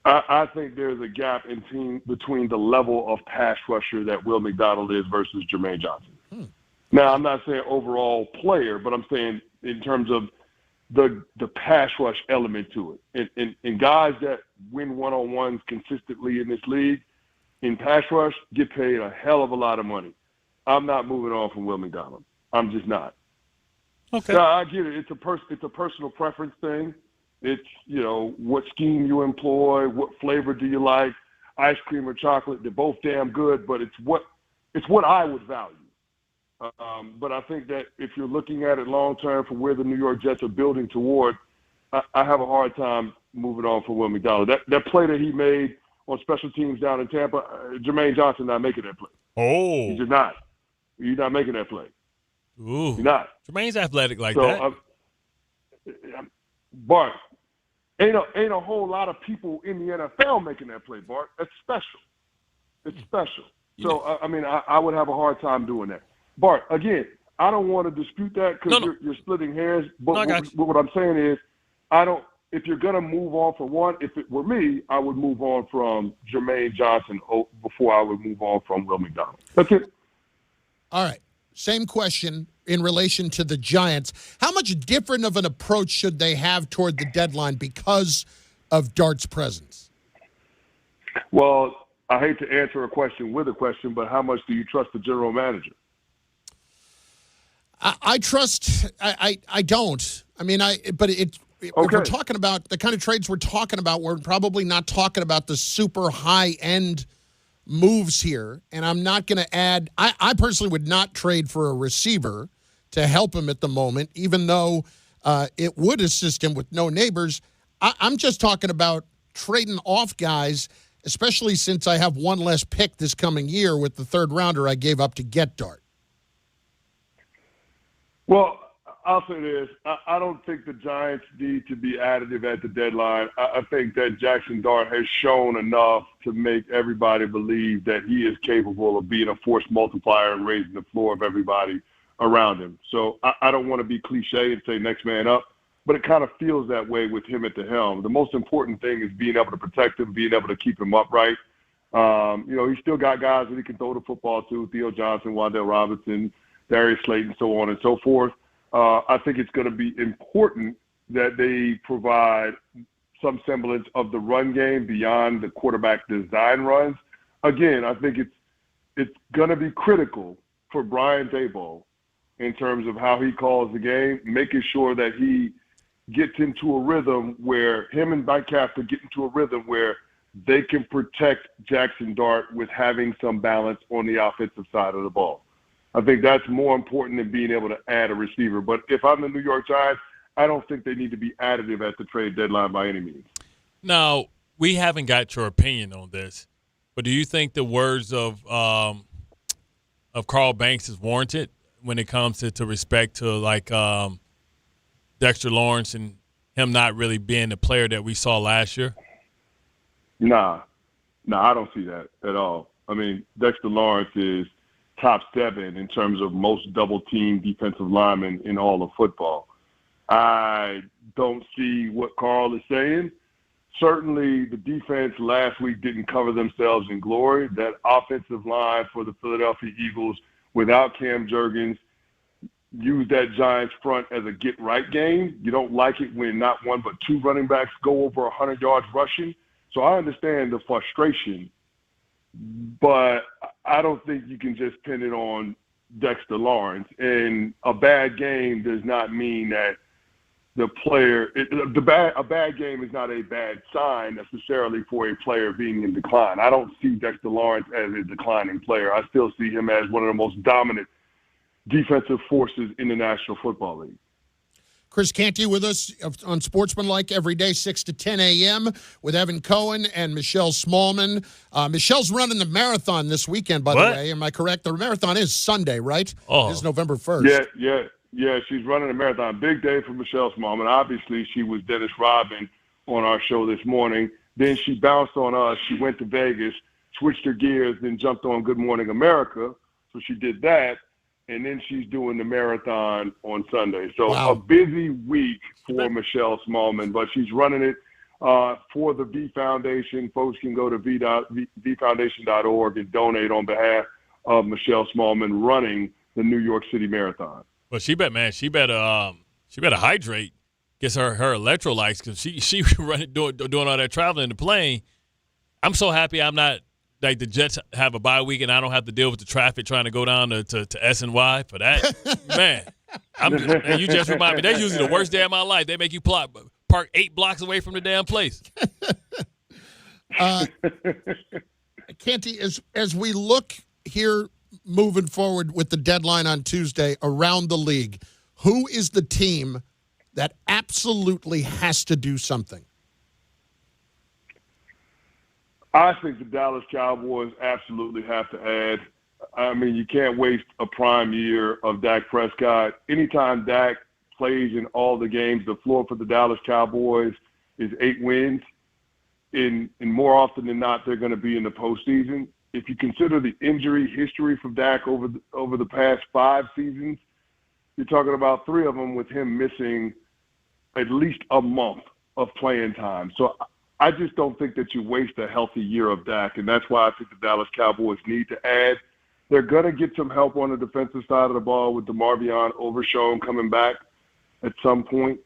I think there's a gap between the level of pass rusher that Will McDonald is versus Jermaine Johnson. Now, I'm not saying overall player, but I'm saying in terms of the pass rush element to it. And guys that win one-on-ones consistently in this league in pass rush get paid a hell of a lot of money. I'm not moving on from Will McDonald. I'm just not. Okay. Now, I get it. It's a personal preference thing. It's, what scheme you employ, what flavor do you like, ice cream or chocolate. They're both damn good, but it's what I would value. But I think that if you're looking at it long-term for where the New York Jets are building toward, I have a hard time moving on from Will McDonald. That play that he made on special teams down in Tampa, Jermaine Johnson not making that play. Oh. He's just not. He's not making that play. Ooh. He's not. Jermaine's athletic like that. Bart, ain't a whole lot of people in the NFL making that play, Bart. That's special. It's special. So, I would have a hard time doing that. Bart, again, I don't want to dispute that because you're splitting hairs. But what I'm saying is, if you're going to move on from one, if it were me, I would move on from Jermaine Johnson before I would move on from Will McDonald. That's it. All right. Same question in relation to the Giants. How much different of an approach should they have toward the deadline because of Dart's presence? Well, I hate to answer a question with a question, but how much do you trust the general manager? I trust. I don't. If we're talking about the kind of trades we're talking about, we're probably not talking about the super high end moves here. And I'm not going to add. I personally would not trade for a receiver to help him at the moment, even though it would assist him with no neighbors. I'm just talking about trading off guys, especially since I have one less pick this coming year with the third rounder I gave up to get Dart. Well, I'll say this. I don't think the Giants need to be additive at the deadline. I think that Jaxson Dart has shown enough to make everybody believe that he is capable of being a force multiplier and raising the floor of everybody around him. So I don't want to be cliche and say next man up, but it kind of feels that way with him at the helm. The most important thing is being able to protect him, being able to keep him upright. He's still got guys that he can throw the football to, Theo Johnson, Wan'Dale Robinson, Darius Slayton, so on and so forth. I think it's going to be important that they provide some semblance of the run game beyond the quarterback design runs. Again, I think it's going to be critical for Brian Daboll in terms of how he calls the game, making sure that he gets into a rhythm where him and Mike Kafka get into a rhythm where they can protect Jaxson Dart with having some balance on the offensive side of the ball. I think that's more important than being able to add a receiver. But if I'm the New York Giants, I don't think they need to be additive at the trade deadline by any means. Now, we haven't got your opinion on this, but do you think the words of Carl Banks is warranted when it comes to respect to Dexter Lawrence and him not really being the player that we saw last year? Nah, I don't see that at all. I mean, Dexter Lawrence is top 7 in terms of most double-team defensive linemen in all of football. I don't see what Carl is saying. Certainly, the defense last week didn't cover themselves in glory. That offensive line for the Philadelphia Eagles without Cam Jurgens used that Giants front as a get-right game. You don't like it when not one but 2 running backs go over 100 yards rushing. So I understand the frustration, but I don't think you can just pin it on Dexter Lawrence. And a bad game does not mean that the player. A bad game is not a bad sign necessarily for a player being in decline. I don't see Dexter Lawrence as a declining player. I still see him as one of the most dominant defensive forces in the National Football League. Chris Canty with us on Sportsmanlike every day, 6 to 10 a.m. with Evan Cohen and Michelle Smallman. Michelle's running the marathon this weekend, by the way. Am I correct? The marathon is Sunday, right? Oh. It is November 1st. Yeah, she's running a marathon. Big day for Michelle Smallman. Obviously, she was Dennis Rodman on our show this morning. Then she bounced on us. She went to Vegas, switched her gears, then jumped on Good Morning America. So she did that. And then she's doing the marathon on Sunday. So a busy week for Michelle Smallman, but she's running it for the V Foundation. Folks can go to vfoundation.org and donate on behalf of Michelle Smallman running the New York City Marathon. Well, she better hydrate, gets her electrolytes, because she running doing all that traveling in the plane. I'm so happy I'm not. Like the Jets have a bye week, and I don't have to deal with the traffic trying to go down to S&Y for that. Man, you just remind me, that's usually the worst day of my life. They make you park 8 blocks away from the damn place. Canty, as we look here moving forward with the deadline on Tuesday around the league, who is the team that absolutely has to do something? I think the Dallas Cowboys absolutely have to add. I mean, you can't waste a prime year of Dak Prescott. Anytime Dak plays in all the games, the floor for the Dallas Cowboys is 8 wins. And more often than not, they're going to be in the postseason. If you consider the injury history for Dak over the past 5 seasons, you're talking about 3 of them with him missing at least a month of playing time. So I just don't think that you waste a healthy year of Dak, and that's why I think the Dallas Cowboys need to add. They're going to get some help on the defensive side of the ball with DeMarvion Overshown coming back at some point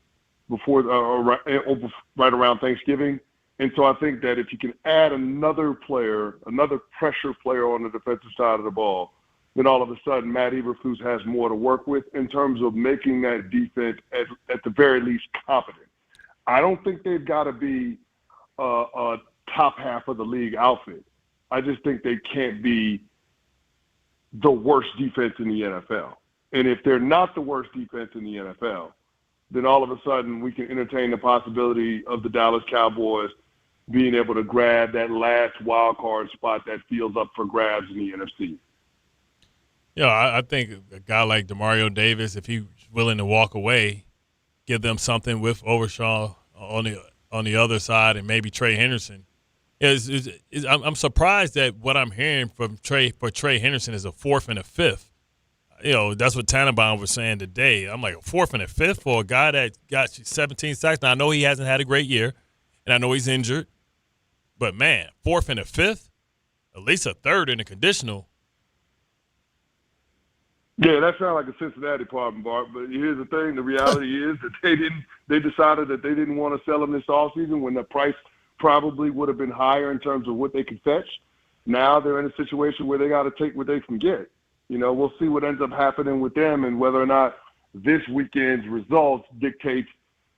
before right around Thanksgiving. And so I think that if you can add another player, another pressure player on the defensive side of the ball, then all of a sudden Matt Eberflus has more to work with in terms of making that defense at the very least competent. I don't think they've got to be a top half of the league outfit. I just think they can't be the worst defense in the NFL. And if they're not the worst defense in the NFL, then all of a sudden we can entertain the possibility of the Dallas Cowboys being able to grab that last wild card spot that feels up for grabs in the NFC. Yeah, I think a guy like DeMario Davis, if he's willing to walk away, give them something with Overshaw on the other side, and maybe Trey Henderson. I'm surprised that what I'm hearing from Trey Henderson is a 4th and a 5th. You know, that's what Tannenbaum was saying today. I'm like, a 4th and a 5th for a guy that got 17 sacks. Now, I know he hasn't had a great year, and I know he's injured. But, man, 4th and a 5th, at least a 3rd in the conditional. Yeah, that sounds like a Cincinnati problem, Bart. But here's the thing: the reality is that they decided that they didn't want to sell him this offseason when the price probably would have been higher in terms of what they could fetch. Now they're in a situation where they got to take what they can get. You know, we'll see what ends up happening with them and whether or not this weekend's results dictates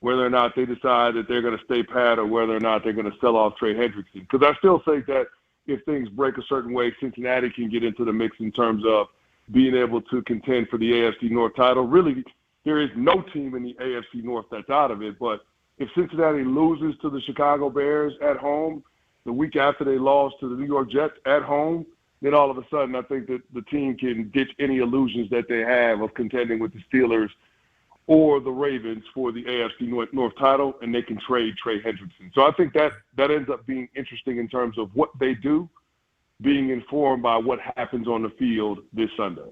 whether or not they decide that they're going to stay pat or whether or not they're going to sell off Trey Hendrickson. Because I still think that if things break a certain way, Cincinnati can get into the mix in terms of being able to contend for the AFC North title. Really, there is no team in the AFC North that's out of it. But if Cincinnati loses to the Chicago Bears at home the week after they lost to the New York Jets at home, then all of a sudden I think that the team can ditch any illusions that they have of contending with the Steelers or the Ravens for the AFC North title, and they can trade Trey Hendrickson. So I think that ends up being interesting in terms of what they do, being informed by what happens on the field this Sunday.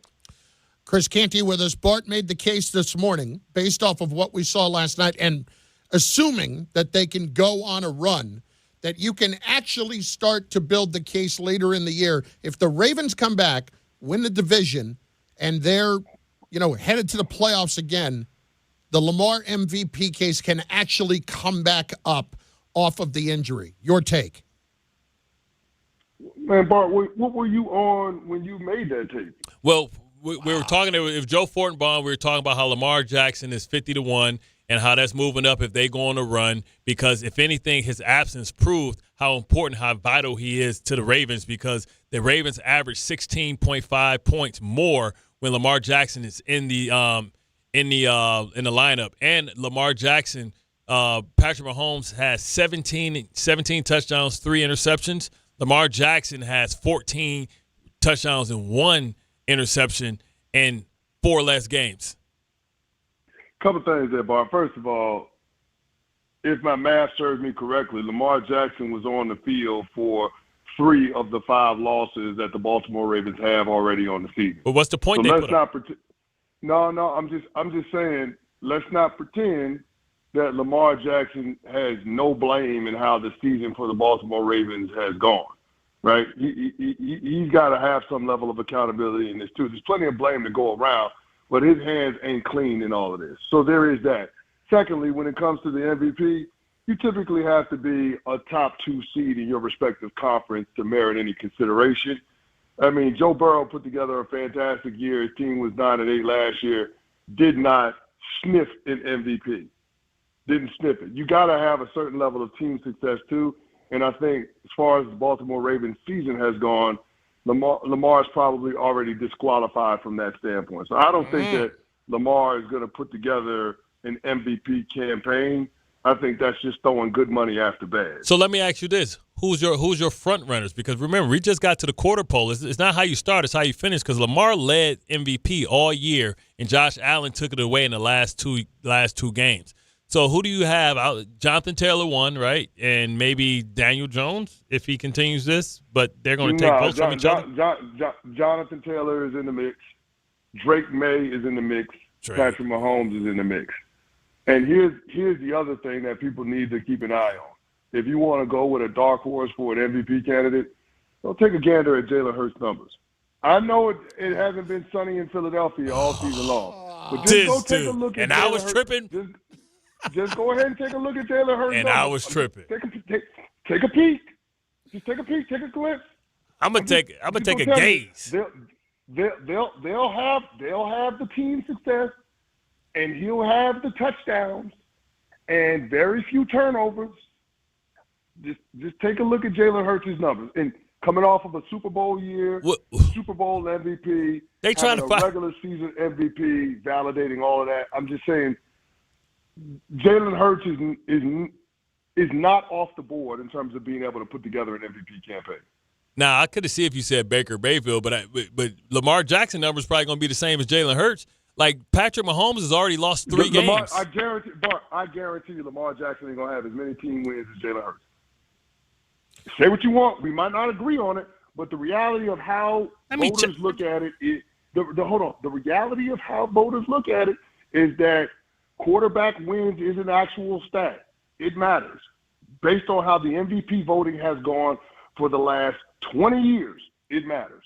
Chris Canty with us. Bart made the case this morning based off of what we saw last night and assuming that they can go on a run, that you can actually start to build the case later in the year. If the Ravens come back, win the division, and they're, headed to the playoffs again, the Lamar MVP case can actually come back up off of the injury. Your take? Man, Bart, what were you on when you made that take? Well, we were talking, if Joe Fortenbaum, we were talking about how Lamar Jackson is 50-1, and how that's moving up if they go on a run. Because if anything, his absence proved how important, how vital he is to the Ravens, because the Ravens average 16.5 points more when Lamar Jackson is in the lineup. And Lamar Jackson, Patrick Mahomes has 17 touchdowns, 3 interceptions. Lamar Jackson has 14 touchdowns and 1 interception in 4 less games. Couple things there, Bart. First of all, if my math serves me correctly, Lamar Jackson was on the field for 3 of the 5 losses that the Baltimore Ravens have already on the season. But what's the point? So they let's not pretend. No, I'm just saying. Let's not pretend that Lamar Jackson has no blame in how the season for the Baltimore Ravens has gone. Right? He's got to have some level of accountability in this too. There's plenty of blame to go around, but his hands ain't clean in all of this. So there is that. Secondly, when it comes to the MVP, you typically have to be a top 2 seed in your respective conference to merit any consideration. I mean, Joe Burrow put together a fantastic year. His team was 9-8 last year. Did not sniff an MVP. Didn't sniff it. You got to have a certain level of team success too. And I think as far as the Baltimore Ravens season has gone, Lamar's probably already disqualified from that standpoint. So I don't think that Lamar is going to put together an MVP campaign. I think that's just throwing good money after bad. So let me ask you this. Who's your front runners? Because remember, we just got to the quarter pole. It's not how you start, it's how you finish. Because Lamar led MVP all year, and Josh Allen took it away in the last two games. So who do you have? Jonathan Taylor won, right? And maybe Daniel Jones if he continues this, but they're going to take votes from each other? Jonathan Taylor is in the mix. Drake May is in the mix. Patrick Mahomes is in the mix. And here's the other thing that people need to keep an eye on. If you want to go with a dark horse for an MVP candidate, don't take a gander at Jalen Hurts' numbers. I know it hasn't been sunny in Philadelphia all season long. But just go take a look at Jalen I was Hurts. Tripping. Just go ahead and take a look at Jalen Hurts. And I was tripping. Take a peek. Just take a peek. Take a glimpse. I'm gonna take a gaze. They'll have the team success, and he'll have the touchdowns, and very few turnovers. Just take a look at Jalen Hurts' numbers. And coming off of a Super Bowl year, Super Bowl MVP, they trying to find a regular season MVP, validating all of that. I'm just saying, Jalen Hurts is not off the board in terms of being able to put together an MVP campaign. Now, I could have seen if you said Baker Mayfield, but Lamar Jackson numbers probably going to be the same as Jalen Hurts. Like Patrick Mahomes has already lost 3 games. I guarantee you Lamar Jackson ain't going to have as many team wins as Jalen Hurts. Say what you want. We might not agree on it, but the reality of how voters look at it is the reality of how voters look at it is that quarterback wins is an actual stat. It matters. Based on how the MVP voting has gone for the last 20 years, it matters.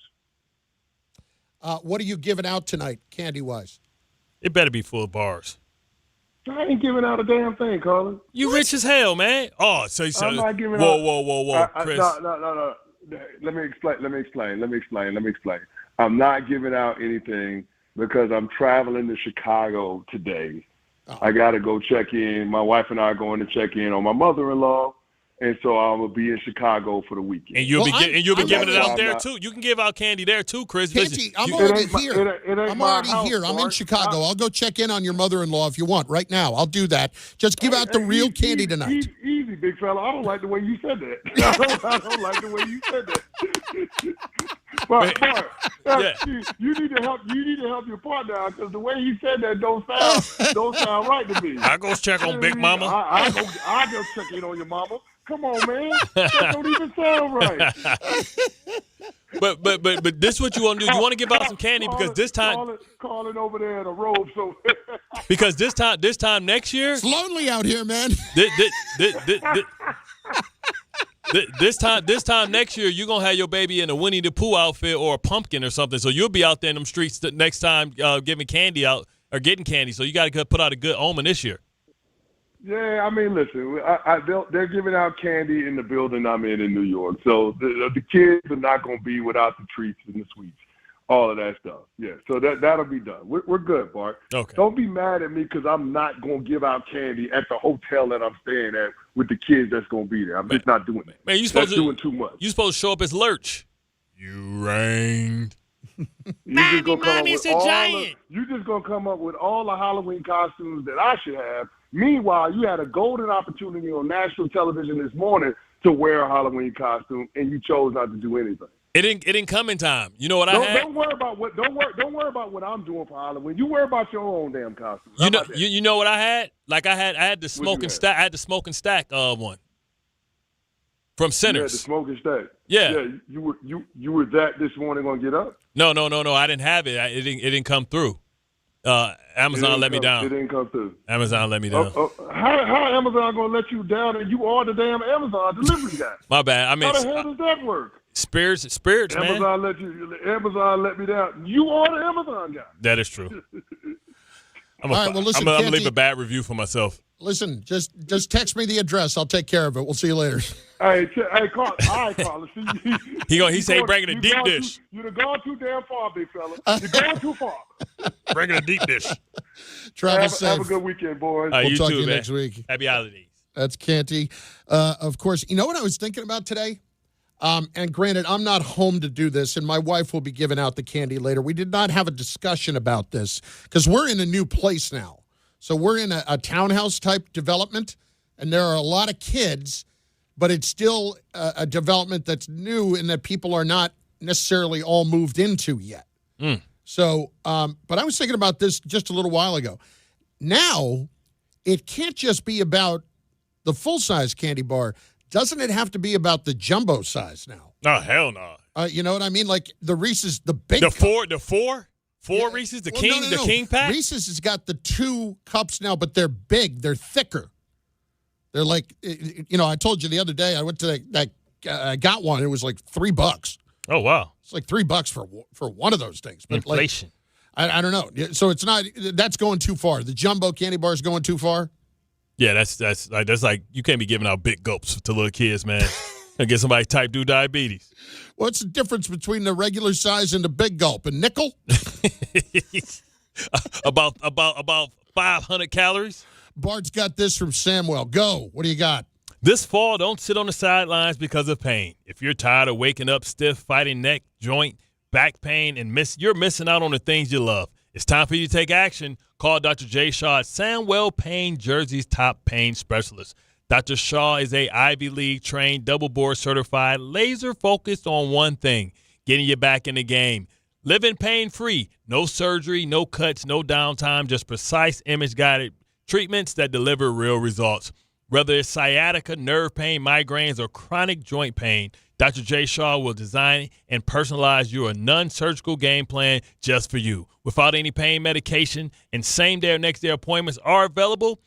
What are you giving out tonight, candy-wise? It better be full of bars. I ain't giving out a damn thing, Carlin. You rich as hell, man. Oh, so I'm not giving out. Whoa, Chris. No. Let me explain. I'm not giving out anything because I'm traveling to Chicago today. I got to go check in. My wife and I are going to check in on my mother-in-law, and so I will be in Chicago for the weekend. And you'll be giving it out there too. You can give out candy there too, Chris. Canty, I'm already here. I'm already here. I'm in Chicago. I'll go check in on your mother-in-law if you want right now. I'll do that. Just give out the real candy tonight. Easy, big fella. I don't like the way you said that. I don't like the way you said that. Bart, you need to help your partner out because the way he said that don't sound right to me. I go check on Big Mama. I go check in on your mama. Come on, man. That don't even sound right. But this is what you want to do. You want to give out some candy because this time calling over there in a robe. So because this time next year, it's lonely out here, man. This time next year, you're gonna have your baby in a Winnie the Pooh outfit or a pumpkin or something. So you'll be out there in them streets next time giving candy out or getting candy. So you got to put out a good omen this year. Yeah, I mean, listen, they're giving out candy in the building I'm in New York. So the kids are not going to be without the treats and the sweets. all of that stuff. Yeah, so that'll be done. We're good, Bart. Okay. Don't be mad at me because I'm not going to give out candy at the hotel that I'm staying at with the kids that's going to be there. I'm just not doing that. Man, you supposed doing too much. You supposed to show up as Lurch. You rained. You just gonna come up with all the Halloween costumes that I should have. Meanwhile, you had a golden opportunity on national television this morning to wear a Halloween costume, and you chose not to do anything. It didn't come in time. You know what I had? Don't worry about what I'm doing for Halloween. You worry about your own damn costume. You know what I had? Like I had the smoking stack. I had the smoking stack one from Sinners. You had the smoking stack. Yeah. You were that this morning gonna get up? No. I didn't have it. It didn't come through. Amazon let me down. It didn't come through. Amazon let me down. How Amazon gonna let you down and you are the damn Amazon delivery guy? My bad. I mean, how the hell does that work? Spirits, Amazon man. Amazon let me down. You are the Amazon guy. That is true. I'm listen, gonna leave a bad review for myself. Listen, just text me the address. I'll take care of it. We'll see you later. Hey, Carl. All right, Carl. He say bringing a deep dish. You've gone too damn far, big fella. You're going too far. Bringing a deep dish. Travis, have a good weekend, boys. We'll talk to you man. next week. Happy holidays. That's Canty. Of course, you know what I was thinking about today? And granted, I'm not home to do this, and my wife will be giving out the candy later. We did not have a discussion about this because we're in a new place now. So we're in a townhouse-type development, and there are a lot of kids, but it's still a development that's new and that people are not necessarily all moved into yet. So, but I was thinking about this just a little while ago. Now, it can't just be about the full-size candy bar. Doesn't it have to be about the jumbo size now? No, hell no. You know what I mean? Like the Reese's, the big the four Reese's, the king pack? Reese's has got the 2 cups now, but they're big. They're thicker. They're like, I told you the other day, I went to I got one. It was like $3. Oh, wow. It's like $3 for one of those things. But inflation. Like, I don't know. So it's not, that's going too far. The jumbo candy bar is going too far. Yeah, that's like, you can't be giving out big gulps to little kids, man. And get somebody type 2 diabetes. What's the difference between the regular size and the big gulp? A nickel? about 500 calories. Bart's got this from Samuel. Go. What do you got? This fall, don't sit on the sidelines because of pain. If you're tired of waking up stiff, fighting neck, joint, back pain, and you're missing out on the things you love. It's time for you to take action. Call Dr. J. Shaw at Sandwell Pain, Jersey's top pain specialist. Dr. Shaw is a Ivy League trained, double board certified, laser focused on one thing, getting you back in the game. Living pain free, no surgery, no cuts, no downtime, just precise image guided treatments that deliver real results. Whether it's sciatica, nerve pain, migraines, or chronic joint pain, Dr. J. Shaw will design and personalize you a non-surgical game plan just for you. Without any pain medication, and same-day or next-day appointments are available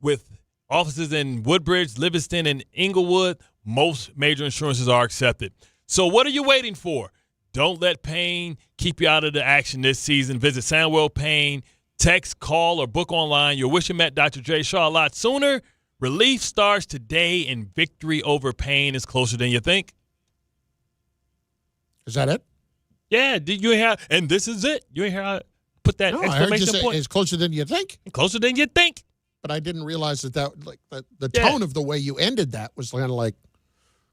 with offices in Woodbridge, Livingston, and Inglewood. Most major insurances are accepted. So what are you waiting for? Don't let pain keep you out of the action this season. Visit Sandwell Pain. Text, call, or book online. You'll wish you met Dr. J. Shaw a lot sooner. Relief starts today, and victory over pain is closer than you think. Is that it? Yeah. Did you hear? And this is it. You ain't hear how I put that exclamation point? It's closer than you think. Closer than you think. But I didn't realize that like the tone of the way you ended that was kind of like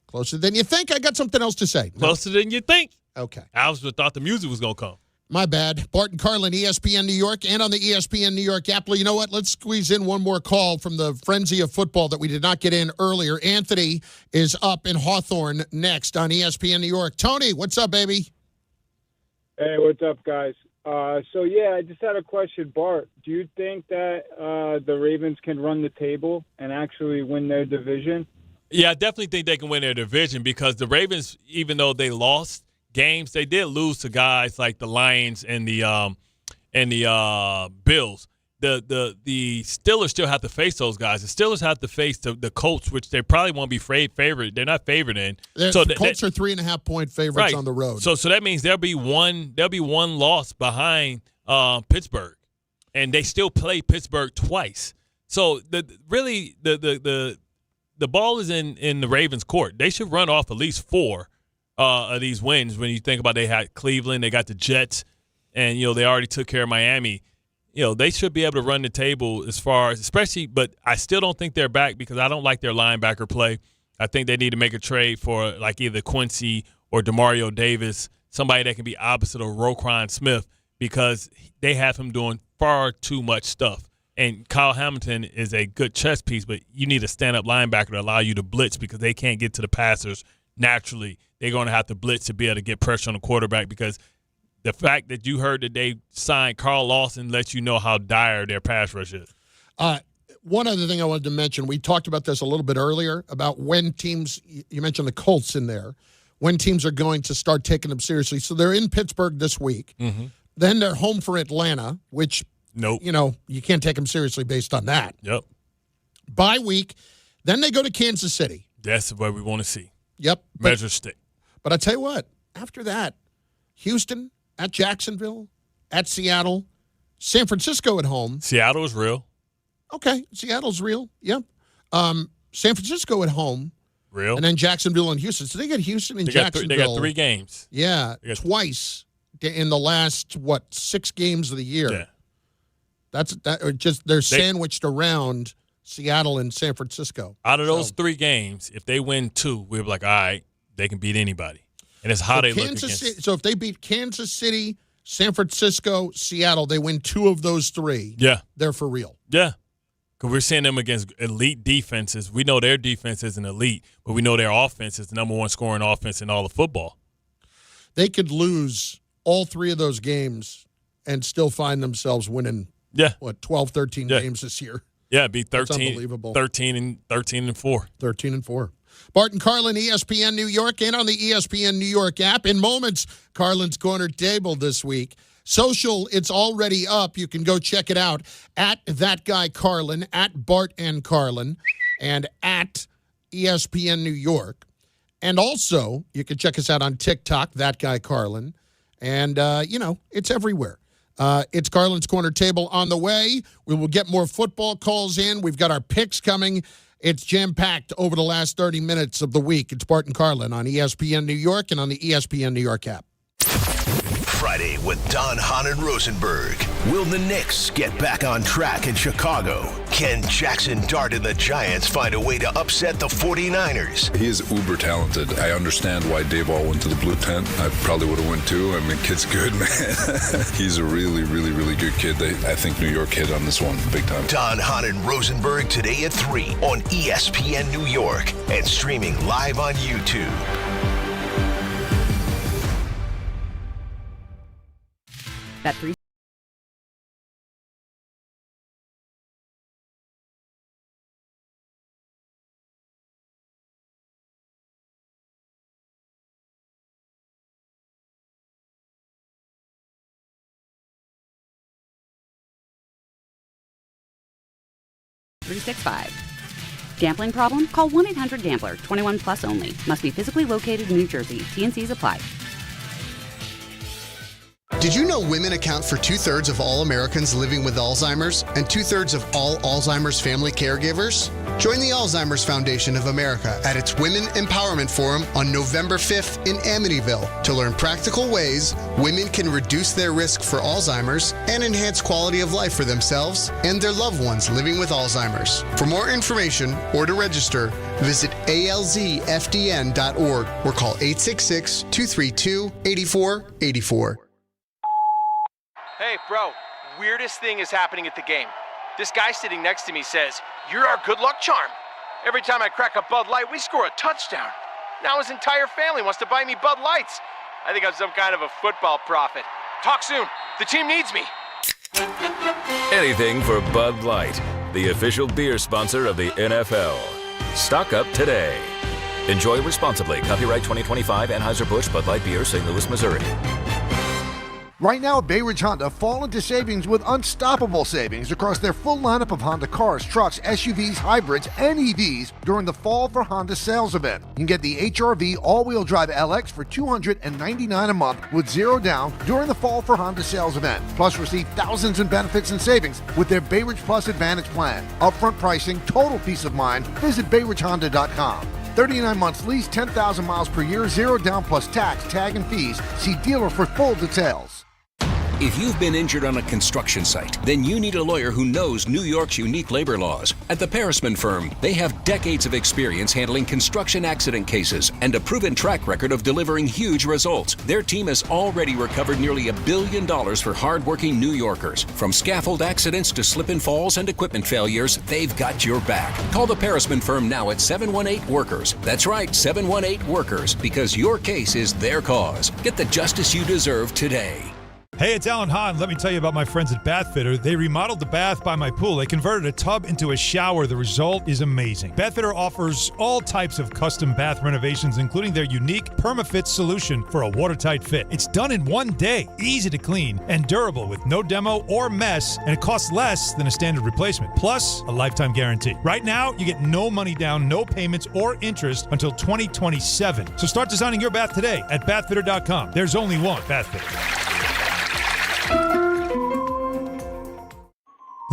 closer than you think. I got something else to say. Closer than you think. Okay. I thought the music was going to come. My bad. Bart Carlin, ESPN New York, and on the ESPN New York app. You know what? Let's squeeze in one more call from the frenzy of football that we did not get in earlier. Anthony is up in Hawthorne next on ESPN New York. Tony, what's up, baby? Hey, what's up, guys? I just had a question. Bart, do you think that the Ravens can run the table and actually win their division? Yeah, I definitely think they can win their division because the Ravens, even though they lost games, they did lose to guys like the Lions and the Bills. The Steelers still have to face those guys. The Steelers have to face the Colts, which they probably won't be favored. They're not favored in. The Colts are 3.5-point favorites on the road. So that means there'll be one loss behind Pittsburgh, and they still play Pittsburgh twice. So the ball is in the Ravens' court. They should run off at least 4 of these wins. When you think about they had Cleveland, they got the Jets, and, they already took care of Miami. They should be able to run the table as far as, especially, but I still don't think they're back because I don't like their linebacker play. I think they need to make a trade for like either Quincy or Demario Davis, somebody that can be opposite of Roquan Smith, because they have him doing far too much stuff. And Kyle Hamilton is a good chess piece, but you need a stand-up linebacker to allow you to blitz because they can't get to the passers naturally. They're going to have to blitz to be able to get pressure on the quarterback, because the fact that you heard that they signed Carl Lawson lets you know how dire their pass rush is. One other thing I wanted to mention, we talked about this a little bit earlier, about when teams, you mentioned the Colts in there, when teams are going to start taking them seriously. So they're in Pittsburgh this week. Mm-hmm. Then they're home for Atlanta, which, you can't take them seriously based on that. Yep. Bye week. Then they go to Kansas City. That's what we want to see. Yep. Measure stick. But I tell you what, after that, Houston at Jacksonville, at Seattle, San Francisco at home. Seattle is real. Okay, Seattle's real. Yep. San Francisco at home. Real. And then Jacksonville and Houston. So they get Houston and Jacksonville. They got 3 games. Yeah, twice in the last, 6 games of the year. Yeah. They're sandwiched around Seattle and San Francisco. Out of those 3 games, if they win 2, we'll be like, all right, they can beat anybody. And it's how they look against. So if they beat Kansas City, San Francisco, Seattle, they win 2 of those 3. Yeah. They're for real. Yeah. Because we're seeing them against elite defenses. We know their defense isn't elite, but we know their offense is the number 1 scoring offense in all of football. They could lose all 3 of those games and still find themselves winning, 12, 13 games this year. Yeah, it'd be 13, That's unbelievable. 13 and 4. 13 and 4. Bart and Carlin, ESPN New York, and on the ESPN New York app. In moments, Carlin's Corner Table this week. Social, it's already up. You can go check it out at That Guy Carlin, at Bart and Carlin, and at ESPN New York. And also, you can check us out on TikTok, That Guy Carlin. And, it's everywhere. It's Carlin's Corner Table on the way. We will get more football calls in. We've got our picks coming. It's jam-packed over the last 30 minutes of the week. It's Bart and Carlin on ESPN New York and on the ESPN New York app. Friday with Don, Hahn, and Rosenberg. Will the Knicks get back on track in Chicago? Can Jaxson Dart and the Giants find a way to upset the 49ers? He is uber talented. I understand why Dayball went to the blue tent. I probably would have went too. I mean, kid's good, man. He's a really, really, really good kid. I think New York hit on this one big time. Don, Hahn, and Rosenberg today at 3 on ESPN New York and streaming live on YouTube. That 3. $365. Gambling problem? Call 1-800-GAMBLER. 21 plus only. Must be physically located in New Jersey. T&Cs apply. Did you know women account for 2/3 of all Americans living with Alzheimer's and 2/3 of all Alzheimer's family caregivers? Join the Alzheimer's Foundation of America at its Women Empowerment Forum on November 5th in Amityville to learn practical ways women can reduce their risk for Alzheimer's and enhance quality of life for themselves and their loved ones living with Alzheimer's. For more information or to register, visit alzfdn.org or call 866-232-8484. Hey, bro, weirdest thing is happening at the game. This guy sitting next to me says, "You're our good luck charm." Every time I crack a Bud Light, we score a touchdown. Now his entire family wants to buy me Bud Lights. I think I'm some kind of a football prophet. Talk soon. The team needs me. Anything for Bud Light, the official beer sponsor of the NFL. Stock up today. Enjoy responsibly. Copyright 2025 Anheuser-Busch Bud Light Beer, St. Louis, Missouri. Right now, Bay Ridge Honda fall into savings with unstoppable savings across their full lineup of Honda cars, trucks, SUVs, hybrids, and EVs during the Fall for Honda sales event. You can get the HR-V all-wheel drive LX for $299 a month with 0 down during the Fall for Honda sales event. Plus, receive thousands in benefits and savings with their Bay Ridge Plus Advantage plan. Upfront pricing, total peace of mind. Visit BayRidgeHonda.com. 39 months lease, 10,000 miles per year, 0 down plus tax, tag, and fees. See dealer for full details. If you've been injured on a construction site, then you need a lawyer who knows New York's unique labor laws. At the Parisman Firm, they have decades of experience handling construction accident cases and a proven track record of delivering huge results. Their team has already recovered nearly $1 billion for hardworking New Yorkers. From scaffold accidents to slip and falls and equipment failures, they've got your back. Call the Parisman Firm now at 718-WORKERS. That's right, 718-WORKERS, because your case is their cause. Get the justice you deserve today. Hey, it's Alan Hahn. Let me tell you about my friends at Bath Fitter. They remodeled the bath by my pool. They converted a tub into a shower. The result is amazing. Bath Fitter offers all types of custom bath renovations, including their unique PermaFit solution for a watertight fit. It's done in one day, easy to clean, and durable with no demo or mess, and it costs less than a standard replacement, plus a lifetime guarantee. Right now, you get no money down, no payments or interest until 2027. So start designing your bath today at bathfitter.com. There's only one Bath Fitter.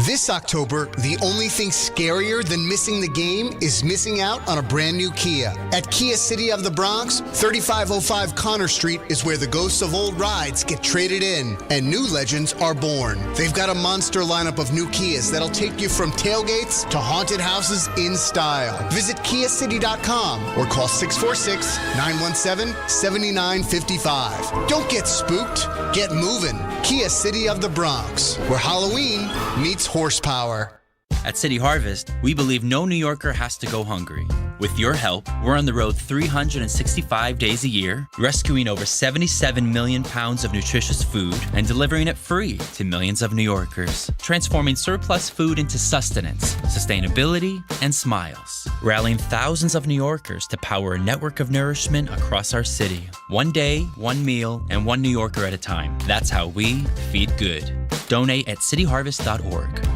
This October, the only thing scarier than missing the game is missing out on a brand new Kia. At Kia City of the Bronx, 3505 Connor Street is where the ghosts of old rides get traded in and new legends are born. They've got a monster lineup of new Kias that'll take you from tailgates to haunted houses in style. Visit KiaCity.com or call 646-917-7955. Don't get spooked, get moving. Kia City of the Bronx, where Halloween meets horsepower. At City Harvest, we believe no New Yorker has to go hungry. With your help, we're on the road 365 days a year, rescuing over 77 million pounds of nutritious food and delivering it free to millions of New Yorkers, transforming surplus food into sustenance, sustainability, and smiles, rallying thousands of New Yorkers to power a network of nourishment across our city. One day, one meal, and one New Yorker at a time. That's how we feed good. Donate at cityharvest.org.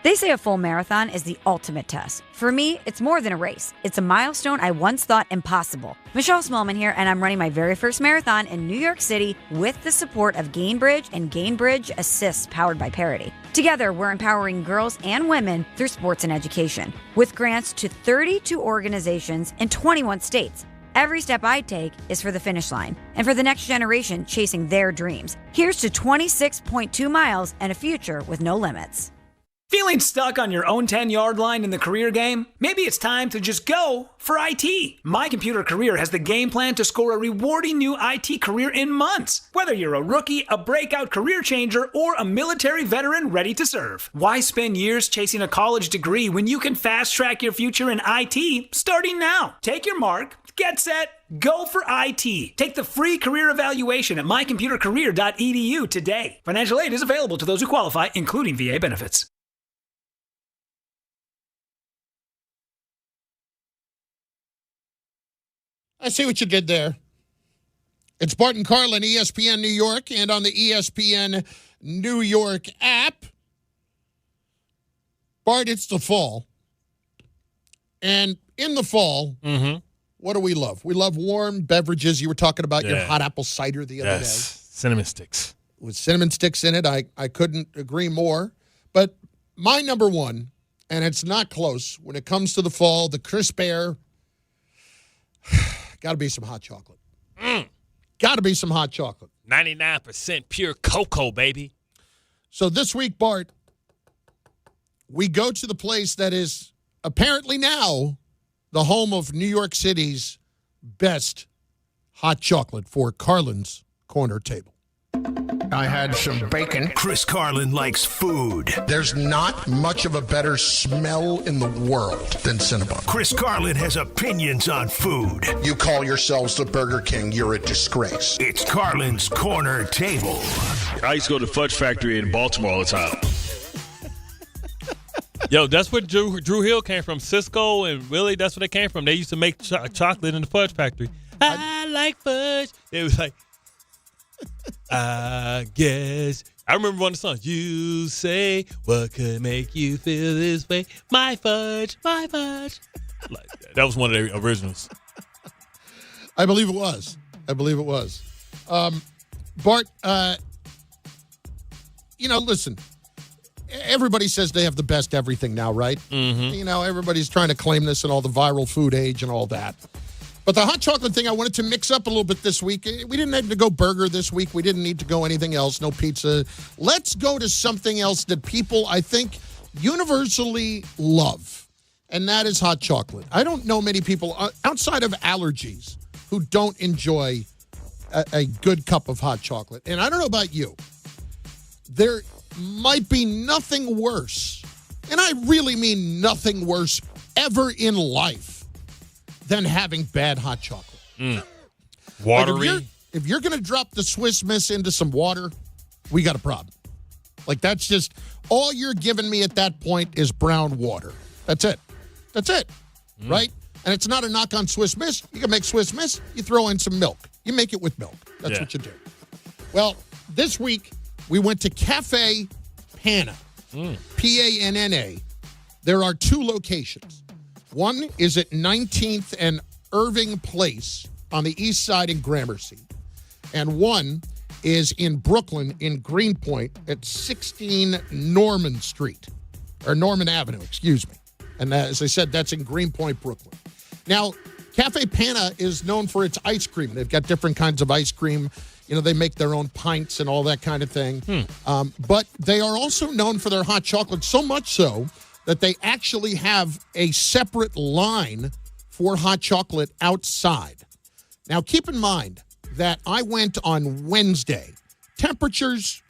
They say a full marathon is the ultimate test. For me, it's more than a race. It's a milestone I once thought impossible. Michelle Smallman here, and I'm running my very first marathon in New York City with the support of Gainbridge and Gainbridge Assists powered by Parity. Together, we're empowering girls and women through sports and education. With grants to 32 organizations in 21 states. Every step I take is for the finish line and for the next generation chasing their dreams. Here's to 26.2 miles and a future with no limits. Feeling stuck on your own 10-yard line in the career game? Maybe it's time to just go for IT. My Computer Career has the game plan to score a rewarding new IT career in months. Whether you're a rookie, a breakout career changer, or a military veteran ready to serve. Why spend years chasing a college degree when you can fast-track your future in IT starting now? Take your mark, get set, go for IT. Take the free career evaluation at mycomputercareer.edu today. Financial aid is available to those who qualify, including VA benefits. I see what you did there. It's Bart Carlin, ESPN New York, and on the ESPN New York app. Bart, it's the fall. And in the fall, what do we love? We love warm beverages. You were talking about your hot apple cider the other day. Cinnamon sticks. With cinnamon sticks in it, I couldn't agree more. But my number one, and it's not close, when it comes to the fall, the crisp air, got to be some hot chocolate. Got to be some hot chocolate. 99% pure cocoa, baby. So this week, Bart, we go to the place that is apparently now the home of New York City's best hot chocolate for Carlin's Corner Table. I had some bacon. Chris Carlin likes food. There's not much of a better smell in the world than Cinnabon. Chris Carlin has opinions on food. You call yourselves the Burger King, you're a disgrace. It's Carlin's Corner Table. I used to go to the Fudge Factory in Baltimore all the time. Yo, that's where Drew Hill came from. Cisco and Willie, that's where they came from. They used to make chocolate in the Fudge Factory. I like fudge. It was like, I guess. I remember one of the songs. You say, what could make you feel this way? My fudge, my fudge. Like, that was one of the originals. I believe it was. Bart, listen. everybody says they have the best everything now, right? Mm-hmm. You know, everybody's trying to claim this and all the viral food age and all that. But the hot chocolate thing I wanted to mix up a little bit this week. We didn't have to go burger this week. We didn't need to go anything else. No pizza. Let's go to something else that people, I think, universally love, and that is hot chocolate. I don't know many people outside of allergies who don't enjoy a good cup of hot chocolate. And I don't know about you. There might be nothing worse, and I really mean nothing worse ever in life than having bad hot chocolate. Watery. Like if you're going to drop the Swiss Miss into some water, we got a problem. Like, that's just, all you're giving me at that point is brown water. That's it. That's it. Right? And it's not a knock on Swiss Miss. You can make Swiss Miss. You throw in some milk. You make it with milk. That's what you do. Well, this week, we went to Cafe Panna. P-A-N-N-A. There are 2 locations. One is at 19th and Irving Place on the east side in Gramercy. And one is in Brooklyn in Greenpoint at 16 Norman Street. Or Norman Avenue, excuse me. And as I said, that's in Greenpoint, Brooklyn. Now, Cafe Panna is known for its ice cream. They've got different kinds of ice cream. You know, they make their own pints and all that kind of thing. But they are also known for their hot chocolate, so much so that they actually have a separate line for hot chocolate outside. Now, keep in mind that I went on Wednesday. Temperatures,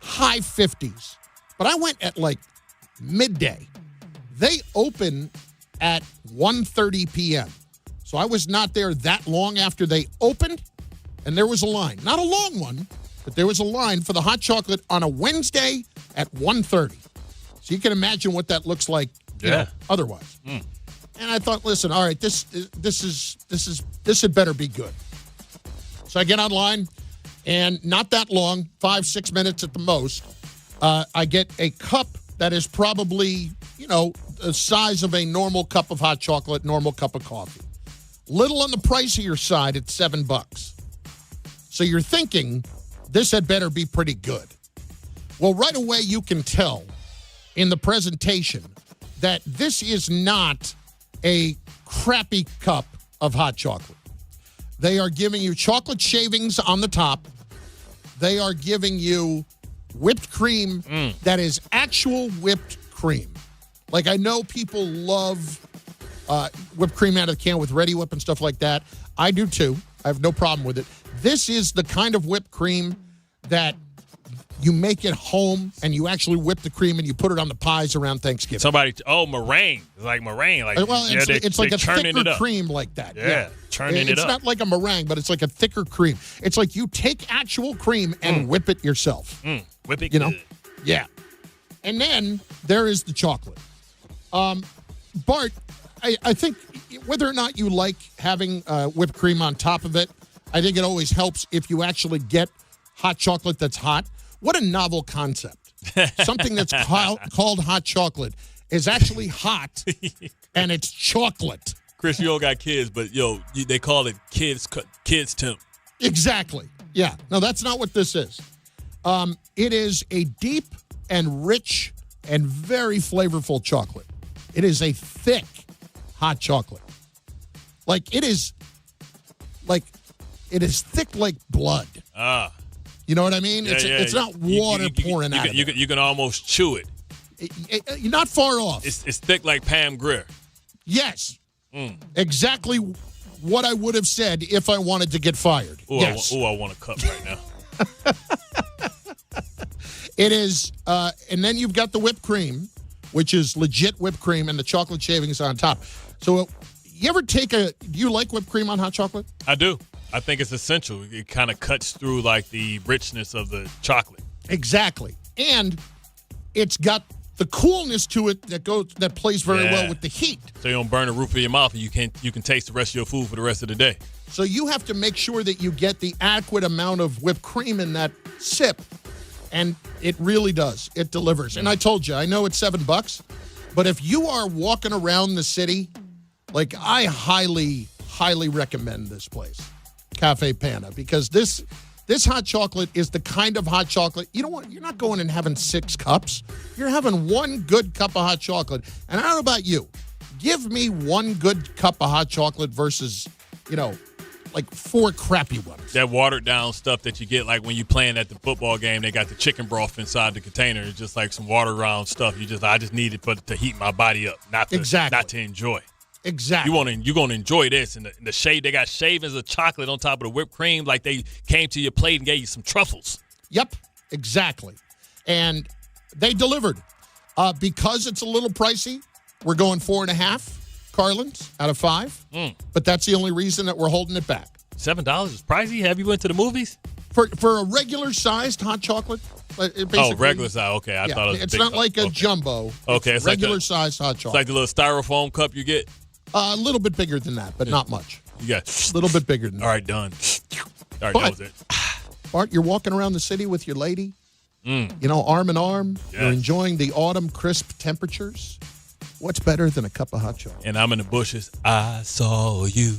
high 50s. But I went at like midday. They open at 1:30 p.m. So I was not there that long after they opened, and there was a line. Not a long one, but there was a line for the hot chocolate on a Wednesday at 1:30. So you can imagine what that looks like, you know, otherwise. And I thought, listen, all right, this had better be good. So I get online, and not that long, 5-6 minutes at the most, I get a cup that is probably, you know, the size of a normal cup of hot chocolate, normal cup of coffee. Little on the pricier side at $7. So you're thinking, this had better be pretty good. Well, right away you can tell in the presentation that this is not a crappy cup of hot chocolate. They are giving you chocolate shavings on the top. They are giving you whipped cream that is actual whipped cream. Like, I know people love whipped cream out of the can with Ready Whip and stuff like that. I do too. I have no problem with it. This is the kind of whipped cream that you make at home, and you actually whip the cream and you put it on the pies around Thanksgiving. Meringue. It's like meringue. Like, well, it's like a thicker cream like that. Churning it up. It's not like a meringue, but it's like a thicker cream. It's like you take actual cream and whip it yourself. Whip it, you know? good. Yeah. And then there is the chocolate. Bart, I think whether or not you like having whipped cream on top of it, I think it always helps if you actually get hot chocolate that's hot. What a novel concept. Something that's called hot chocolate is actually hot, and it's chocolate. Chris, you all got kids, but, they call it kids temp. Exactly. Yeah. No, that's not what this is. It is a deep and rich and very flavorful chocolate. It is a thick hot chocolate. It is thick like blood. You know what I mean? It's not water pouring out of it. You can almost chew it. You're not far off. It's thick like Pam Grier. Yes. Exactly what I would have said if I wanted to get fired. Yes. I want a cup right now. It is, and then you've got the whipped cream, which is legit whipped cream, and the chocolate shavings on top. So you ever do you like whipped cream on hot chocolate? I do. I think it's essential. It kind of cuts through the richness of the chocolate. Exactly. And it's got the coolness to it that plays very well with the heat. So you don't burn the roof of your mouth, and you can taste the rest of your food for the rest of the day. So you have to make sure that you get the adequate amount of whipped cream in that sip. And it really does. It delivers. And I told you, I know it's $7, but if you are walking around the city, I highly, highly recommend this place, Cafe Panna, because this This hot chocolate is the kind of hot chocolate, you know what, you're not going and having 6 cups. You're having one good cup of hot chocolate. And I don't know about you. Give me one good cup of hot chocolate versus, like 4 crappy ones. That watered down stuff that you get like when you playing at the football game, they got the chicken broth inside the container. It's just like some watered down stuff. I just need it to heat my body up, not to enjoy. Exactly. You're gonna enjoy this. And the shade, they got shavings of chocolate on top of the whipped cream, like they came to your plate and gave you some truffles. Yep, exactly. And they delivered. Because it's a little pricey, we're going 4.5 Carlins out of 5. But that's the only reason that we're holding it back. $7 is pricey. Have you went to the movies? For a regular sized hot chocolate. Regular size. Okay, I thought it was it's not like a jumbo. Okay, it's regular sized hot chocolate. It's like the little styrofoam cup you get. A little bit bigger than that, but not much. You got a little bit bigger than that. All right, done. All right, that was it. Bart, you're walking around the city with your lady, arm in arm. Yes. You're enjoying the autumn crisp temperatures. What's better than a cup of hot chocolate? And I'm in the bushes. I saw you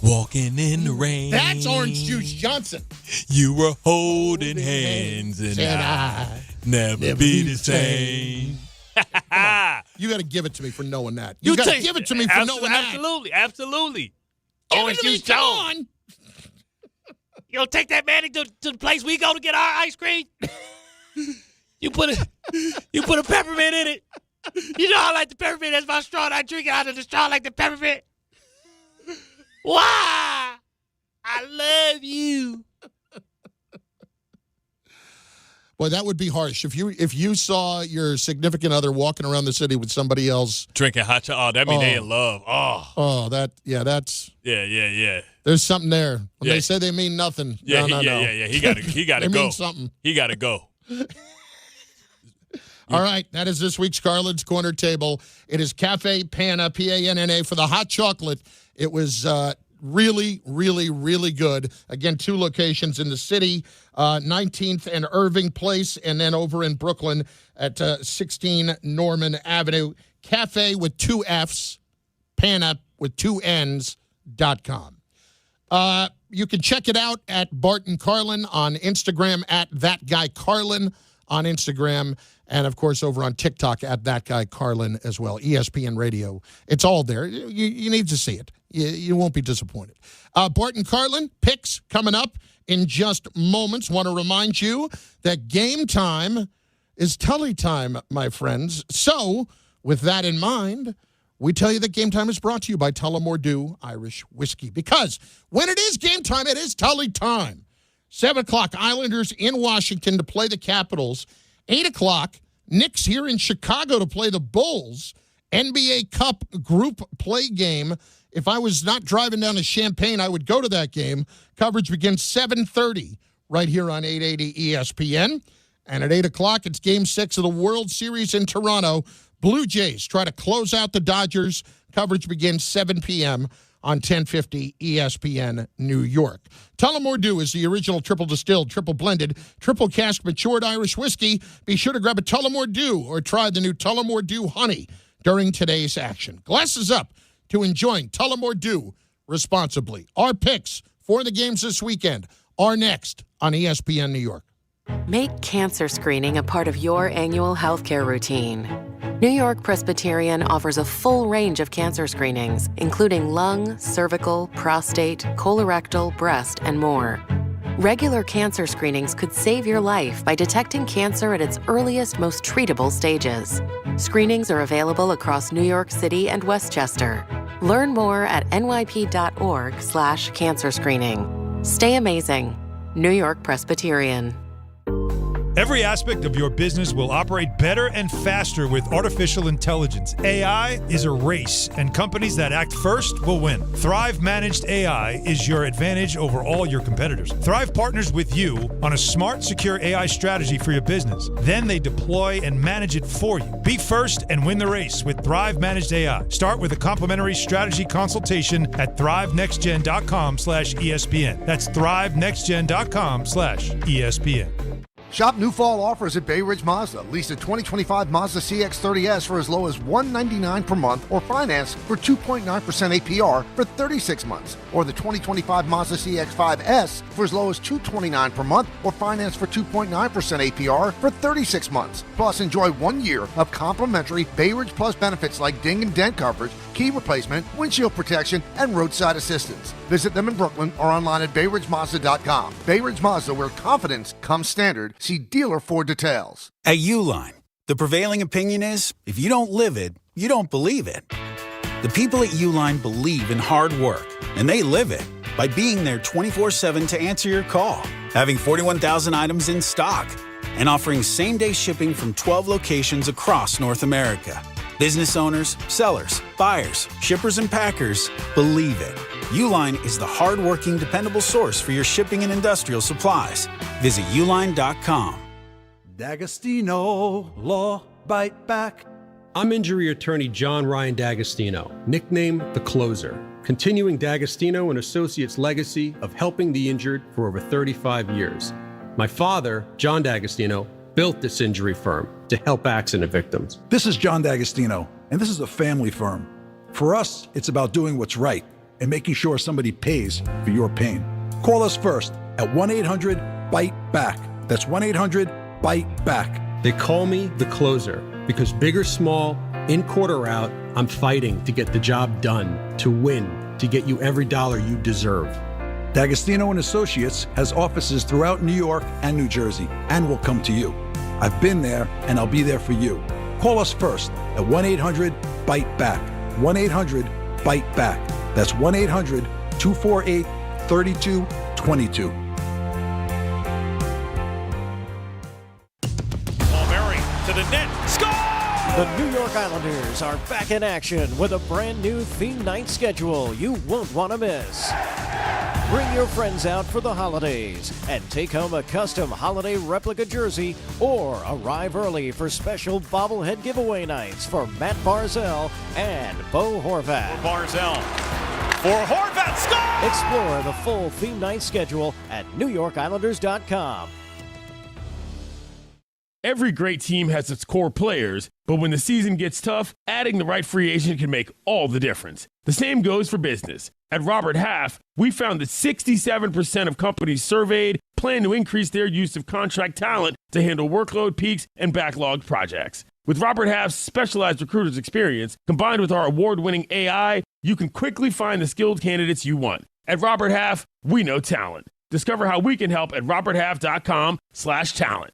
walking in the rain. That's Orange Juice Johnson. You were holding hands, and I never be the same. You got to give it to me for knowing that. You got to give it to me for knowing that. Absolutely. Give it to me, come on. You gonna take that man to the place we go to get our ice cream? You put a peppermint in it. You know I like the peppermint. That's my straw. And I drink it out of the straw like the peppermint. Why? I love you. Well, that would be harsh. If you saw your significant other walking around the city with somebody else drinking hot chocolate, that means they in love. That's yeah. There's something there. When they say they mean nothing. Yeah, no. He got to go. Mean something. He got to go. All right, that is this week's Carlin's Corner Table. It is Cafe Panna, P-A-N-N-A, for the hot chocolate. It was really, really, really good. Again, 2 locations in the city, 19th and Irving Place, and then over in Brooklyn at 16 Norman Avenue. Cafe with 2 Fs, Panna with 2 Ns.com. You can check it out at Bart Carlin on Instagram, at That Guy Carlin on Instagram, and, of course, over on TikTok at That Guy Carlin as well. ESPN Radio. It's all there. You need to see it. You won't be disappointed. Bart Carlin, picks coming up in just moments. Want to remind you that game time is Tully time, my friends. So, with that in mind, we tell you that game time is brought to you by Tullamore Dew Irish Whiskey. Because when it is game time, it is Tully time. 7 o'clock, Islanders in Washington to play the Capitals. 8 o'clock, Knicks here in Chicago to play the Bulls. NBA Cup group play game. If I was not driving down to Champaign, I would go to that game. Coverage begins 7:30 right here on 880 ESPN. And at 8 o'clock, it's Game 6 of the World Series in Toronto. Blue Jays try to close out the Dodgers. Coverage begins 7 p.m. on 1050 ESPN New York. Tullamore Dew is the original triple distilled, triple blended, triple cask matured Irish whiskey. Be sure to grab a Tullamore Dew or try the new Tullamore Dew Honey during today's action. Glasses up to enjoying Tullamore Dew responsibly. Our picks for the games this weekend are next on ESPN New York. Make cancer screening a part of your annual healthcare routine. New York Presbyterian offers a full range of cancer screenings, including lung, cervical, prostate, colorectal, breast, and more. Regular cancer screenings could save your life by detecting cancer at its earliest, most treatable stages. Screenings are available across New York City and Westchester. Learn more at nyp.org/cancer screening. Stay amazing. New York Presbyterian. Every aspect of your business will operate better and faster with artificial intelligence. AI is a race, and companies that act first will win. Thrive Managed AI is your advantage over all your competitors. Thrive partners with you on a smart, secure AI strategy for your business. Then they deploy and manage it for you. Be first and win the race with Thrive Managed AI. Start with a complimentary strategy consultation at thrivenextgen.com/ESPN. That's thrivenextgen.com/ESPN. Shop new fall offers at Bay Ridge Mazda. Lease a 2025 Mazda CX-30S for as low as $199 per month or finance for 2.9% APR for 36 months. Or the 2025 Mazda CX-5S for as low as $229 per month or finance for 2.9% APR for 36 months. Plus, enjoy 1 year of complimentary Bay Ridge Plus benefits like ding and dent coverage, key replacement, windshield protection, and roadside assistance. Visit them in Brooklyn or online at BayRidgeMazda.com. Bay Ridge Mazda, where confidence comes standard. See dealer for details. At Uline, the prevailing opinion is, if you don't live it, you don't believe it. The people at Uline believe in hard work, and they live it by being there 24/7 to answer your call, having 41,000 items in stock, and offering same-day shipping from 12 locations across North America. Business owners, sellers, buyers, shippers, and packers believe it. Uline is the hard-working, dependable source for your shipping and industrial supplies. Visit uline.com. D'Agostino, Law, Bite Back. I'm injury attorney John Ryan D'Agostino, nicknamed The Closer, continuing D'Agostino and Associates' legacy of helping the injured for over 35 years. My father, John D'Agostino, built this injury firm to help accident victims. This is John D'Agostino, and this is a family firm. For us, it's about doing what's right and making sure somebody pays for your pain. Call us first at 1-800-BITE-BACK. That's 1-800-BITE-BACK. They call me The Closer because big or small, in court or out, I'm fighting to get the job done, to win, to get you every dollar you deserve. D'Agostino and Associates has offices throughout New York and New Jersey and will come to you. I've been there and I'll be there for you. Call us first at 1-800-BITE-BACK. 1-800-BITE-BACK. That's 1-800-248-3222. To the net. Score! The New York Islanders are back in action with a brand new theme night schedule you won't want to miss. Bring your friends out for the holidays and take home a custom holiday replica jersey or arrive early for special bobblehead giveaway nights for Matt Barzell and Bo Horvat. Barzell for Horvat. Score! Explore the full theme night schedule at NewYorkIslanders.com. Every great team has its core players, but when the season gets tough, adding the right free agent can make all the difference. The same goes for business. At Robert Half, we found that 67% of companies surveyed plan to increase their use of contract talent to handle workload peaks and backlogged projects. With Robert Half's specialized recruiters experience, combined with our award-winning AI, you can quickly find the skilled candidates you want. At Robert Half, we know talent. Discover how we can help at roberthalf.com/talent.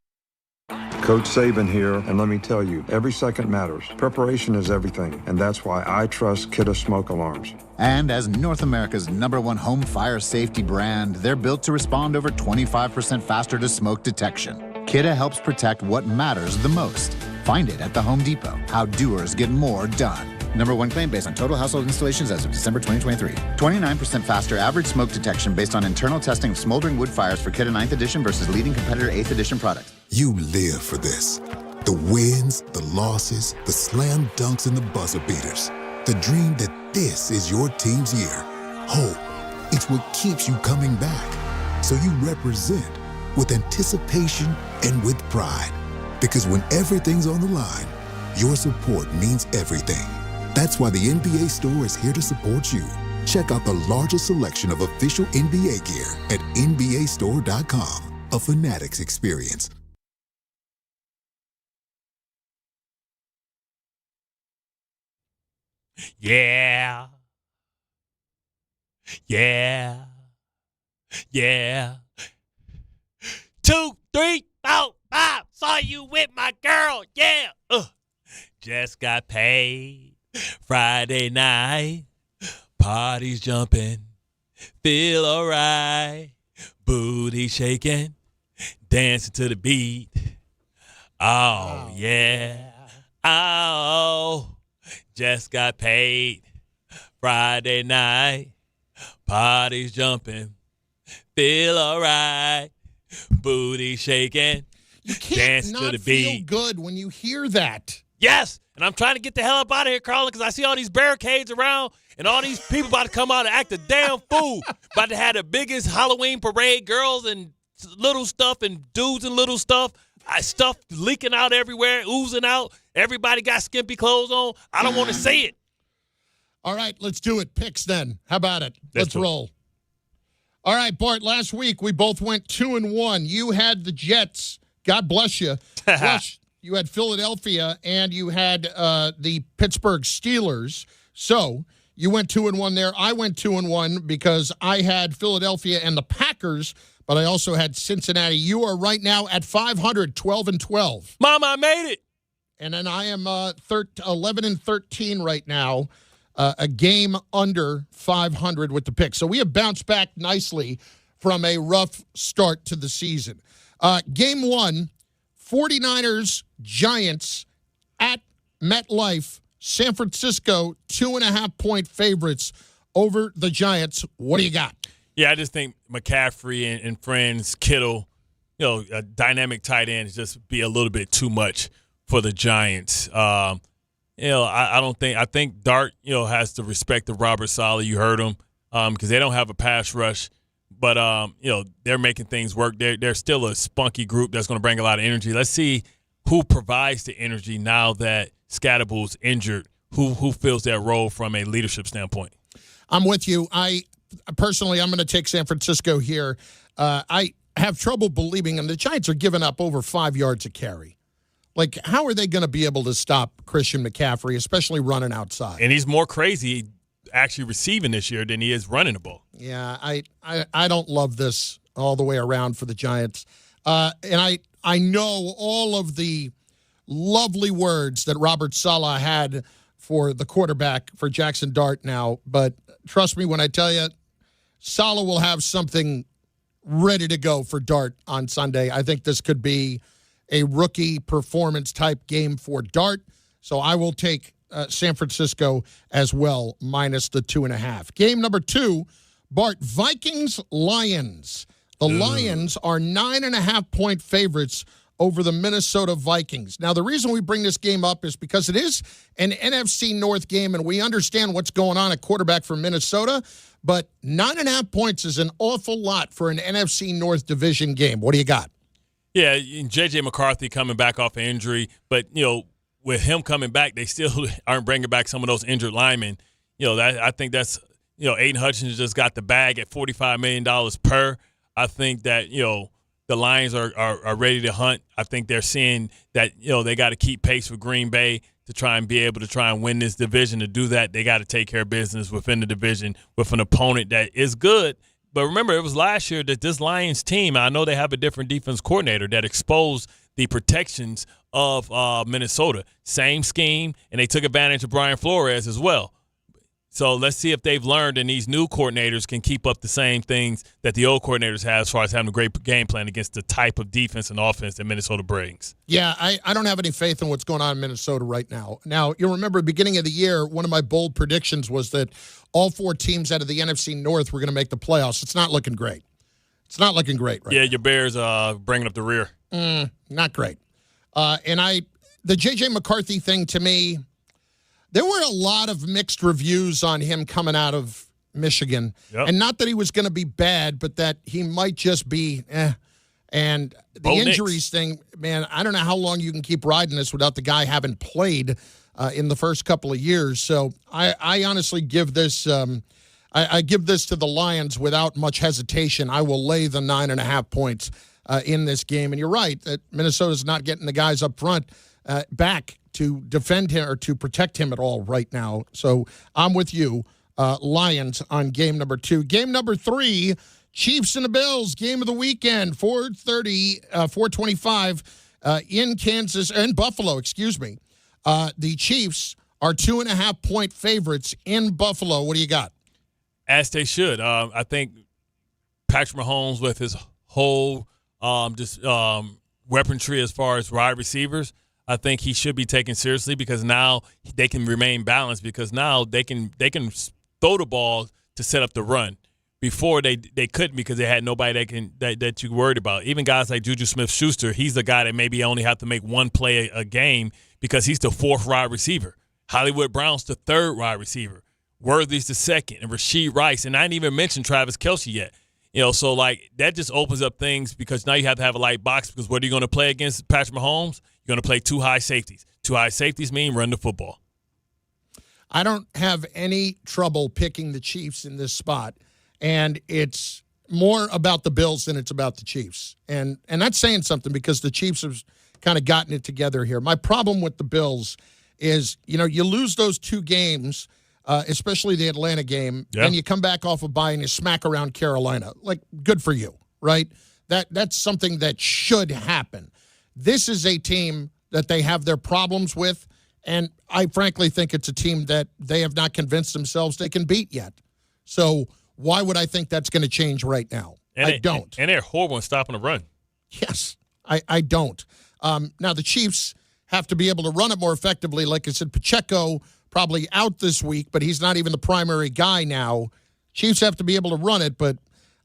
Coach Saban here, and let me tell you, every second matters. Preparation is everything, and that's why I trust Kidde Smoke Alarms. And as North America's #1 home fire safety brand, they're built to respond over 25% faster to smoke detection. Kidde helps protect what matters the most. Find it at the Home Depot. How doers get more done. #1 claim based on total household installations as of December 2023. 29% faster average smoke detection based on internal testing of smoldering wood fires for Kidde 9th edition versus leading competitor 8th edition products. You live for this. The wins, the losses, the slam dunks, and the buzzer beaters. The dream that this is your team's year. Hope. It's what keeps you coming back. So you represent with anticipation and with pride. Because when everything's on the line, your support means everything. That's why the NBA Store is here to support you. Check out the largest selection of official NBA gear at NBAstore.com. A Fanatics experience. Yeah. Yeah. Yeah. 2, 3, 4, 5. Saw you with my girl. Yeah. Just got paid. Friday night. Party's jumping. Feel alright. Booty shaking. Dancing to the beat. Oh, yeah. Oh. Just got paid. Friday night. Party's jumping. Feel alright. Booty shaking. You can't Dance not to the feel beat. good when you hear that. Yes, and I'm trying to get the hell up out of here, Carlin, because I see all these barricades around and all these people about to come out and act a damn fool. About to have the biggest Halloween parade, girls and little stuff and dudes and little stuff. Stuff leaking out everywhere, oozing out. Everybody got skimpy clothes on. I don't want to say it. All right, let's do it. Picks then. How about it? Let's roll. All right, Bart, last week we both went 2-1. You had the Jets. God bless you. Plus, you had Philadelphia and you had the Pittsburgh Steelers. So you went 2-1 there. I went 2-1 because I had Philadelphia and the Packers, but I also had Cincinnati. You are right now at 500, 12-12. Mama, I made it. And then I am 11-13 right now, a game under 500 with the pick. So we have bounced back nicely from a rough start to the season. Game 1, 49ers, Giants at MetLife. San Francisco, 2.5-point favorites over the Giants. What do you got? Yeah, I just think McCaffrey and friends, Kittle, a dynamic tight end is just be a little bit too much for the Giants. I think Dart, has the respect of Robert Saleh. You heard him because they don't have a pass rush, but they're making things work. They're still a spunky group that's going to bring a lot of energy. Let's see who provides the energy now that Scatterbull's injured. Who fills that role from a leadership standpoint? I'm with you. Personally, I'm going to take San Francisco here. I have trouble believing them. The Giants are giving up over 5 yards a carry. Like, how are they going to be able to stop Christian McCaffrey, especially running outside? And he's more crazy actually receiving this year than he is running the ball. Yeah, I don't love this all the way around for the Giants. And I know all of the lovely words that Robert Saleh had for the quarterback for Jaxson Dart now, but trust me when I tell you, Saleh will have something ready to go for Dart on Sunday. I think this could be a rookie performance type game for Dart, so I will take San Francisco as well, minus the 2.5. Game number 2, Bart, Vikings-Lions. The Lions are 9.5-point favorites over the Minnesota Vikings. Now, the reason we bring this game up is because it is an NFC North game, and we understand what's going on at quarterback for Minnesota, but 9.5 points is an awful lot for an NFC North division game. What do you got? Yeah, J.J. McCarthy coming back off an injury, but, with him coming back, they still aren't bringing back some of those injured linemen. I think that's, Aiden Hutchins just got the bag at $45 million per. I think that, the Lions are ready to hunt. I think they're seeing that, they got to keep pace with Green Bay to try and be able to try and win this division. To do that, they got to take care of business within the division with an opponent that is good. But remember, it was last year that this Lions team, I know they have a different defense coordinator that exposed the protections of Minnesota. Same scheme, and they took advantage of Brian Flores as well. So let's see if they've learned and these new coordinators can keep up the same things that the old coordinators have as far as having a great game plan against the type of defense and offense that Minnesota brings. Yeah, I don't have any faith in what's going on in Minnesota right now. Now, you'll remember at the beginning of the year, one of my bold predictions was that all 4 teams out of the NFC North were going to make the playoffs. It's not looking great. It's not looking great right now. Yeah, your Bears bringing up the rear. Not great. The J.J. McCarthy thing, to me, there were a lot of mixed reviews on him coming out of Michigan. Yep. And not that he was going to be bad, but that he might just be And the injuries thing, man, I don't know how long you can keep riding this without the guy having played in the first couple of years. So I honestly give this I give this to the Lions without much hesitation. I will lay the 9.5 points in this game. And you're right that Minnesota's not getting the guys up front back to defend him or to protect him at all right now. So I'm with you, Lions, on game number 2. Game number 3, Chiefs and the Bills, game of the weekend, 425 in Kansas and Buffalo, excuse me. The Chiefs are 2.5-point favorites in Buffalo. What do you got? As they should. I think Patrick Mahomes with his whole weaponry as far as wide receivers, I think he should be taken seriously because now they can remain balanced because now they can throw the ball to set up the run. Before they couldn't because they had nobody that you worried about. Even guys like Juju Smith-Schuster, he's the guy that maybe only have to make one play a game because he's the 4th wide receiver. Hollywood Brown's the 3rd wide receiver. Worthy's the 2nd, and Rashee Rice, and I didn't even mention Travis Kelce yet. So like that just opens up things because now you have to have a light box because what are you going to play against Patrick Mahomes? You're going to play 2 high safeties. 2 high safeties mean run the football. I don't have any trouble picking the Chiefs in this spot, and it's more about the Bills than it's about the Chiefs. And that's saying something because the Chiefs have kind of gotten it together here. My problem with the Bills is, you lose those 2 games, especially the Atlanta game, and you come back off a bye and you smack around Carolina. Like, good for you, right? That's something that should happen. This is a team that they have their problems with, and I frankly think it's a team that they have not convinced themselves they can beat yet. So why would I think that's going to change right now? I don't. And they're horrible in stopping the run. Yes, I don't. Now, the Chiefs have to be able to run it more effectively. Like I said, Pacheco probably out this week, but he's not even the primary guy now. Chiefs have to be able to run it, but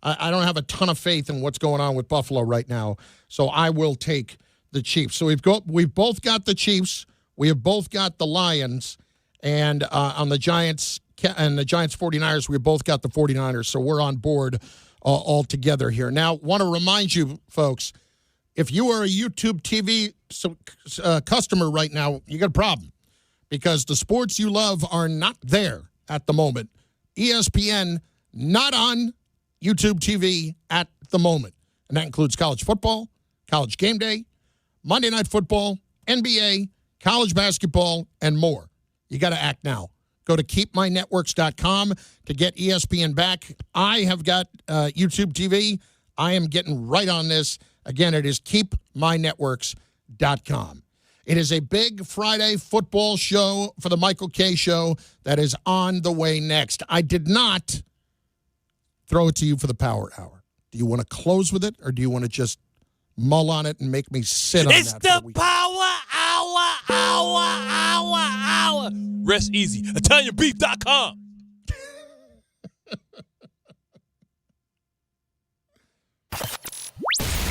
I don't have a ton of faith in what's going on with Buffalo right now. So I will take the Chiefs. So we've both got the Chiefs. We have both got the Lions. And on the Giants and the Giants 49ers, we've both got the 49ers. So we're on board all together here. Now, want to remind you, folks, if you are a YouTube TV customer right now, you got a problem because the sports you love are not there at the moment. ESPN, not on YouTube TV at the moment. And that includes college football, college game day, Monday Night Football, NBA, college basketball, and more. You got to act now. Go to keepmynetworks.com to get ESPN back. I have got YouTube TV. I am getting right on this. Again, it is keepmynetworks.com. It is a big Friday football show for the Michael Kay Show that is on the way next. I did not throw it to you for the Power Hour. Do you want to close with it, or do you want to just mull on it and make me sit on it's that? It's the Power Hour. Rest easy. ItalianBeef.com.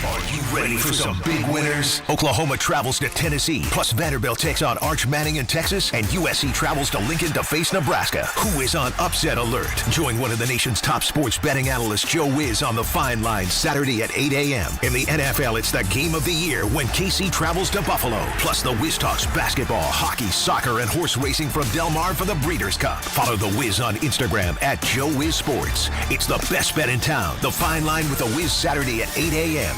Are you ready for some big winners? Oklahoma travels to Tennessee, plus Vanderbilt takes on Arch Manning in Texas, and USC travels to Lincoln to face Nebraska. Who is on upset alert? Join one of the nation's top sports betting analysts, Joe Wiz, on the Fine Line Saturday at 8 a.m. In the NFL, it's the game of the year when KC travels to Buffalo. Plus, the Wiz talks basketball, hockey, soccer, and horse racing from Del Mar for the Breeders' Cup. Follow the Wiz on Instagram at Joe Wiz Sports. It's the best bet in town. The Fine Line with the Wiz Saturday at 8 a.m.